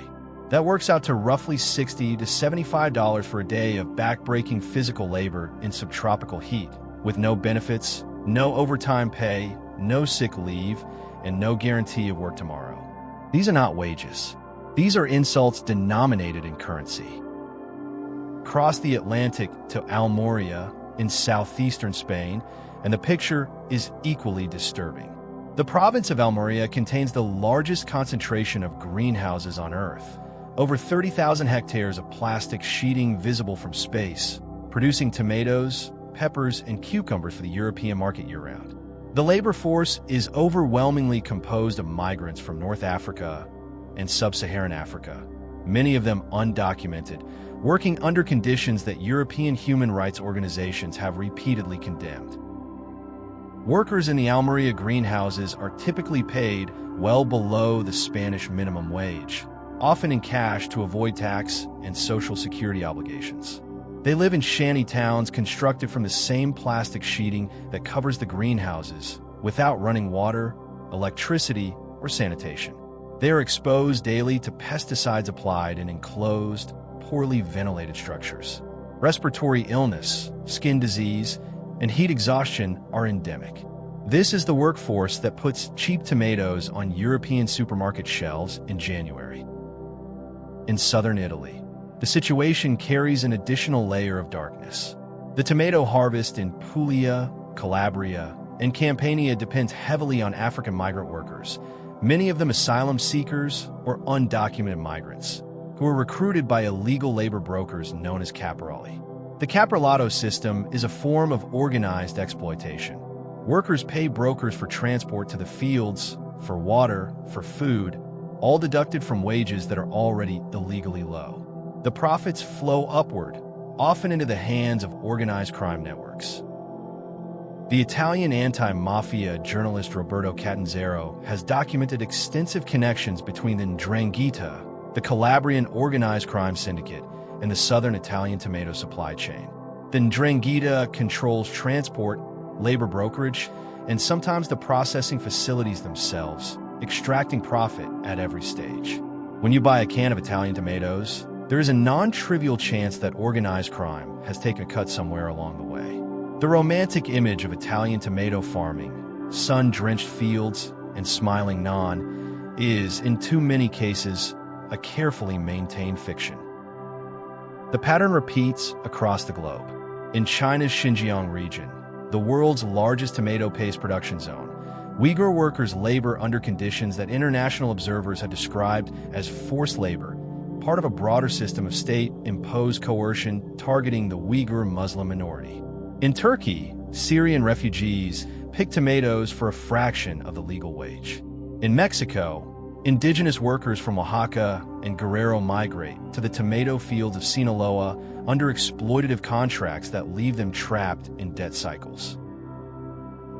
Speaker 1: That works out to roughly $60 to $75 for a day of back-breaking physical labor in subtropical heat, with no benefits, no overtime pay, no sick leave, and no guarantee of work tomorrow. These are not wages. These are insults denominated in currency. Cross the Atlantic to Almeria in southeastern Spain, and the picture is equally disturbing. The province of Almeria contains the largest concentration of greenhouses on Earth, over 30,000 hectares of plastic sheeting visible from space, producing tomatoes, peppers, and cucumbers for the European market year-round. The labor force is overwhelmingly composed of migrants from North Africa and Sub-Saharan Africa, many of them undocumented, working under conditions that European human rights organizations have repeatedly condemned. Workers in the Almeria greenhouses are typically paid well below the Spanish minimum wage, often in cash to avoid tax and social security obligations. They live in shanty towns constructed from the same plastic sheeting that covers the greenhouses, without running water, electricity, or sanitation. They are exposed daily to pesticides applied in enclosed, poorly ventilated structures. Respiratory illness, skin disease, and heat exhaustion are endemic. This is the workforce that puts cheap tomatoes on European supermarket shelves in January. In southern Italy, the situation carries an additional layer of darkness. The tomato harvest in Puglia, Calabria, and Campania depends heavily on African migrant workers, many of them asylum seekers or undocumented migrants, who are recruited by illegal labor brokers known as caporali. The caporalato system is a form of organized exploitation. Workers pay brokers for transport to the fields, for water, for food, all deducted from wages that are already illegally low. The profits flow upward, often into the hands of organized crime networks. The Italian anti-mafia journalist Roberto Catanzaro has documented extensive connections between the 'Ndrangheta, the Calabrian organized crime syndicate, and the southern Italian tomato supply chain. The 'Ndrangheta controls transport, labor brokerage, and sometimes the processing facilities themselves, extracting profit at every stage. When you buy a can of Italian tomatoes, there is a non-trivial chance that organized crime has taken a cut somewhere along the way. The romantic image of Italian tomato farming, sun-drenched fields, and smiling non, is, in too many cases, a carefully maintained fiction. The pattern repeats across the globe. In China's Xinjiang region, the world's largest tomato paste production zone, Uyghur workers labor under conditions that international observers have described as forced labor, part of a broader system of state-imposed coercion targeting the Uyghur Muslim minority. In Turkey, Syrian refugees pick tomatoes for a fraction of the legal wage. In Mexico, indigenous workers from Oaxaca and Guerrero migrate to the tomato fields of Sinaloa under exploitative contracts that leave them trapped in debt cycles.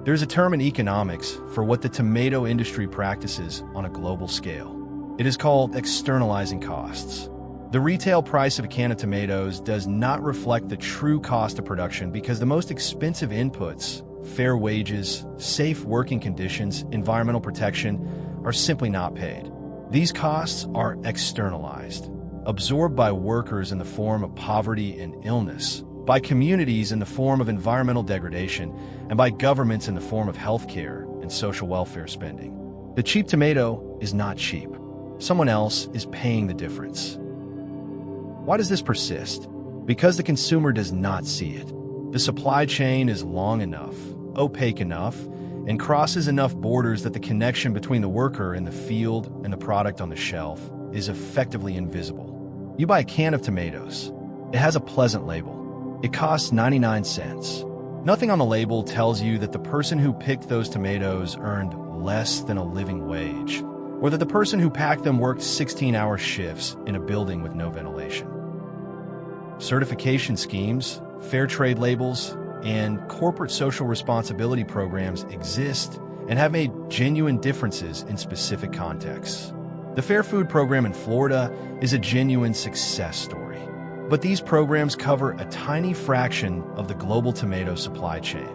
Speaker 1: There's a term in economics for what the tomato industry practices on a global scale. It is called externalizing costs. The retail price of a can of tomatoes does not reflect the true cost of production because the most expensive inputs, fair wages, safe working conditions, environmental protection, are simply not paid. These costs are externalized, absorbed by workers in the form of poverty and illness, by communities in the form of environmental degradation, and by governments in the form of healthcare and social welfare spending. The cheap tomato is not cheap. Someone else is paying the difference. Why does this persist? Because the consumer does not see it. The supply chain is long enough, opaque enough, and crosses enough borders that the connection between the worker in the field and the product on the shelf is effectively invisible. You buy a can of tomatoes. It has a pleasant label. It costs 99 cents. Nothing on the label tells you that the person who picked those tomatoes earned less than a living wage, or that the person who packed them worked 16-hour shifts in a building with no ventilation. Certification schemes, fair trade labels, and corporate social responsibility programs exist and have made genuine differences in specific contexts. The Fair Food Program in Florida is a genuine success story, but these programs cover a tiny fraction of the global tomato supply chain.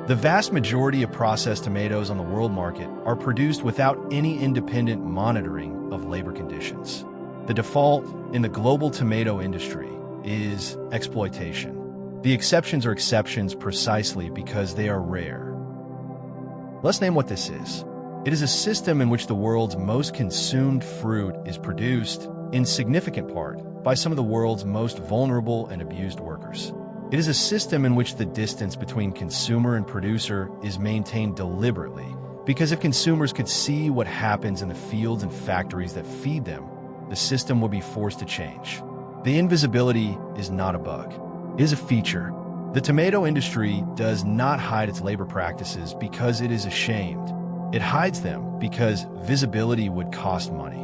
Speaker 1: The vast majority of processed tomatoes on the world market are produced without any independent monitoring of labor conditions. The default in the global tomato industry is exploitation. The exceptions are exceptions precisely because they are rare. Let's name what this is. It is a system in which the world's most consumed fruit is produced, in significant part, by some of the world's most vulnerable and abused workers. It is a system in which the distance between consumer and producer is maintained deliberately, because if consumers could see what happens in the fields and factories that feed them, the system would be forced to change. The invisibility is not a bug. It is a feature. The tomato industry does not hide its labor practices because it is ashamed. It hides them because visibility would cost money.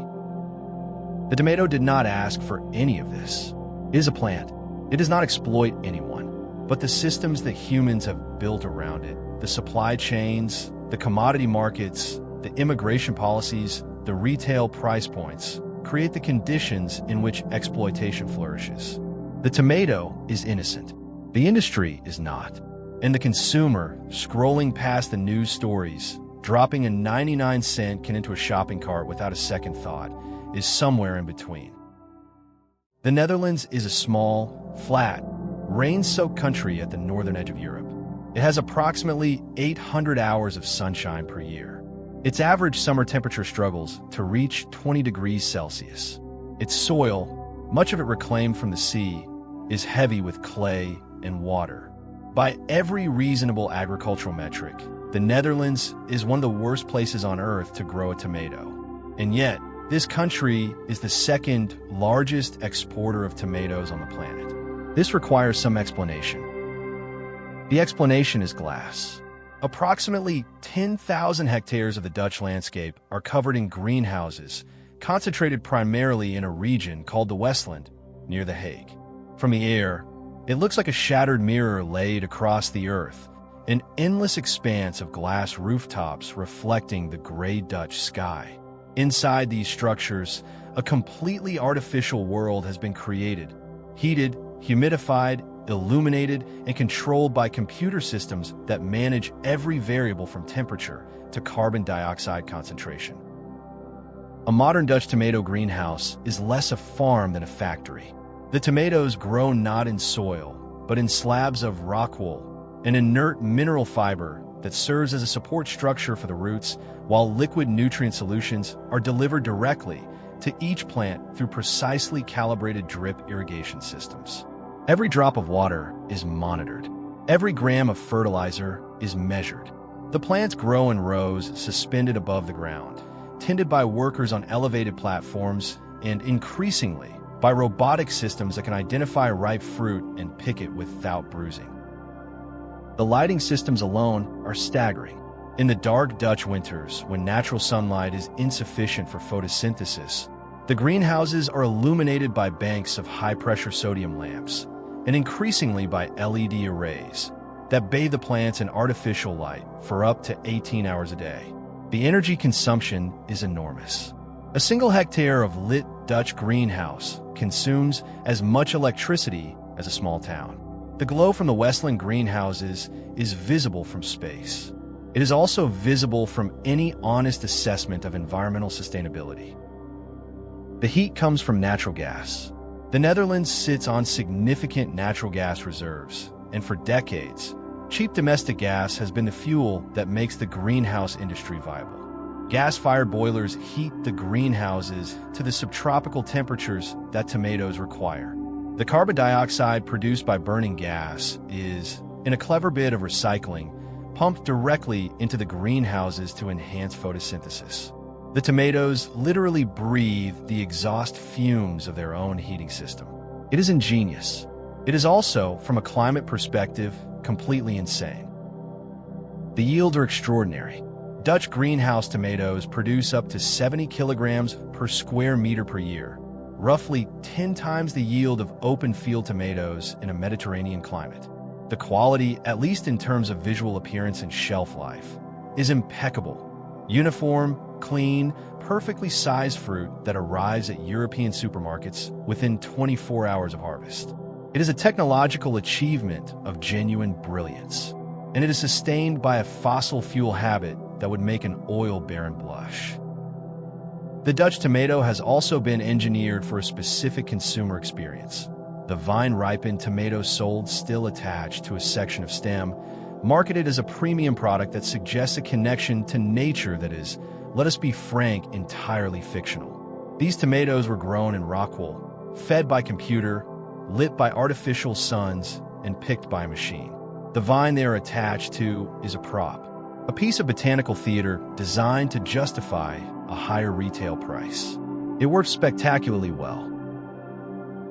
Speaker 1: The tomato did not ask for any of this. It is a plant. It does not exploit anyone, but the systems that humans have built around it, the supply chains, the commodity markets, the immigration policies, the retail price points, create the conditions in which exploitation flourishes. The tomato is innocent. The industry is not. And the consumer, scrolling past the news stories, dropping a 99-cent can into a shopping cart without a second thought, is somewhere in between. The Netherlands is a small, flat, rain-soaked country at the northern edge of Europe. It has approximately 800 hours of sunshine per year. Its average summer temperature struggles to reach 20 degrees Celsius. Its soil, much of it reclaimed from the sea, is heavy with clay and water. By every reasonable agricultural metric, the Netherlands is one of the worst places on earth to grow a tomato. And yet, this country is the second largest exporter of tomatoes on the planet. This requires some explanation. The explanation is glass. Approximately 10,000 hectares of the Dutch landscape are covered in greenhouses, concentrated primarily in a region called the Westland, near The Hague. From the air, it looks like a shattered mirror laid across the earth, an endless expanse of glass rooftops reflecting the gray Dutch sky. Inside these structures, a completely artificial world has been created, heated, humidified, illuminated, and controlled by computer systems that manage every variable from temperature to carbon dioxide concentration. A modern Dutch tomato greenhouse is less a farm than a factory. The tomatoes grow not in soil, but in slabs of rock wool, an inert mineral fiber that serves as a support structure for the roots, while liquid nutrient solutions are delivered directly to each plant through precisely calibrated drip irrigation systems. Every drop of water is monitored. Every gram of fertilizer is measured. The plants grow in rows suspended above the ground, tended by workers on elevated platforms, and increasingly by robotic systems that can identify ripe fruit and pick it without bruising. The lighting systems alone are staggering. In the dark Dutch winters, when natural sunlight is insufficient for photosynthesis, the greenhouses are illuminated by banks of high-pressure sodium lamps, and increasingly by LED arrays that bathe the plants in artificial light for up to 18 hours a day. The energy consumption is enormous. A single hectare of lit Dutch greenhouse consumes as much electricity as a small town. The glow from the Westland greenhouses is visible from space. It is also visible from any honest assessment of environmental sustainability. The heat comes from natural gas. The Netherlands sits on significant natural gas reserves, and for decades, cheap domestic gas has been the fuel that makes the greenhouse industry viable. Gas-fired boilers heat the greenhouses to the subtropical temperatures that tomatoes require. The carbon dioxide produced by burning gas is, in a clever bit of recycling, pumped directly into the greenhouses to enhance photosynthesis. The tomatoes literally breathe the exhaust fumes of their own heating system. It is ingenious. It is also, from a climate perspective, completely insane. The yields are extraordinary. Dutch greenhouse tomatoes produce up to 70 kilograms per square meter per year, roughly 10 times the yield of open field tomatoes in a Mediterranean climate. The quality, at least in terms of visual appearance and shelf life, is impeccable. Uniform, clean, perfectly sized fruit that arrives at European supermarkets within 24 hours of harvest. It is a technological achievement of genuine brilliance, and it is sustained by a fossil fuel habit that would make an oil baron blush. The Dutch tomato has also been engineered for a specific consumer experience. The vine-ripened tomato sold still attached to a section of stem, marketed as a premium product that suggests a connection to nature that is, let us be frank, entirely fictional. These tomatoes were grown in rockwool, fed by computer, lit by artificial suns, and picked by a machine. The vine they are attached to is a prop, a piece of botanical theater designed to justify a higher retail price. It works spectacularly well.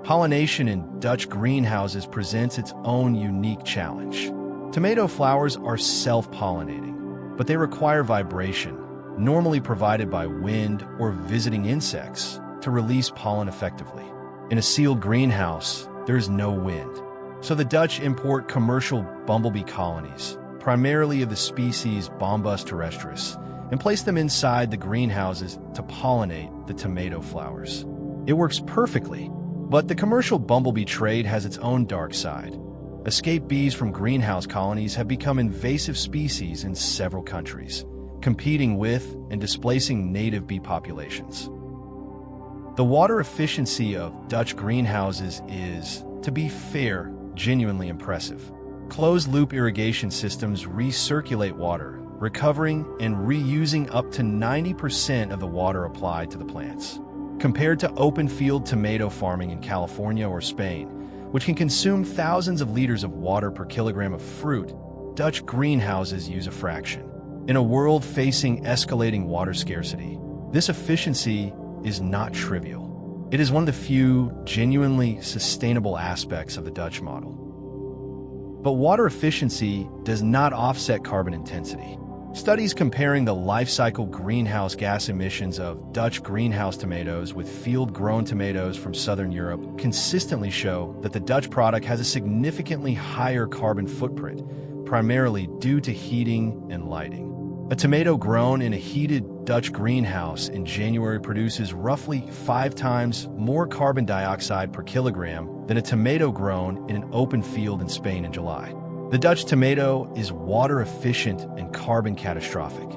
Speaker 1: Pollination in Dutch greenhouses presents its own unique challenge. Tomato flowers are self-pollinating, but they require vibration, normally provided by wind or visiting insects, to release pollen effectively. In a sealed greenhouse, there is no wind, so the Dutch import commercial bumblebee colonies, primarily of the species Bombus terrestris, and place them inside the greenhouses to pollinate the tomato flowers. It works perfectly, but the commercial bumblebee trade has its own dark side. Escaped bees from greenhouse colonies have become invasive species in several countries, competing with and displacing native bee populations. The water efficiency of Dutch greenhouses is, to be fair, genuinely impressive. Closed-loop irrigation systems recirculate water, recovering and reusing up to 90% of the water applied to the plants. Compared to open-field tomato farming in California or Spain, which can consume thousands of liters of water per kilogram of fruit, Dutch greenhouses use a fraction. In a world facing escalating water scarcity, this efficiency is not trivial. It is one of the few genuinely sustainable aspects of the Dutch model. But water efficiency does not offset carbon intensity. Studies comparing the life cycle greenhouse gas emissions of Dutch greenhouse tomatoes with field-grown tomatoes from southern Europe consistently show that the Dutch product has a significantly higher carbon footprint, primarily due to heating and lighting. A tomato grown in a heated Dutch greenhouse in January produces roughly 5 times more carbon dioxide per kilogram than a tomato grown in an open field in Spain in July. The Dutch tomato is water efficient and carbon catastrophic.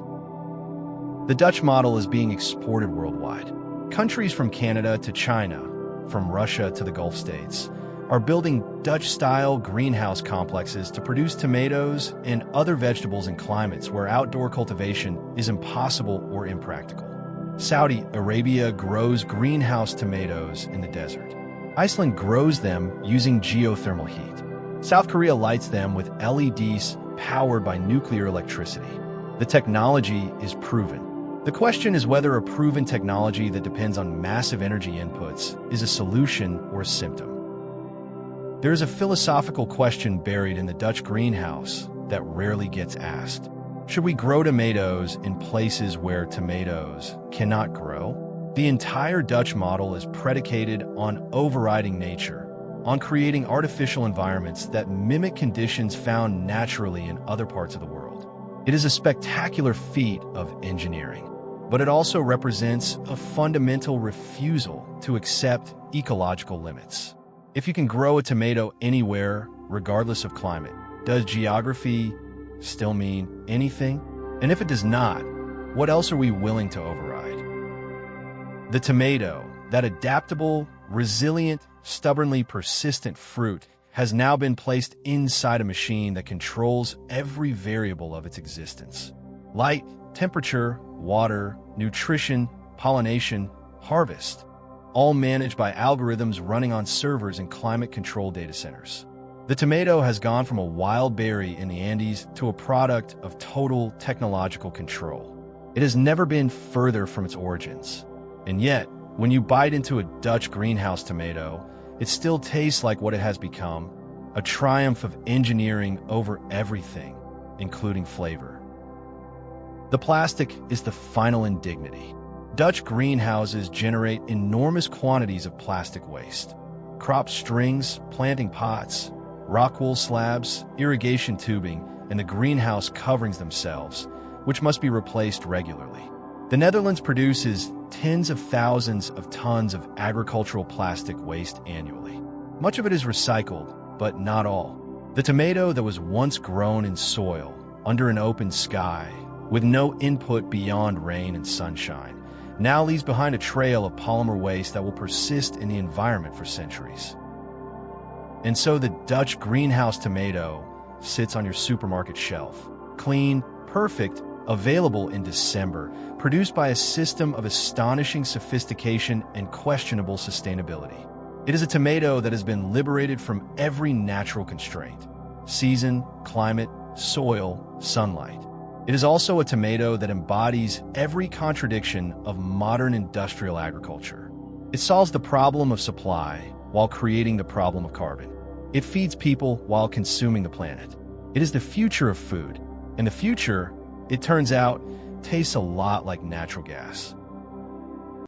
Speaker 1: The Dutch model is being exported worldwide. Countries from Canada to China, from Russia to the Gulf states, are building Dutch-style greenhouse complexes to produce tomatoes and other vegetables in climates where outdoor cultivation is impossible or impractical. Saudi Arabia grows greenhouse tomatoes in the desert. Iceland grows them using geothermal heat. South Korea lights them with LEDs powered by nuclear electricity. The technology is proven. The question is whether a proven technology that depends on massive energy inputs is a solution or a symptom. There is a philosophical question buried in the Dutch greenhouse that rarely gets asked. Should we grow tomatoes in places where tomatoes cannot grow? The entire Dutch model is predicated on overriding nature, on creating artificial environments that mimic conditions found naturally in other parts of the world. It is a spectacular feat of engineering, but it also represents a fundamental refusal to accept ecological limits. If you can grow a tomato anywhere, regardless of climate, does geography still mean anything? And if it does not, what else are we willing to override? The tomato, that adaptable, resilient, stubbornly persistent fruit, has now been placed inside a machine that controls every variable of its existence. Light, temperature, water, nutrition, pollination, harvest, all managed by algorithms running on servers in climate-controlled data centers. The tomato has gone from a wild berry in the Andes to a product of total technological control. It has never been further from its origins. And yet, when you bite into a Dutch greenhouse tomato, it still tastes like what it has become, a triumph of engineering over everything, including flavor. The plastic is the final indignity. Dutch greenhouses generate enormous quantities of plastic waste. Crop strings, planting pots, rock wool slabs, irrigation tubing, and the greenhouse coverings themselves, which must be replaced regularly. The Netherlands produces tens of thousands of tons of agricultural plastic waste annually. Much of it is recycled, but not all. The tomato that was once grown in soil, under an open sky, with no input beyond rain and sunshine, now leaves behind a trail of polymer waste that will persist in the environment for centuries. And so the Dutch greenhouse tomato sits on your supermarket shelf, clean, perfect, available in December, produced by a system of astonishing sophistication and questionable sustainability. It is a tomato that has been liberated from every natural constraint: season, climate, soil, sunlight. It is also a tomato that embodies every contradiction of modern industrial agriculture. It solves the problem of supply while creating the problem of carbon. It feeds people while consuming the planet. It is the future of food, and the future, it turns out, tastes a lot like natural gas.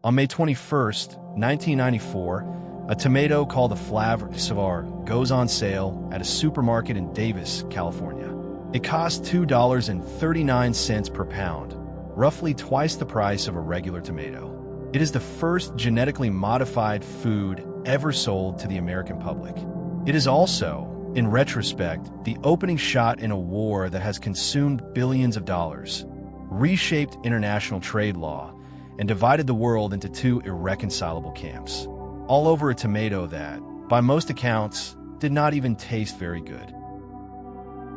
Speaker 1: On May 21st, 1994, a tomato called the Flavre Sauveur goes on sale at a supermarket in Davis, California. It costs $2.39 per pound, roughly twice the price of a regular tomato. It is the first genetically modified food ever sold to the American public. It is also, in retrospect, the opening shot in a war that has consumed billions of dollars, reshaped international trade law, and divided the world into two irreconcilable camps, all over a tomato that, by most accounts, did not even taste very good.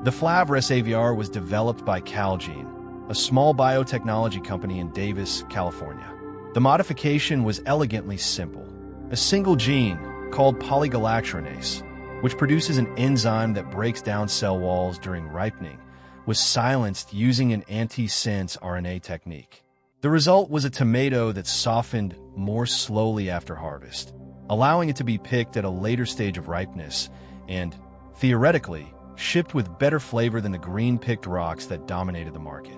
Speaker 1: The Flavre Sauveur was developed by Calgene, a small biotechnology company in Davis, California. The modification was elegantly simple. A single gene, called polygalactorinase, which produces an enzyme that breaks down cell walls during ripening, was silenced using an antisense RNA technique. The result was a tomato that softened more slowly after harvest, allowing it to be picked at a later stage of ripeness and, theoretically, shipped with better flavor than the green-picked rocks that dominated the market.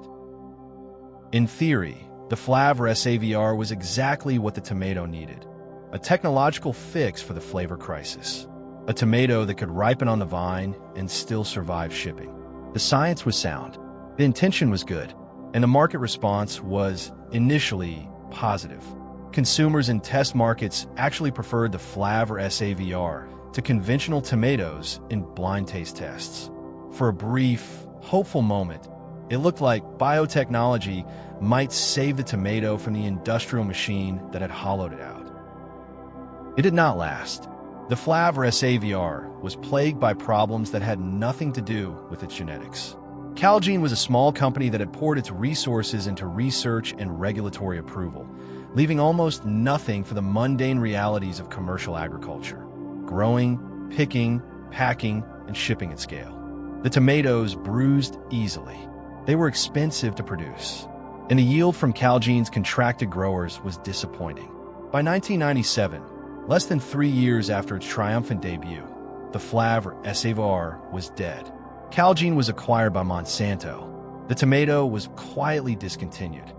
Speaker 1: In theory, the Flavre Sauveur was exactly what the tomato needed: a technological fix for the flavor crisis. A tomato that could ripen on the vine and still survive shipping. The science was sound, the intention was good, and the market response was, initially, positive. Consumers in test markets actually preferred the Flavre Sauveur to conventional tomatoes in blind taste tests. For a brief, hopeful moment, it looked like biotechnology might save the tomato from the industrial machine that had hollowed it out. It did not last. The Flavre Sauveur was plagued by problems that had nothing to do with its genetics. Calgene was a small company that had poured its resources into research and regulatory approval, leaving almost nothing for the mundane realities of commercial agriculture: growing, picking, packing, and shipping at scale. The tomatoes bruised easily. They were expensive to produce, and the yield from Calgene's contracted growers was disappointing. By 1997, less than 3 years after its triumphant debut, the Flavre Sauveur was dead. Calgene was acquired by Monsanto. The tomato was quietly discontinued.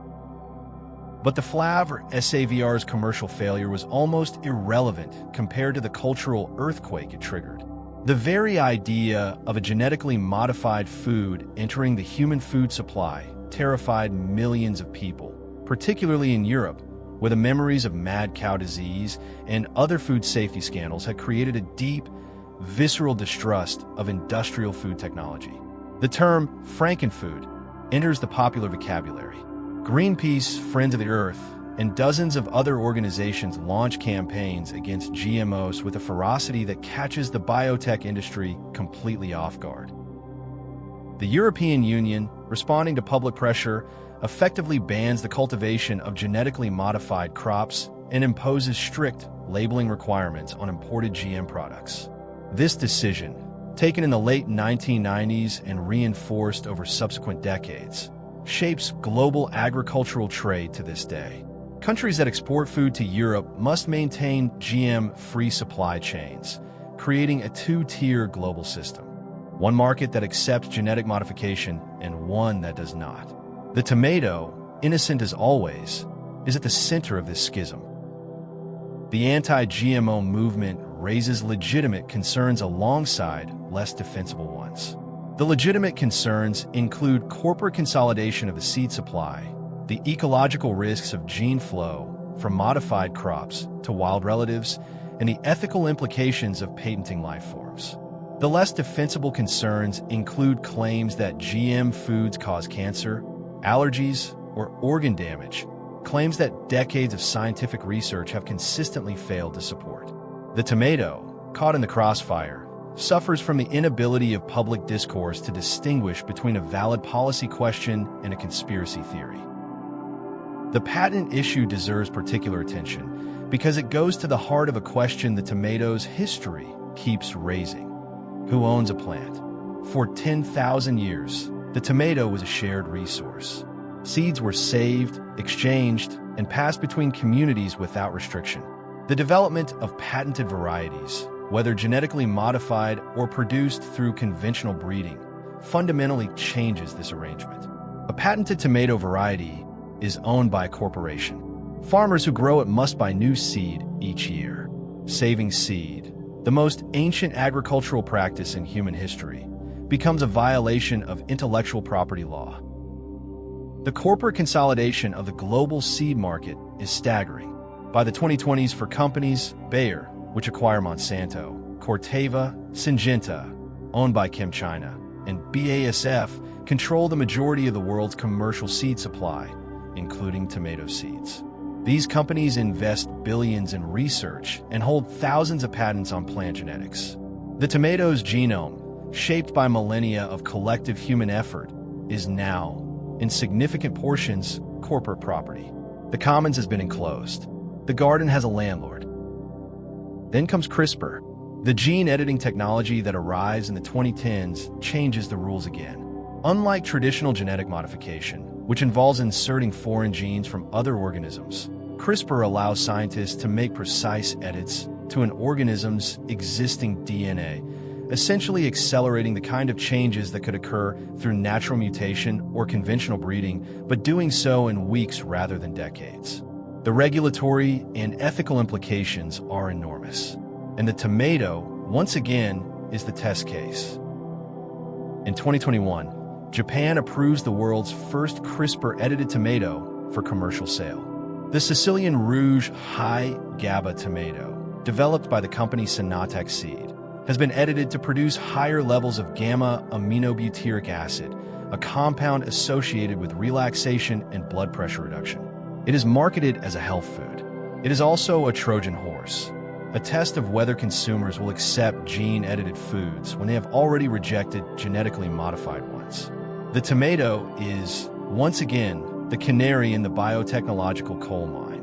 Speaker 1: But the Flavre Sauveur's commercial failure was almost irrelevant compared to the cultural earthquake it triggered. The very idea of a genetically modified food entering the human food supply terrified millions of people, particularly in Europe, where the memories of mad cow disease and other food safety scandals had created a deep, visceral distrust of industrial food technology. The term Frankenfood enters the popular vocabulary. Greenpeace, Friends of the Earth, and dozens of other organizations launch campaigns against GMOs with a ferocity that catches the biotech industry completely off guard. The European Union, responding to public pressure, effectively bans the cultivation of genetically modified crops and imposes strict labeling requirements on imported GM products. This decision, taken in the late 1990s and reinforced over subsequent decades, shapes global agricultural trade to this day. Countries that export food to Europe must maintain GM-free supply chains, creating a two-tier global system: one market that accepts genetic modification and one that does not. The tomato, innocent as always, is at the center of this schism. The anti-GMO movement raises legitimate concerns alongside less defensible ones. The legitimate concerns include corporate consolidation of the seed supply, the ecological risks of gene flow from modified crops to wild relatives, and the ethical implications of patenting life forms. The less defensible concerns include claims that GM foods cause cancer, allergies, or organ damage, claims that decades of scientific research have consistently failed to support. The tomato, caught in the crossfire, suffers from the inability of public discourse to distinguish between a valid policy question and a conspiracy theory. The patent issue deserves particular attention because it goes to the heart of a question the tomato's history keeps raising. Who owns a plant? For 10,000 years, the tomato was a shared resource. Seeds were saved, exchanged, and passed between communities without restriction. The development of patented varieties, whether genetically modified or produced through conventional breeding, fundamentally changes this arrangement. A patented tomato variety is owned by a corporation. Farmers who grow it must buy new seed each year. Saving seed, the most ancient agricultural practice in human history, becomes a violation of intellectual property law. The corporate consolidation of the global seed market is staggering. By the 2020s, for companies, Bayer, which acquire Monsanto, Corteva, Syngenta, owned by ChemChina, and BASF, control the majority of the world's commercial seed supply, including tomato seeds. These companies invest billions in research and hold thousands of patents on plant genetics. The tomato's genome, shaped by millennia of collective human effort, is now, in significant portions, corporate property. The commons has been enclosed. The garden has a landlord. Then comes CRISPR. The gene editing technology that arrives in the 2010s changes the rules again. Unlike traditional genetic modification, which involves inserting foreign genes from other organisms, CRISPR allows scientists to make precise edits to an organism's existing DNA, essentially accelerating the kind of changes that could occur through natural mutation or conventional breeding, but doing so in weeks rather than decades. The regulatory and ethical implications are enormous, and the tomato, once again, is the test case. In 2021, Japan approves the world's first CRISPR-edited tomato for commercial sale. The Sicilian Rouge High GABA tomato, developed by the company Sinatec Seed, has been edited to produce higher levels of gamma-aminobutyric acid, a compound associated with relaxation and blood pressure reduction. It is marketed as a health food. It is also a Trojan horse, a test of whether consumers will accept gene-edited foods when they have already rejected genetically modified ones. The tomato is, once again, the canary in the biotechnological coal mine.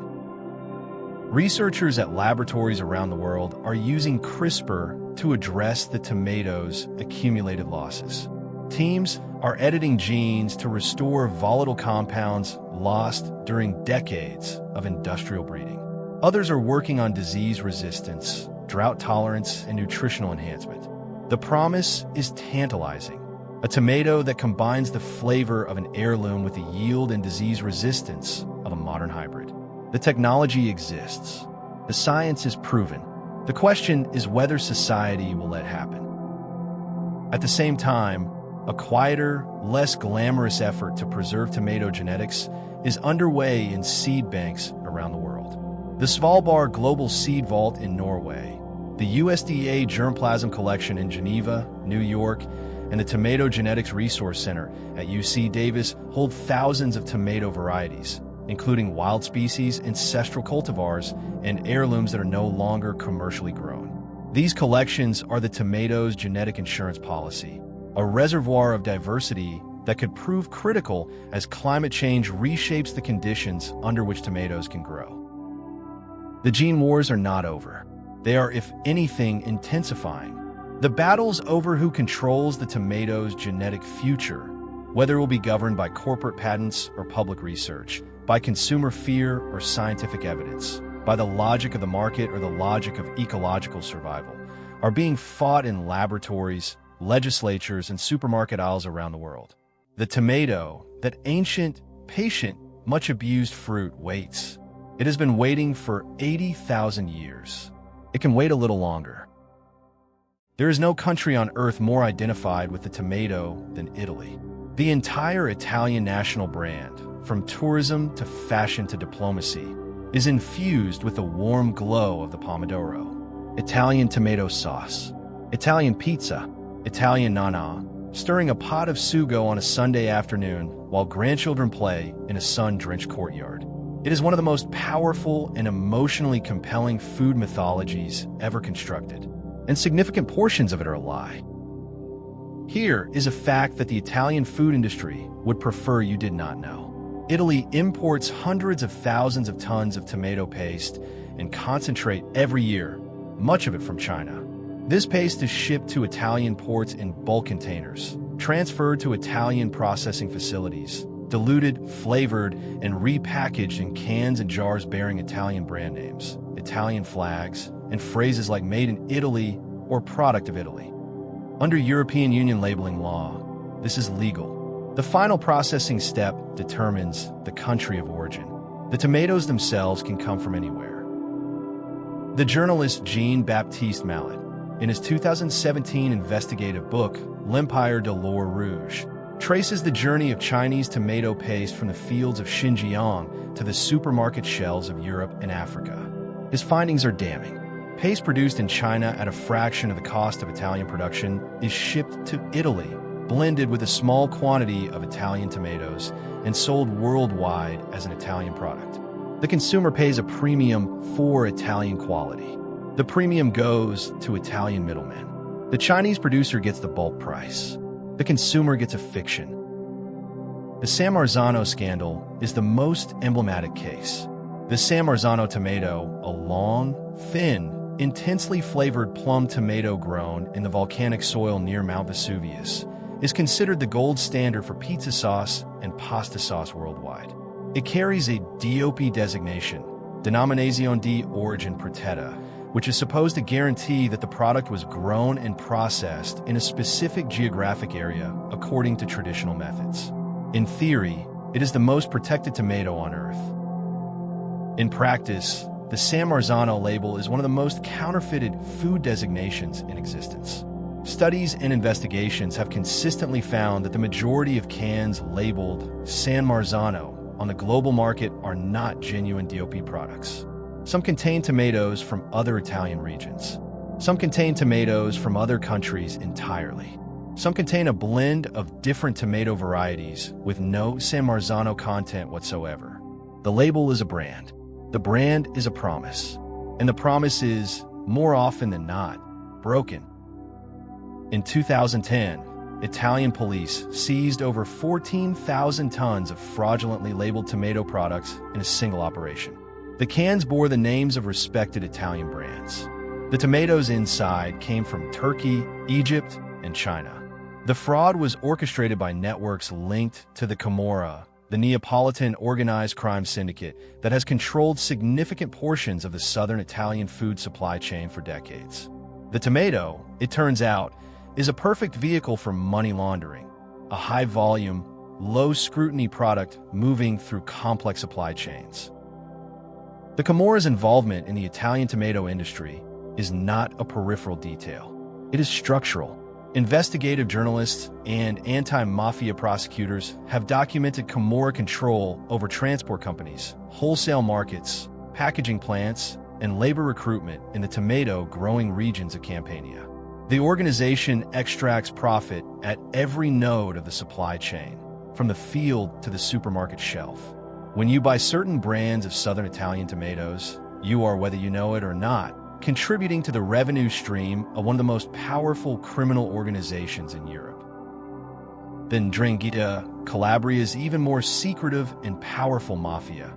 Speaker 1: Researchers at laboratories around the world are using CRISPR to address the tomato's accumulated losses. Teams are editing genes to restore volatile compounds lost during decades of industrial breeding. Others are working on disease resistance, drought tolerance, and nutritional enhancement. The promise is tantalizing. A tomato that combines the flavor of an heirloom with the yield and disease resistance of a modern hybrid. The technology exists. The science is proven. The question is whether society will let it happen. At the same time, a quieter, less glamorous effort to preserve tomato genetics is underway in seed banks around the world. The Svalbard Global Seed Vault in Norway, the USDA Germplasm Collection in Geneva, New York, and the Tomato Genetics Resource Center at UC Davis hold thousands of tomato varieties, including wild species, ancestral cultivars, and heirlooms that are no longer commercially grown. These collections are the tomato's genetic insurance policy, a reservoir of diversity that could prove critical as climate change reshapes the conditions under which tomatoes can grow. The gene wars are not over. They are, if anything, intensifying. The battles over who controls the tomato's genetic future, whether it will be governed by corporate patents or public research, by consumer fear or scientific evidence, by the logic of the market or the logic of ecological survival, are being fought in laboratories, legislatures, and supermarket aisles around the world. The tomato, that ancient, patient, much abused fruit, waits. It has been waiting for 80,000 years. It can wait a little longer. There is no country on earth more identified with the tomato than Italy. The entire Italian national brand, from tourism to fashion to diplomacy, is infused with the warm glow of the pomodoro. Italian tomato sauce, Italian pizza, Italian nana, stirring a pot of sugo on a Sunday afternoon while grandchildren play in a sun-drenched courtyard. It is one of the most powerful and emotionally compelling food mythologies ever constructed, and significant portions of it are a lie. Here is a fact that the Italian food industry would prefer you did not know. Italy imports hundreds of thousands of tons of tomato paste and concentrate every year, much of it from China. This paste is shipped to Italian ports in bulk containers, transferred to Italian processing facilities, diluted, flavored, and repackaged in cans and jars bearing Italian brand names, Italian flags, and phrases like "Made in Italy" or "Product of Italy." Under European Union labeling law, this is legal. The final processing step determines the country of origin. The tomatoes themselves can come from anywhere. The journalist Jean-Baptiste Mallet, in his 2017 investigative book, L'Empire de l'Or Rouge, traces the journey of Chinese tomato paste from the fields of Xinjiang to the supermarket shelves of Europe and Africa. His findings are damning. Paste produced in China at a fraction of the cost of Italian production is shipped to Italy, blended with a small quantity of Italian tomatoes, and sold worldwide as an Italian product. The consumer pays a premium for Italian quality. The premium goes to Italian middlemen. The Chinese producer gets the bulk price. The consumer gets a fiction. The San Marzano scandal is the most emblematic case. The San Marzano tomato, a long, thin, intensely flavored plum tomato grown in the volcanic soil near Mount Vesuvius, is considered the gold standard for pizza sauce and pasta sauce worldwide. It carries a DOP designation, Denominazione di Origine Protetta, which is supposed to guarantee that the product was grown and processed in a specific geographic area according to traditional methods. In theory, it is the most protected tomato on Earth. In practice, the San Marzano label is one of the most counterfeited food designations in existence. Studies and investigations have consistently found that the majority of cans labeled San Marzano on the global market are not genuine DOP products. Some contain tomatoes from other Italian regions. Some contain tomatoes from other countries entirely. Some contain a blend of different tomato varieties with no San Marzano content whatsoever. The label is a brand. The brand is a promise. And the promise is, more often than not, broken. In 2010, Italian police seized over 14,000 tons of fraudulently labeled tomato products in a single operation. The cans bore the names of respected Italian brands. The tomatoes inside came from Turkey, Egypt, and China. The fraud was orchestrated by networks linked to the Camorra, the Neapolitan organized crime syndicate that has controlled significant portions of the southern Italian food supply chain for decades. The tomato, it turns out, is a perfect vehicle for money laundering, a high-volume, low-scrutiny product moving through complex supply chains. The Camorra's involvement in the Italian tomato industry is not a peripheral detail. It is structural. Investigative journalists and anti-mafia prosecutors have documented Camorra control over transport companies, wholesale markets, packaging plants, and labor recruitment in the tomato-growing regions of Campania. The organization extracts profit at every node of the supply chain, from the field to the supermarket shelf. When you buy certain brands of southern Italian tomatoes, you are, whether you know it or not, contributing to the revenue stream of one of the most powerful criminal organizations in Europe. The 'Ndrangheta, Calabria's even more secretive and powerful mafia,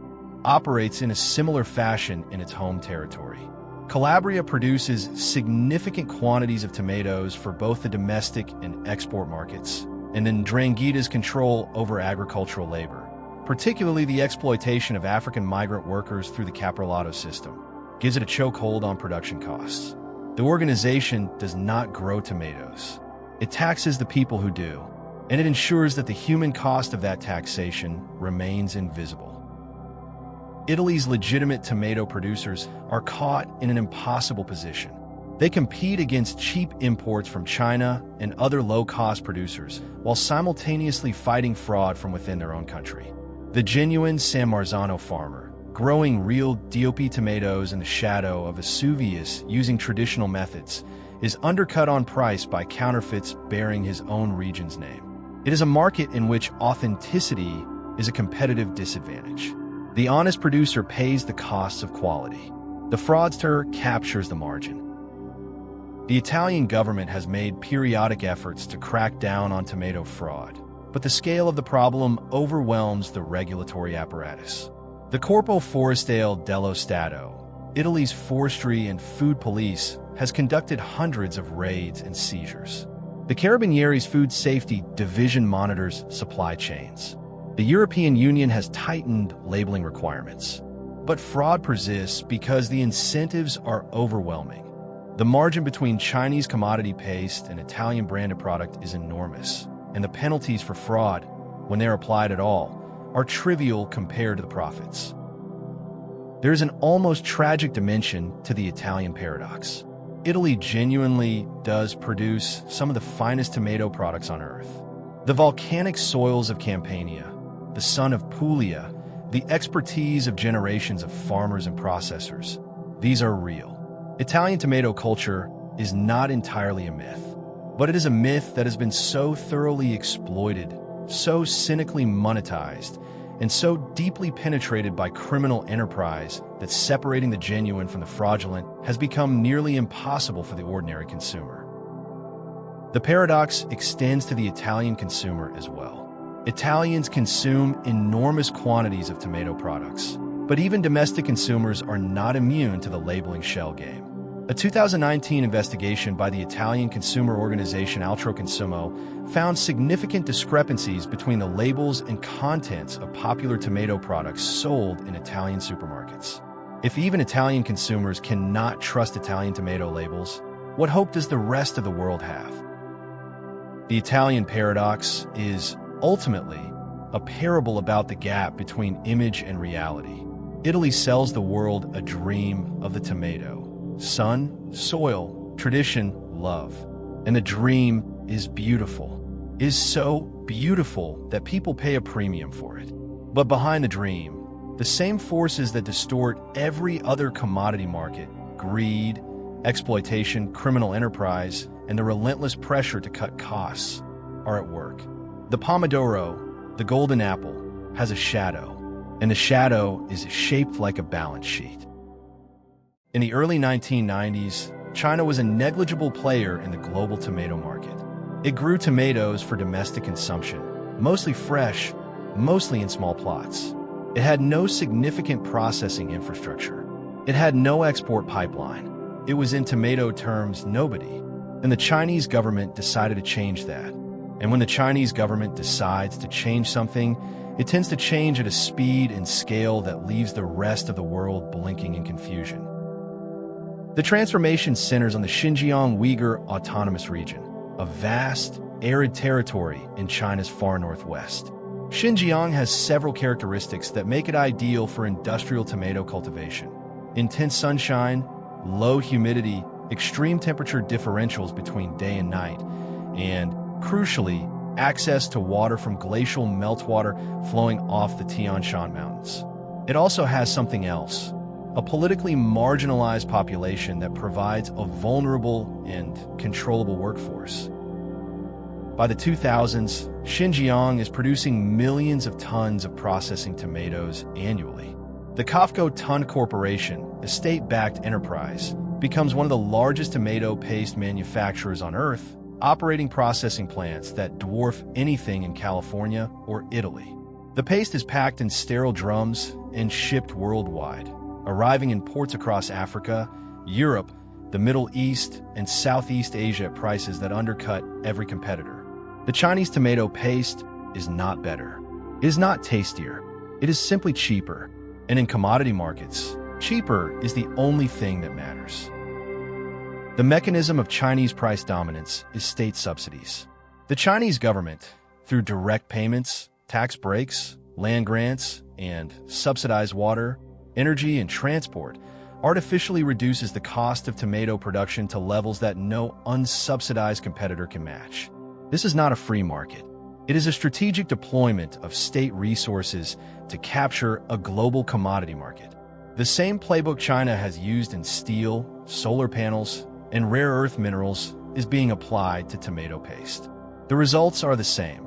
Speaker 1: operates in a similar fashion in its home territory. Calabria produces significant quantities of tomatoes for both the domestic and export markets, and the 'Ndrangheta's control over agricultural labor, particularly the exploitation of African migrant workers through the caporalato system, gives it a chokehold on production costs. The organization does not grow tomatoes. It taxes the people who do. and it ensures that the human cost of that taxation remains invisible. Italy's legitimate tomato producers are caught in an impossible position. They compete against cheap imports from China and other low-cost producers, while simultaneously fighting fraud from within their own country. The genuine San Marzano farmer, growing real DOP tomatoes in the shadow of Vesuvius using traditional methods, is undercut on price by counterfeits bearing his own region's name. It is a market in which authenticity is a competitive disadvantage. The honest producer pays the costs of quality. The fraudster captures the margin. The Italian government has made periodic efforts to crack down on tomato fraud, but the scale of the problem overwhelms the regulatory apparatus. The Corpo Forestale dello Stato, Italy's forestry and food police, has conducted hundreds of raids and seizures. The Carabinieri's Food Safety Division monitors supply chains. The European Union has tightened labeling requirements. But fraud persists because the incentives are overwhelming. The margin between Chinese commodity paste and Italian branded product is enormous, and the penalties for fraud, when they're applied at all, are trivial compared to the profits. There is an almost tragic dimension to the Italian paradox. Italy genuinely does produce some of the finest tomato products on earth. The volcanic soils of Campania, the sun of Puglia, the expertise of generations of farmers and processors, these are real. Italian tomato culture is not entirely a myth, but it is a myth that has been so thoroughly exploited, so cynically monetized, and so deeply penetrated by criminal enterprise that separating the genuine from the fraudulent has become nearly impossible for the ordinary consumer. The paradox extends to the Italian consumer as well. Italians consume enormous quantities of tomato products, but even domestic consumers are not immune to the labeling shell game. A 2019 investigation by the Italian consumer organization Altro Consumo found significant discrepancies between the labels and contents of popular tomato products sold in Italian supermarkets. If even Italian consumers cannot trust Italian tomato labels, what hope does the rest of the world have? The Italian paradox is, ultimately, a parable about the gap between image and reality. Italy sells the world a dream of the tomato. Sun, soil, tradition, love. And the dream is beautiful. Is so beautiful that people pay a premium for it. But behind the dream, the same forces that distort every other commodity market, greed, exploitation, criminal enterprise, and the relentless pressure to cut costs, are at work. The pomodoro, the golden apple, has a shadow, and the shadow is shaped like a balance sheet. In the early 1990s, China was a negligible player in the global tomato market. It grew tomatoes for domestic consumption, mostly fresh, mostly in small plots. It had no significant processing infrastructure. It had no export pipeline. It was, in tomato terms, nobody. And the Chinese government decided to change that. And when the Chinese government decides to change something, it tends to change at a speed and scale that leaves the rest of the world blinking in confusion. The transformation centers on the Xinjiang Uyghur Autonomous Region, a vast, arid territory in China's far northwest. Xinjiang has several characteristics that make it ideal for industrial tomato cultivation. Intense sunshine, low humidity, extreme temperature differentials between day and night, and, crucially, access to water from glacial meltwater flowing off the Tian Shan Mountains. It also has something else, a politically marginalized population that provides a vulnerable and controllable workforce. By the 2000s, Xinjiang is producing millions of tons of processing tomatoes annually. The Kafko Ton Corporation, a state-backed enterprise, becomes one of the largest tomato paste manufacturers on Earth, operating processing plants that dwarf anything in California or Italy. The paste is packed in sterile drums and shipped worldwide, arriving in ports across Africa, Europe, the Middle East, and Southeast Asia at prices that undercut every competitor. The Chinese tomato paste is not better. It is not tastier. It is simply cheaper. And in commodity markets, cheaper is the only thing that matters. The mechanism of Chinese price dominance is state subsidies. The Chinese government, through direct payments, tax breaks, land grants, and subsidized water, energy, and transport, artificially reduces the cost of tomato production to levels that no unsubsidized competitor can match. This is not a free market. It is a strategic deployment of state resources to capture a global commodity market. The same playbook China has used in steel, solar panels, and rare earth minerals is being applied to tomato paste. The results are the same: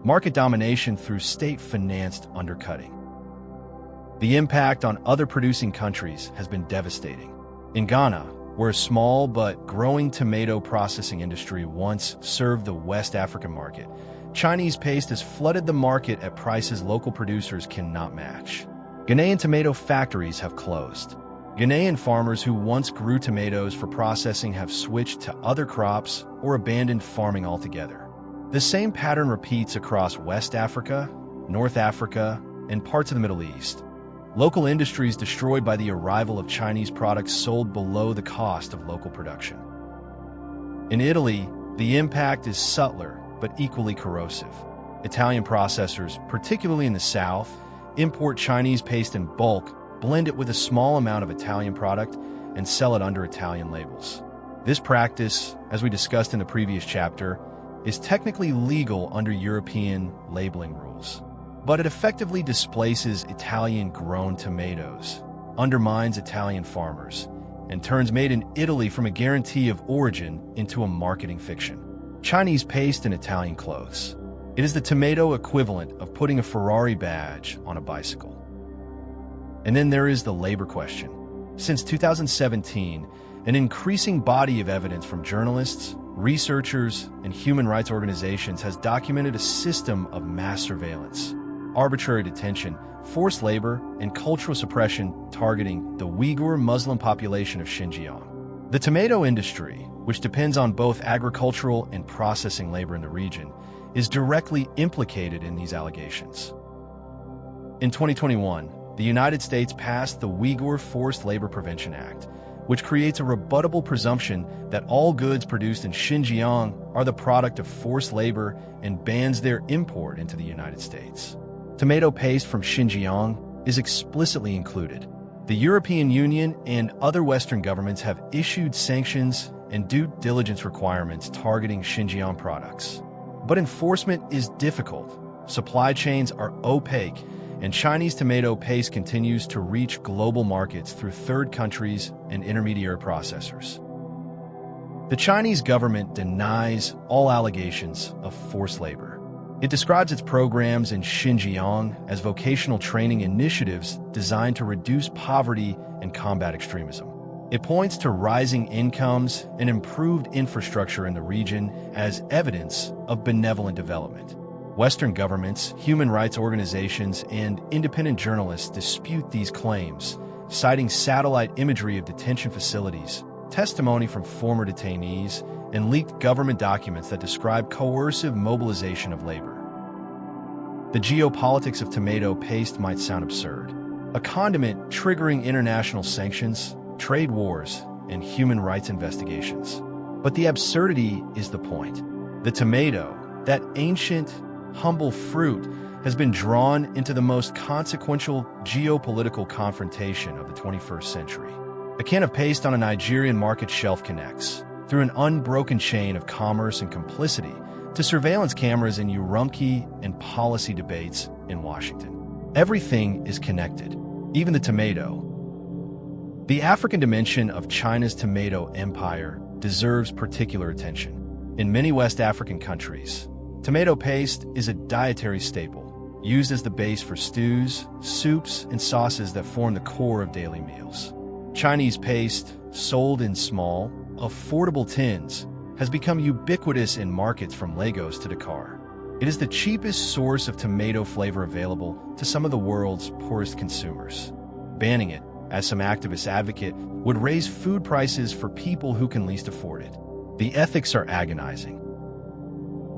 Speaker 1: market domination through state-financed undercutting. The impact on other producing countries has been devastating. In Ghana, where a small but growing tomato processing industry once served the West African market, Chinese paste has flooded the market at prices local producers cannot match. Ghanaian tomato factories have closed. Ghanaian farmers who once grew tomatoes for processing have switched to other crops or abandoned farming altogether. The same pattern repeats across West Africa, North Africa, and parts of the Middle East. Local industries destroyed by the arrival of Chinese products sold below the cost of local production. In Italy, the impact is subtler but equally corrosive. Italian processors, particularly in the south, import Chinese paste in bulk, blend it with a small amount of Italian product, and sell it under Italian labels. This practice, as we discussed in the previous chapter, is technically legal under European labeling rules. But it effectively displaces Italian-grown tomatoes, undermines Italian farmers, and turns made in Italy from a guarantee of origin into a marketing fiction. Chinese paste in Italian clothes. It is the tomato equivalent of putting a Ferrari badge on a bicycle. And then there is the labor question. Since 2017, an increasing body of evidence from journalists, researchers, and human rights organizations has documented a system of mass surveillance, arbitrary detention, forced labor, and cultural suppression targeting the Uyghur Muslim population of Xinjiang. The tomato industry, which depends on both agricultural and processing labor in the region, is directly implicated in these allegations. In 2021, the United States passed the Uyghur Forced Labor Prevention Act, which creates a rebuttable presumption that all goods produced in Xinjiang are the product of forced labor and bans their import into the United States. Tomato paste from Xinjiang is explicitly included. The European Union and other Western governments have issued sanctions and due diligence requirements targeting Xinjiang products. But enforcement is difficult, supply chains are opaque, and Chinese tomato paste continues to reach global markets through third countries and intermediary processors. The Chinese government denies all allegations of forced labor. It describes its programs in Xinjiang as vocational training initiatives designed to reduce poverty and combat extremism. It points to rising incomes and improved infrastructure in the region as evidence of benevolent development. Western governments, human rights organizations, and independent journalists dispute these claims, citing satellite imagery of detention facilities, testimony from former detainees, and leaked government documents that describe coercive mobilization of labor. The geopolitics of tomato paste might sound absurd. A condiment triggering international sanctions, trade wars, and human rights investigations. But the absurdity is the point. The tomato, that ancient, humble fruit, has been drawn into the most consequential geopolitical confrontation of the 21st century. A can of paste on a Nigerian market shelf connects, through an unbroken chain of commerce and complicity, to surveillance cameras in Urumqi and policy debates in Washington. Everything is connected, even the tomato. The African dimension of China's tomato empire deserves particular attention. In many West African countries, tomato paste is a dietary staple, used as the base for stews, soups, and sauces that form the core of daily meals. Chinese paste, sold in small, affordable tins, has become ubiquitous in markets from Lagos to Dakar. It is the cheapest source of tomato flavor available to some of the world's poorest consumers. Banning it, as some activists advocate, would raise food prices for people who can least afford it. The ethics are agonizing.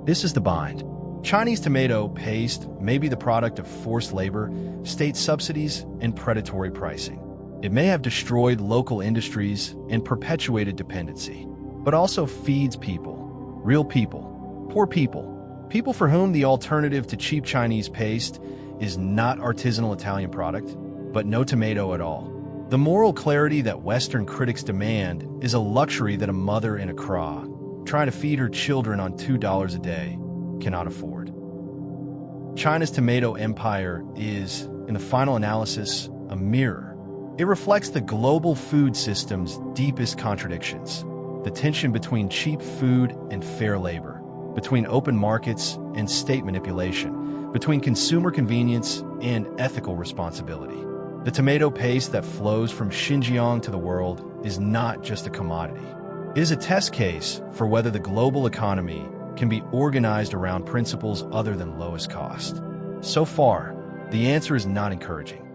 Speaker 1: This is the bind. Chinese tomato paste may be the product of forced labor, state subsidies, and predatory pricing. It may have destroyed local industries and perpetuated dependency, but also feeds people, real people, poor people, People for whom the alternative to cheap Chinese paste is not artisanal Italian product, but no tomato at all. The moral clarity that Western critics demand is a luxury that a mother in Accra, trying to feed her children on $2 a day, cannot afford. China's tomato empire is, in the final analysis, a mirror. It reflects the global food system's deepest contradictions, the tension between cheap food and fair labor, between open markets and state manipulation, between consumer convenience and ethical responsibility. The tomato paste that flows from Xinjiang to the world is not just a commodity. It is a test case for whether the global economy can be organized around principles other than lowest cost. So far, the answer is not encouraging.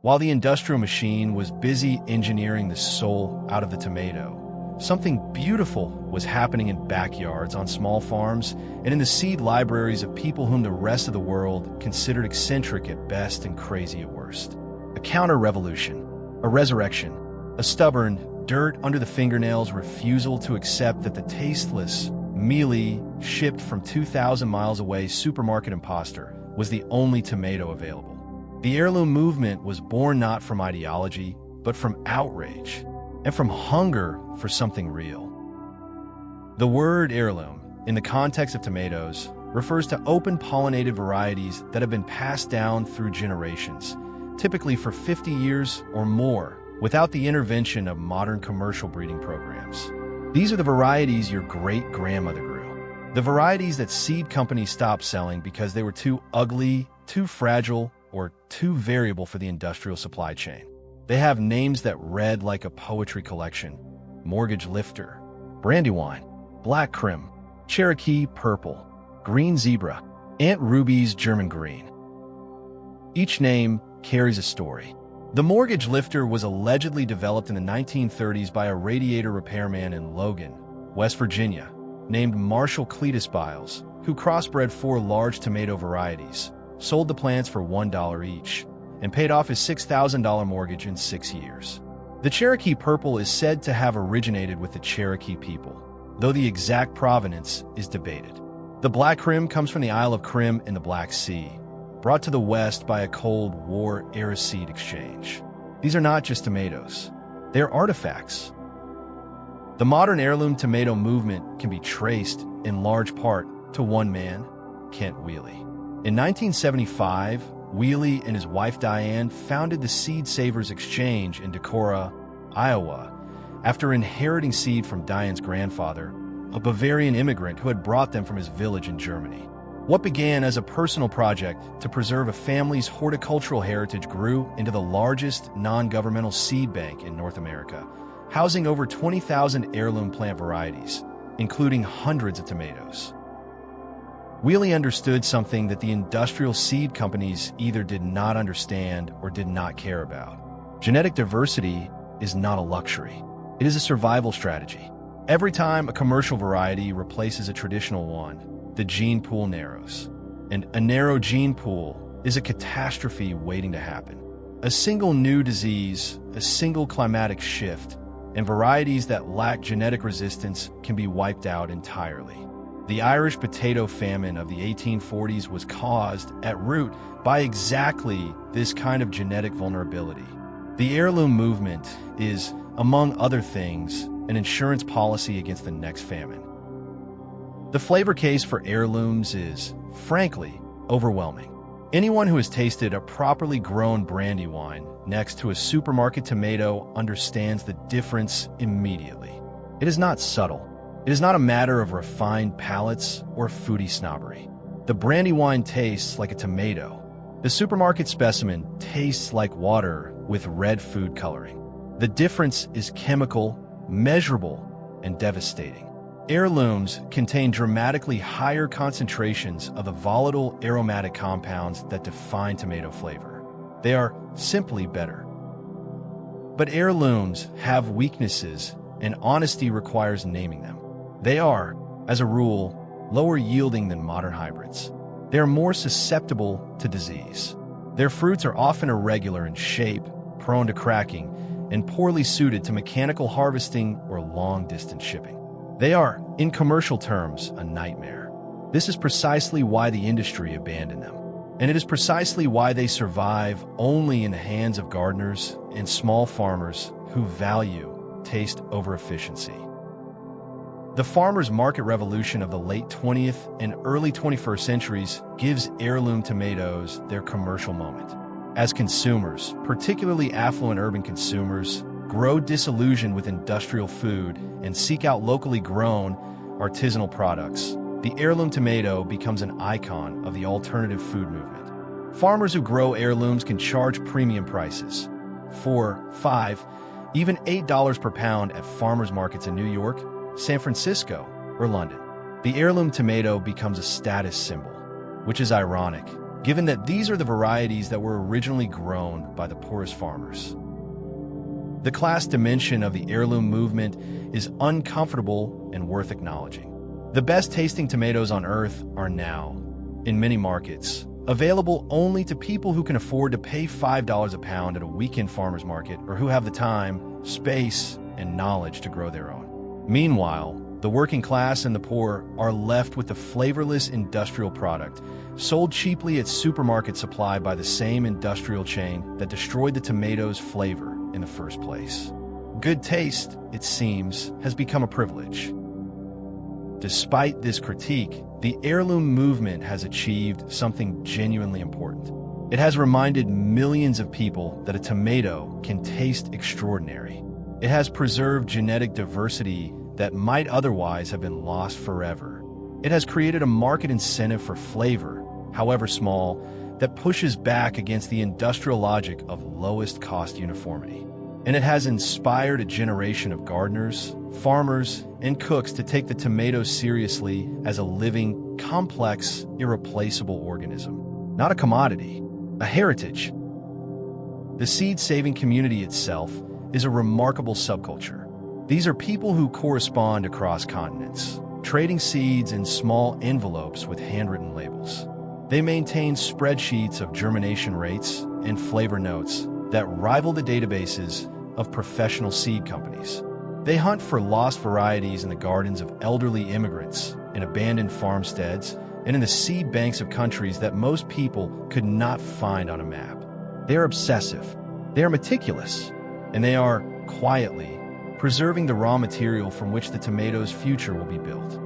Speaker 1: While the industrial machine was busy engineering the soul out of the tomato, something beautiful was happening in backyards, on small farms, and in the seed libraries of people whom the rest of the world considered eccentric at best and crazy at worst. A counter-revolution, a resurrection, a stubborn, dirt under the fingernails refusal to accept that the tasteless, mealy, shipped from 2,000 miles away supermarket imposter was the only tomato available. The heirloom movement was born not from ideology, but from outrage, and from hunger for something real. The word heirloom, in the context of tomatoes, refers to open pollinated varieties that have been passed down through generations, typically for 50 years or more, without the intervention of modern commercial breeding programs. These are the varieties your great-grandmother grew. The varieties that seed companies stopped selling because they were too ugly, too fragile, or too variable for the industrial supply chain. They have names that read like a poetry collection: Mortgage Lifter, Brandywine, Black Crim, Cherokee Purple, Green Zebra, Aunt Ruby's German Green. Each name carries a story. The Mortgage Lifter was allegedly developed in the 1930s by a radiator repairman in Logan, West Virginia, named Marshall Cletus Biles, who crossbred 4 large tomato varieties, sold the plants for $1 each, and paid off his $6,000 mortgage in 6 years. The Cherokee Purple is said to have originated with the Cherokee people, though the exact provenance is debated. The Black Crim comes from the Isle of Crim in the Black Sea, brought to the West by a Cold War-era seed exchange. These are not just tomatoes. They are artifacts. The modern heirloom tomato movement can be traced, in large part, to one man, Kent Wheely. In 1975, Wheely and his wife Diane founded the Seed Savers Exchange in Decorah, Iowa, after inheriting seed from Diane's grandfather, a Bavarian immigrant who had brought them from his village in Germany. What began as a personal project to preserve a family's horticultural heritage grew into the largest non-governmental seed bank in North America, housing over 20,000 heirloom plant varieties, including hundreds of tomatoes. Wheely understood something that the industrial seed companies either did not understand or did not care about. Genetic diversity is not a luxury. It is a survival strategy. Every time a commercial variety replaces a traditional one, the gene pool narrows. And a narrow gene pool is a catastrophe waiting to happen. A single new disease, a single climatic shift, and varieties that lack genetic resistance can be wiped out entirely. The Irish potato famine of the 1840s was caused, at root, by exactly this kind of genetic vulnerability. The heirloom movement is, among other things, an insurance policy against the next famine. The flavor case for heirlooms is, frankly, overwhelming. Anyone who has tasted a properly grown Brandywine next to a supermarket tomato understands the difference immediately. It is not subtle. It is not a matter of refined palates or foodie snobbery. The Brandywine tastes like a tomato. The supermarket specimen tastes like water with red food coloring. The difference is chemical, measurable, and devastating. Heirlooms contain dramatically higher concentrations of the volatile aromatic compounds that define tomato flavor. They are simply better. But heirlooms have weaknesses, and honesty requires naming them. They are, as a rule, lower yielding than modern hybrids. They are more susceptible to disease. Their fruits are often irregular in shape, prone to cracking, and poorly suited to mechanical harvesting or long-distance shipping. They are, in commercial terms, a nightmare. This is precisely why the industry abandoned them. And it is precisely why they survive only in the hands of gardeners and small farmers who value taste over efficiency. The farmers' market revolution of the late 20th and early 21st centuries gives heirloom tomatoes their commercial moment. As consumers, particularly affluent urban consumers, grow disillusioned with industrial food and seek out locally grown, artisanal products, the heirloom tomato becomes an icon of the alternative food movement. Farmers who grow heirlooms can charge premium prices, $4, $5, even $8 per pound at farmers markets in New York, San Francisco, or London. The heirloom tomato becomes a status symbol, which is ironic, given that these are the varieties that were originally grown by the poorest farmers. The class dimension of the heirloom movement is uncomfortable and worth acknowledging. The best-tasting tomatoes on earth are now, in many markets, available only to people who can afford to pay $5 a pound at a weekend farmer's market or who have the time, space, and knowledge to grow their own. Meanwhile, the working class and the poor are left with the flavorless industrial product, sold cheaply at supermarket supply by the same industrial chain that destroyed the tomato's flavor in the first place. Good taste, it seems, has become a privilege. Despite this critique, the heirloom movement has achieved something genuinely important. It has reminded millions of people that a tomato can taste extraordinary. It has preserved genetic diversity that might otherwise have been lost forever. It has created a market incentive for flavor, however small, that pushes back against the industrial logic of lowest cost uniformity. And it has inspired a generation of gardeners, farmers, and cooks to take the tomato seriously as a living, complex, irreplaceable organism. Not a commodity, a heritage. The seed-saving community itself is a remarkable subculture. These are people who correspond across continents, trading seeds in small envelopes with handwritten labels. They maintain spreadsheets of germination rates and flavor notes that rival the databases of professional seed companies. They hunt for lost varieties in the gardens of elderly immigrants, in abandoned farmsteads, and in the seed banks of countries that most people could not find on a map. They are obsessive, they are meticulous, and they are, quietly, preserving the raw material from which the tomato's future will be built.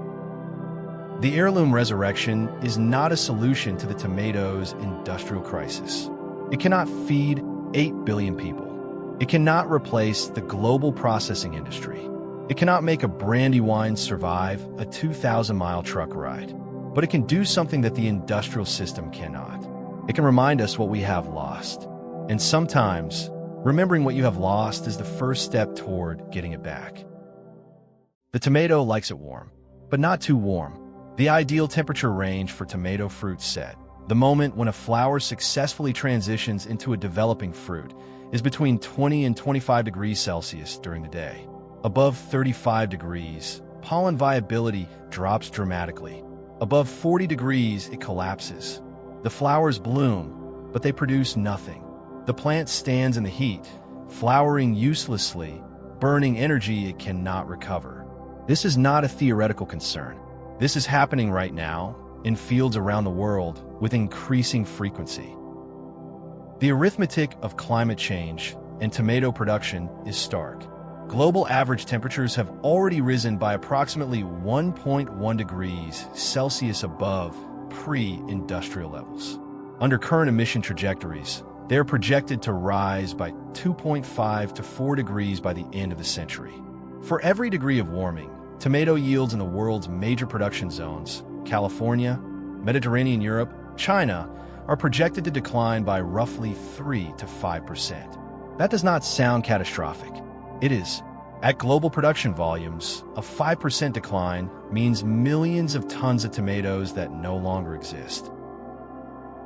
Speaker 1: The heirloom resurrection is not a solution to the tomato's industrial crisis. It cannot feed 8 billion people. It cannot replace the global processing industry. It cannot make a brandy wine survive a 2,000-mile truck ride. But it can do something that the industrial system cannot. It can remind us what we have lost. And sometimes, remembering what you have lost is the first step toward getting it back. The tomato likes it warm, but not too warm. The ideal temperature range for tomato fruit set, the moment when a flower successfully transitions into a developing fruit, is between 20 and 25 degrees Celsius during the day. Above 35 degrees, pollen viability drops dramatically. Above 40 degrees, it collapses. The flowers bloom, but they produce nothing. The plant stands in the heat, flowering uselessly, burning energy it cannot recover. This is not a theoretical concern. This is happening right now, in fields around the world, with increasing frequency. The arithmetic of climate change and tomato production is stark. Global average temperatures have already risen by approximately 1.1 degrees Celsius above pre-industrial levels. Under current emission trajectories, they are projected to rise by 2.5 to 4 degrees by the end of the century. For every degree of warming, tomato yields in the world's major production zones, California, Mediterranean Europe, China, are projected to decline by roughly 3 to 5%. That does not sound catastrophic. It is. At global production volumes, a 5% decline means millions of tons of tomatoes that no longer exist.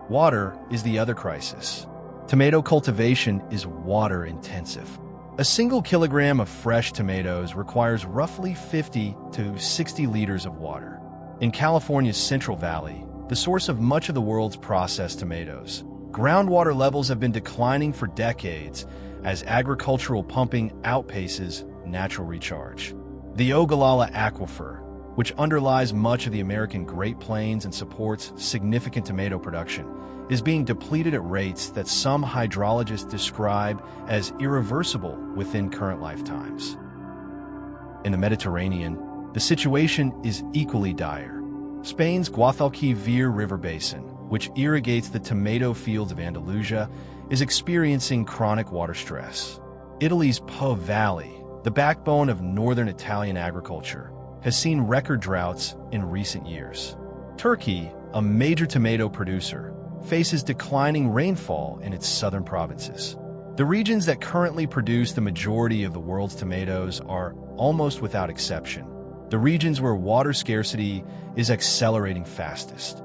Speaker 1: Water is the other crisis. Tomato cultivation is water-intensive. A single kilogram of fresh tomatoes requires roughly 50 to 60 liters of water. In California's Central Valley, the source of much of the world's processed tomatoes, groundwater levels have been declining for decades as agricultural pumping outpaces natural recharge. The Ogallala Aquifer, which underlies much of the American Great Plains and supports significant tomato production, is being depleted at rates that some hydrologists describe as irreversible within current lifetimes. In the Mediterranean, the situation is equally dire. Spain's Guadalquivir River Basin, which irrigates the tomato fields of Andalusia, is experiencing chronic water stress. Italy's Po Valley, the backbone of northern Italian agriculture, has seen record droughts in recent years. Turkey, a major tomato producer, faces declining rainfall in its southern provinces. The regions that currently produce the majority of the world's tomatoes are, almost without exception, the regions where water scarcity is accelerating fastest.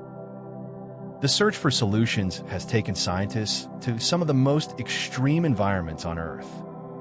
Speaker 1: The search for solutions has taken scientists to some of the most extreme environments on Earth.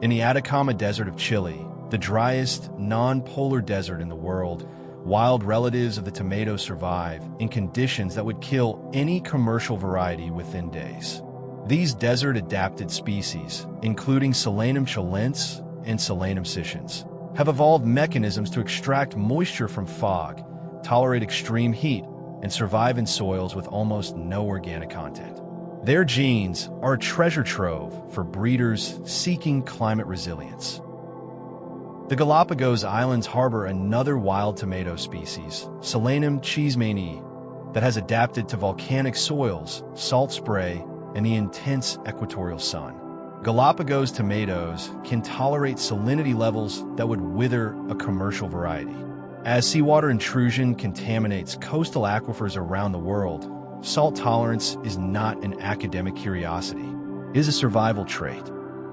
Speaker 1: In the Atacama Desert of Chile, the driest, non-polar desert in the world, wild relatives of the tomato survive in conditions that would kill any commercial variety within days. These desert-adapted species, including Solanum chilense and Solanum sicens, have evolved mechanisms to extract moisture from fog, tolerate extreme heat, and survive in soils with almost no organic content. Their genes are a treasure trove for breeders seeking climate resilience. The Galapagos Islands harbor another wild tomato species, Solanum cheesemanii, that has adapted to volcanic soils, salt spray, and the intense equatorial sun. Galapagos tomatoes can tolerate salinity levels that would wither a commercial variety. As seawater intrusion contaminates coastal aquifers around the world, salt tolerance is not an academic curiosity. It is a survival trait.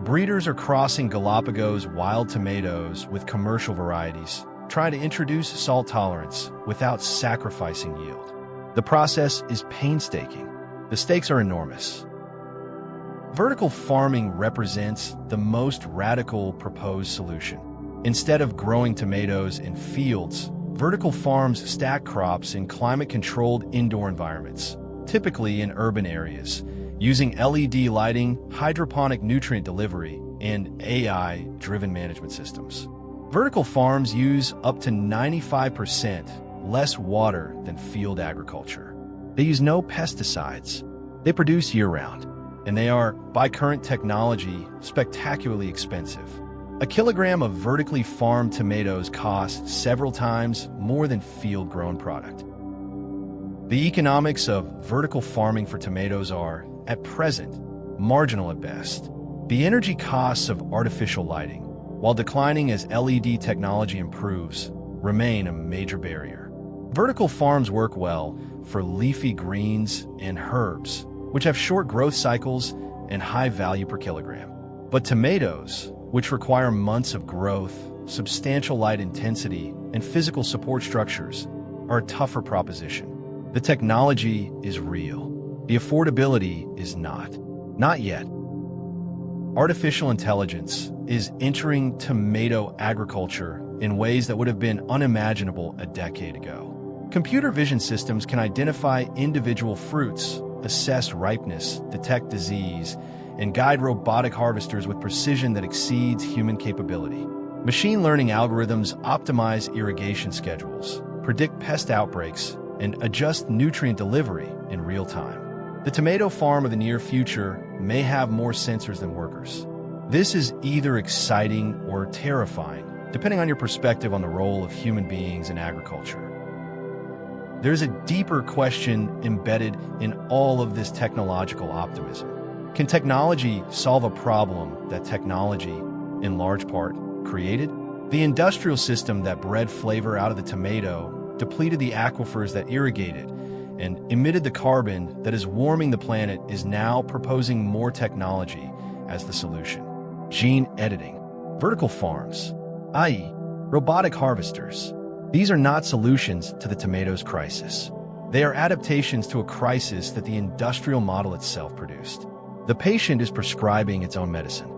Speaker 1: Breeders are crossing Galapagos wild tomatoes with commercial varieties, trying to introduce salt tolerance without sacrificing yield. The process is painstaking. The stakes are enormous. Vertical farming represents the most radical proposed solution. Instead of growing tomatoes in fields, vertical farms stack crops in climate-controlled indoor environments, typically in urban areas, using LED lighting, hydroponic nutrient delivery, and AI-driven management systems. Vertical farms use up to 95% less water than field agriculture. They use no pesticides. They produce year-round, and they are, by current technology, spectacularly expensive. A kilogram of vertically farmed tomatoes costs several times more than field-grown product. The economics of vertical farming for tomatoes are, at present, marginal at best. The energy costs of artificial lighting, while declining as LED technology improves, remain a major barrier. Vertical farms work well for leafy greens and herbs, which have short growth cycles and high value per kilogram. But tomatoes, which require months of growth, substantial light intensity, and physical support structures, are a tougher proposition. The technology is real. The affordability is not. Not yet. Artificial intelligence is entering tomato agriculture in ways that would have been unimaginable a decade ago. Computer vision systems can identify individual fruits, assess ripeness, detect disease, and guide robotic harvesters with precision that exceeds human capability. Machine learning algorithms optimize irrigation schedules, predict pest outbreaks, and adjust nutrient delivery in real time. The tomato farm of the near future may have more sensors than workers. This is either exciting or terrifying, depending on your perspective on the role of human beings in agriculture. There's a deeper question embedded in all of this technological optimism. Can technology solve a problem that technology, in large part, created? The industrial system that bred flavor out of the tomato depleted the aquifers that irrigated and emitted the carbon that is warming the planet is now proposing more technology as the solution. Gene editing, vertical farms, i.e., robotic harvesters. These are not solutions to the tomatoes crisis. They are adaptations to a crisis that the industrial model itself produced. The patient is prescribing its own medicine.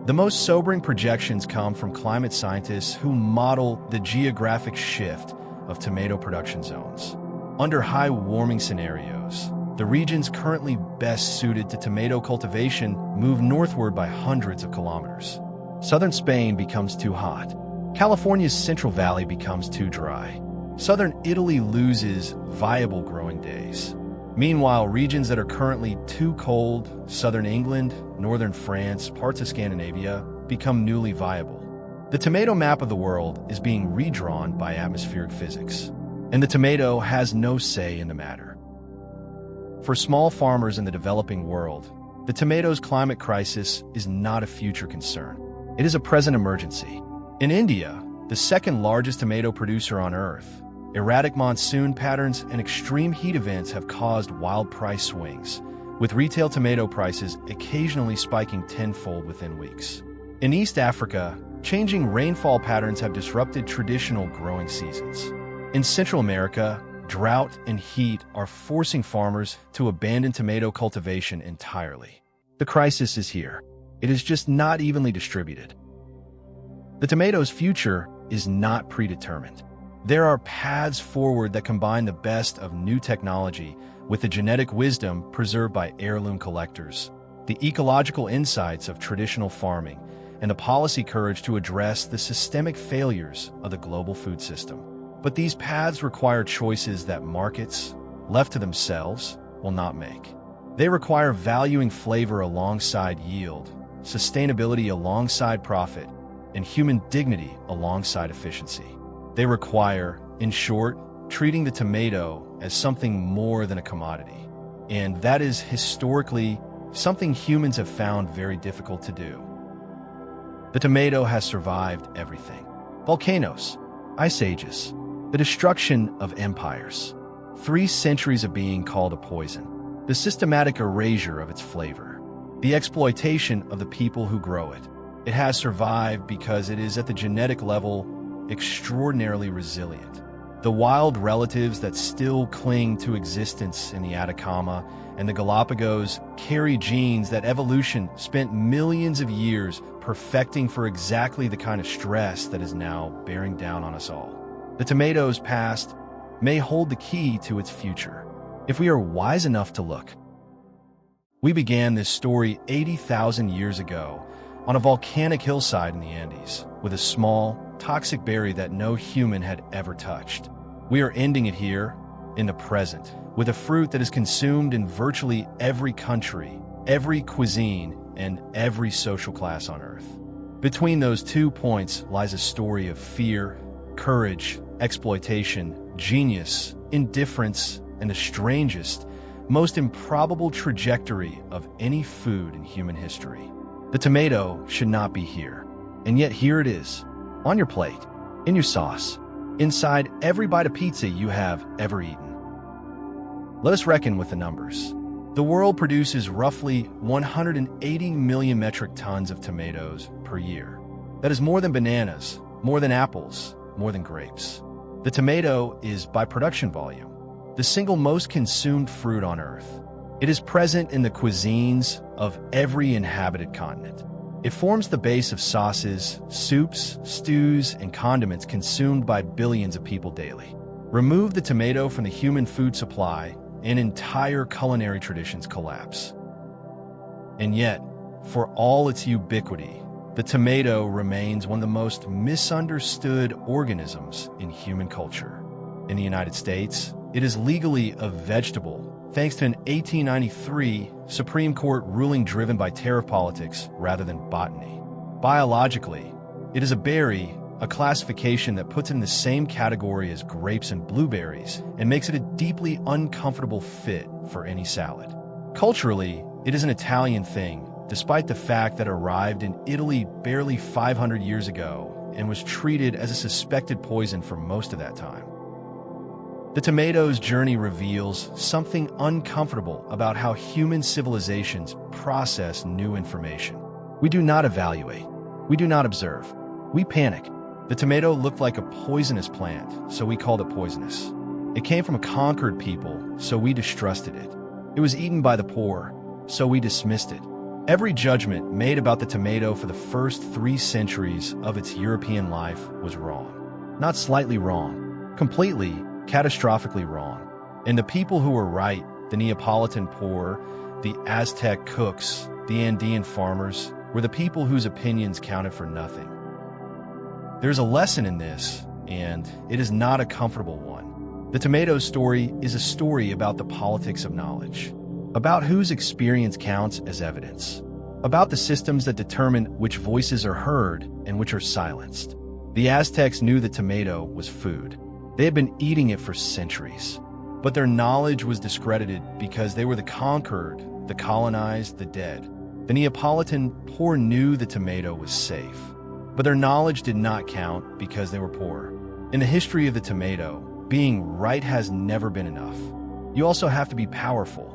Speaker 1: The most sobering projections come from climate scientists who model the geographic shift of tomato production zones. Under high warming scenarios, the regions currently best suited to tomato cultivation move northward by hundreds of kilometers. Southern Spain becomes too hot. California's Central Valley becomes too dry. Southern Italy loses viable growing days. Meanwhile, regions that are currently too cold, southern England, northern France, parts of Scandinavia, become newly viable. The tomato map of the world is being redrawn by atmospheric physics, and the tomato has no say in the matter. For small farmers in the developing world, the tomato's climate crisis is not a future concern. It is a present emergency. In India, the second largest tomato producer on Earth, erratic monsoon patterns and extreme heat events have caused wild price swings, with retail tomato prices occasionally spiking tenfold within weeks. In East Africa, changing rainfall patterns have disrupted traditional growing seasons. In Central America, drought and heat are forcing farmers to abandon tomato cultivation entirely. The crisis is here. It is just not evenly distributed. The tomato's future is not predetermined. There are paths forward that combine the best of new technology with the genetic wisdom preserved by heirloom collectors, the ecological insights of traditional farming, and the policy courage to address the systemic failures of the global food system. But these paths require choices that markets, left to themselves, will not make. They require valuing flavor alongside yield, sustainability alongside profit, and human dignity alongside efficiency. They require, in short, treating the tomato as something more than a commodity. And that is historically something humans have found very difficult to do. The tomato has survived everything. Volcanoes, ice ages, the destruction of empires, 3 centuries of being called a poison, the systematic erasure of its flavor, the exploitation of the people who grow it. It has survived because it is at the genetic level extraordinarily resilient. The wild relatives that still cling to existence in the Atacama and the Galapagos carry genes that evolution spent millions of years perfecting for exactly the kind of stress that is now bearing down on us all. The tomato's past may hold the key to its future, if we are wise enough to look. We began this story 80,000 years ago on a volcanic hillside in the Andes with a small, toxic berry that no human had ever touched. We are ending it here, in the present, with a fruit that is consumed in virtually every country, every cuisine, and every social class on Earth. Between those 2 points lies a story of fear, courage, exploitation, genius, indifference, and the strangest, most improbable trajectory of any food in human history. The tomato should not be here, and yet here it is, on your plate, in your sauce, inside every bite of pizza you have ever eaten. Let us reckon with the numbers. The world produces roughly 180 million metric tons of tomatoes per year. That is more than bananas, more than apples, more than grapes. The tomato is, by production volume, the single most consumed fruit on Earth. It is present in the cuisines of every inhabited continent. It forms the base of sauces, soups, stews, and condiments consumed by billions of people daily. Remove the tomato from the human food supply, and entire culinary traditions collapse. And yet, for all its ubiquity, the tomato remains one of the most misunderstood organisms in human culture. In the United States, it is legally a vegetable thanks to an 1893 Supreme Court ruling driven by tariff politics rather than botany. Biologically, it is a berry, a classification that puts it in the same category as grapes and blueberries and makes it a deeply uncomfortable fit for any salad. Culturally, it is an Italian thing, despite the fact that it arrived in Italy barely 500 years ago and was treated as a suspected poison for most of that time. The tomato's journey reveals something uncomfortable about how human civilizations process new information. We do not evaluate. We do not observe. We panic. The tomato looked like a poisonous plant, so we called it poisonous. It came from a conquered people, so we distrusted it. It was eaten by the poor, so we dismissed it. Every judgment made about the tomato for the first 3 centuries of its European life was wrong. Not slightly wrong, completely, catastrophically wrong. And the people who were right, the Neapolitan poor, the Aztec cooks, the Andean farmers, were the people whose opinions counted for nothing. There's a lesson in this, and it is not a comfortable one. The tomato story is a story about the politics of knowledge, about whose experience counts as evidence, about the systems that determine which voices are heard and which are silenced. The Aztecs knew the tomato was food. They had been eating it for centuries, but their knowledge was discredited because they were the conquered, the colonized, the dead. The Neapolitan poor knew the tomato was safe, but their knowledge did not count because they were poor. In the history of the tomato, being right has never been enough. You also have to be powerful.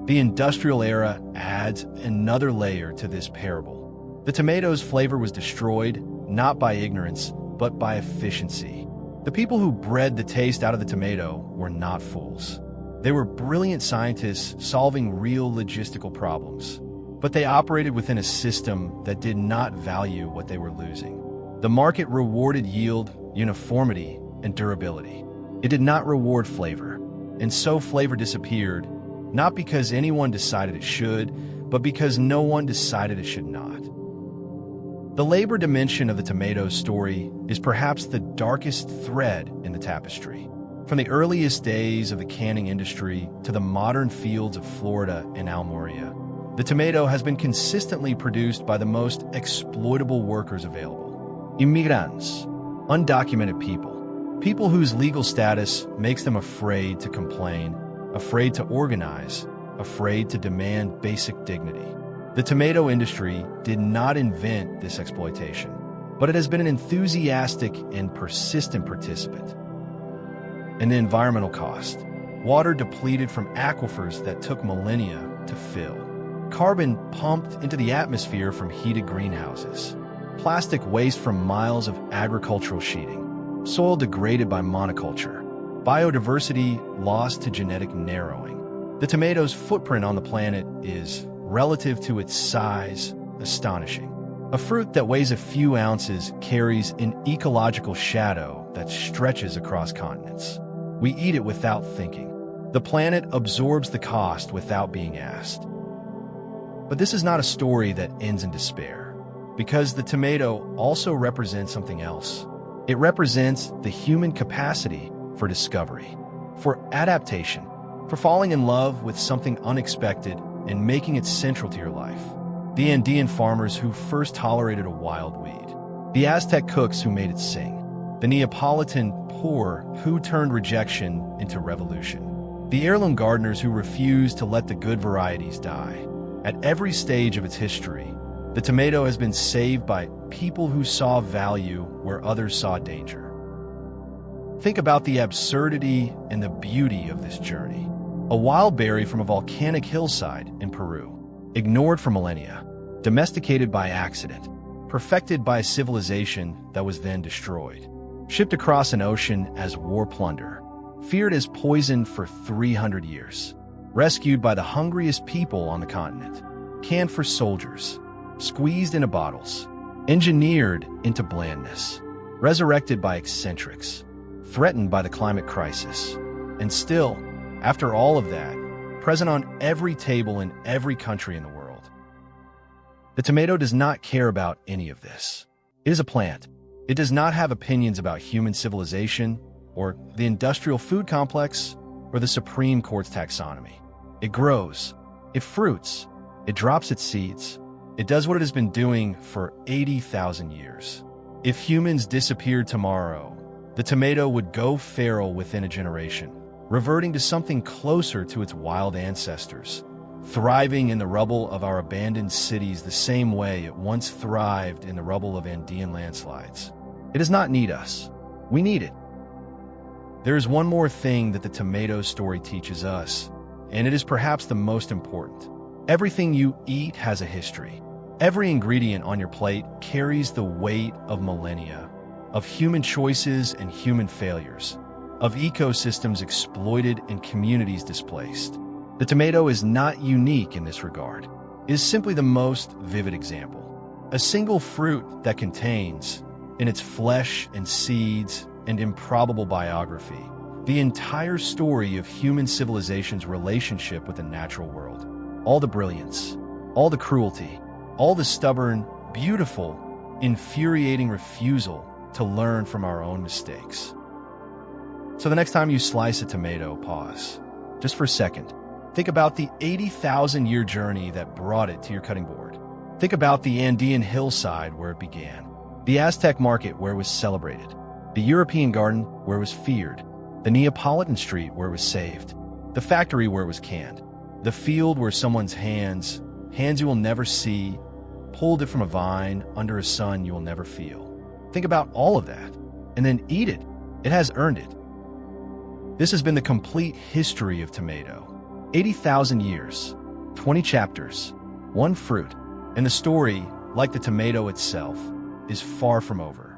Speaker 1: The industrial era adds another layer to this parable. The tomato's flavor was destroyed, not by ignorance, but by efficiency. The people who bred the taste out of the tomato were not fools. They were brilliant scientists solving real logistical problems, but they operated within a system that did not value what they were losing. The market rewarded yield, uniformity, and durability. It did not reward flavor, and so flavor disappeared, not because anyone decided it should, but because no one decided it should not. The labor dimension of the tomato story is perhaps the darkest thread in the tapestry. From the earliest days of the canning industry to the modern fields of Florida and Almeria, the tomato has been consistently produced by the most exploitable workers available. Immigrants, undocumented people whose legal status makes them afraid to complain, afraid to organize, afraid to demand basic dignity. The tomato industry did not invent this exploitation, but it has been an enthusiastic and persistent participant. And the environmental cost: water depleted from aquifers that took millennia to fill, carbon pumped into the atmosphere from heated greenhouses, plastic waste from miles of agricultural sheeting, soil degraded by monoculture, biodiversity lost to genetic narrowing. The tomato's footprint on the planet is, relative to its size, astonishing. A fruit that weighs a few ounces carries an ecological shadow that stretches across continents. We eat it without thinking. The planet absorbs the cost without being asked. But this is not a story that ends in despair, because the tomato also represents something else. It represents the human capacity for discovery, for adaptation, for falling in love with something unexpected and making it central to your life. The Andean farmers who first tolerated a wild weed, the Aztec cooks who made it sing, the Neapolitan poor who turned rejection into revolution, the heirloom gardeners who refused to let the good varieties die. At every stage of its history, the tomato has been saved by people who saw value where others saw danger. Think about the absurdity and the beauty of this journey. A wild berry from a volcanic hillside in Peru, ignored for millennia, domesticated by accident, perfected by a civilization that was then destroyed, shipped across an ocean as war plunder, feared as poison for 300 years, rescued by the hungriest people on the continent, canned for soldiers, squeezed into bottles, engineered into blandness, resurrected by eccentrics, threatened by the climate crisis, and still, after all of that, present on every table in every country in the world. The tomato does not care about any of this. It is a plant. It does not have opinions about human civilization, or the industrial food complex, or the Supreme Court's taxonomy. It grows. It fruits. It drops its seeds. It does what it has been doing for 80,000 years. If humans disappeared tomorrow, the tomato would go feral within a generation, reverting to something closer to its wild ancestors, thriving in the rubble of our abandoned cities the same way it once thrived in the rubble of Andean landslides. It does not need us. We need it. There is one more thing that the tomato story teaches us, and it is perhaps the most important. Everything you eat has a history. Every ingredient on your plate carries the weight of millennia, of human choices and human failures, of ecosystems exploited and communities displaced. The tomato is not unique in this regard. It is simply the most vivid example. A single fruit that contains, in its flesh and seeds and improbable biography, the entire story of human civilization's relationship with the natural world. All the brilliance, all the cruelty, all the stubborn, beautiful, infuriating refusal to learn from our own mistakes. So the next time you slice a tomato, pause. Just for a second. Think about the 80,000-year journey that brought it to your cutting board. Think about the Andean hillside where it began, the Aztec market where it was celebrated, the European garden where it was feared, the Neapolitan street where it was saved, the factory where it was canned, the field where someone's hands you will never see, pulled it from a vine under a sun you will never feel. Think about all of that, and then eat it. It has earned it. This has been the complete history of tomato. 80,000 years, 20 chapters, one fruit, and the story, like the tomato itself, is far from over.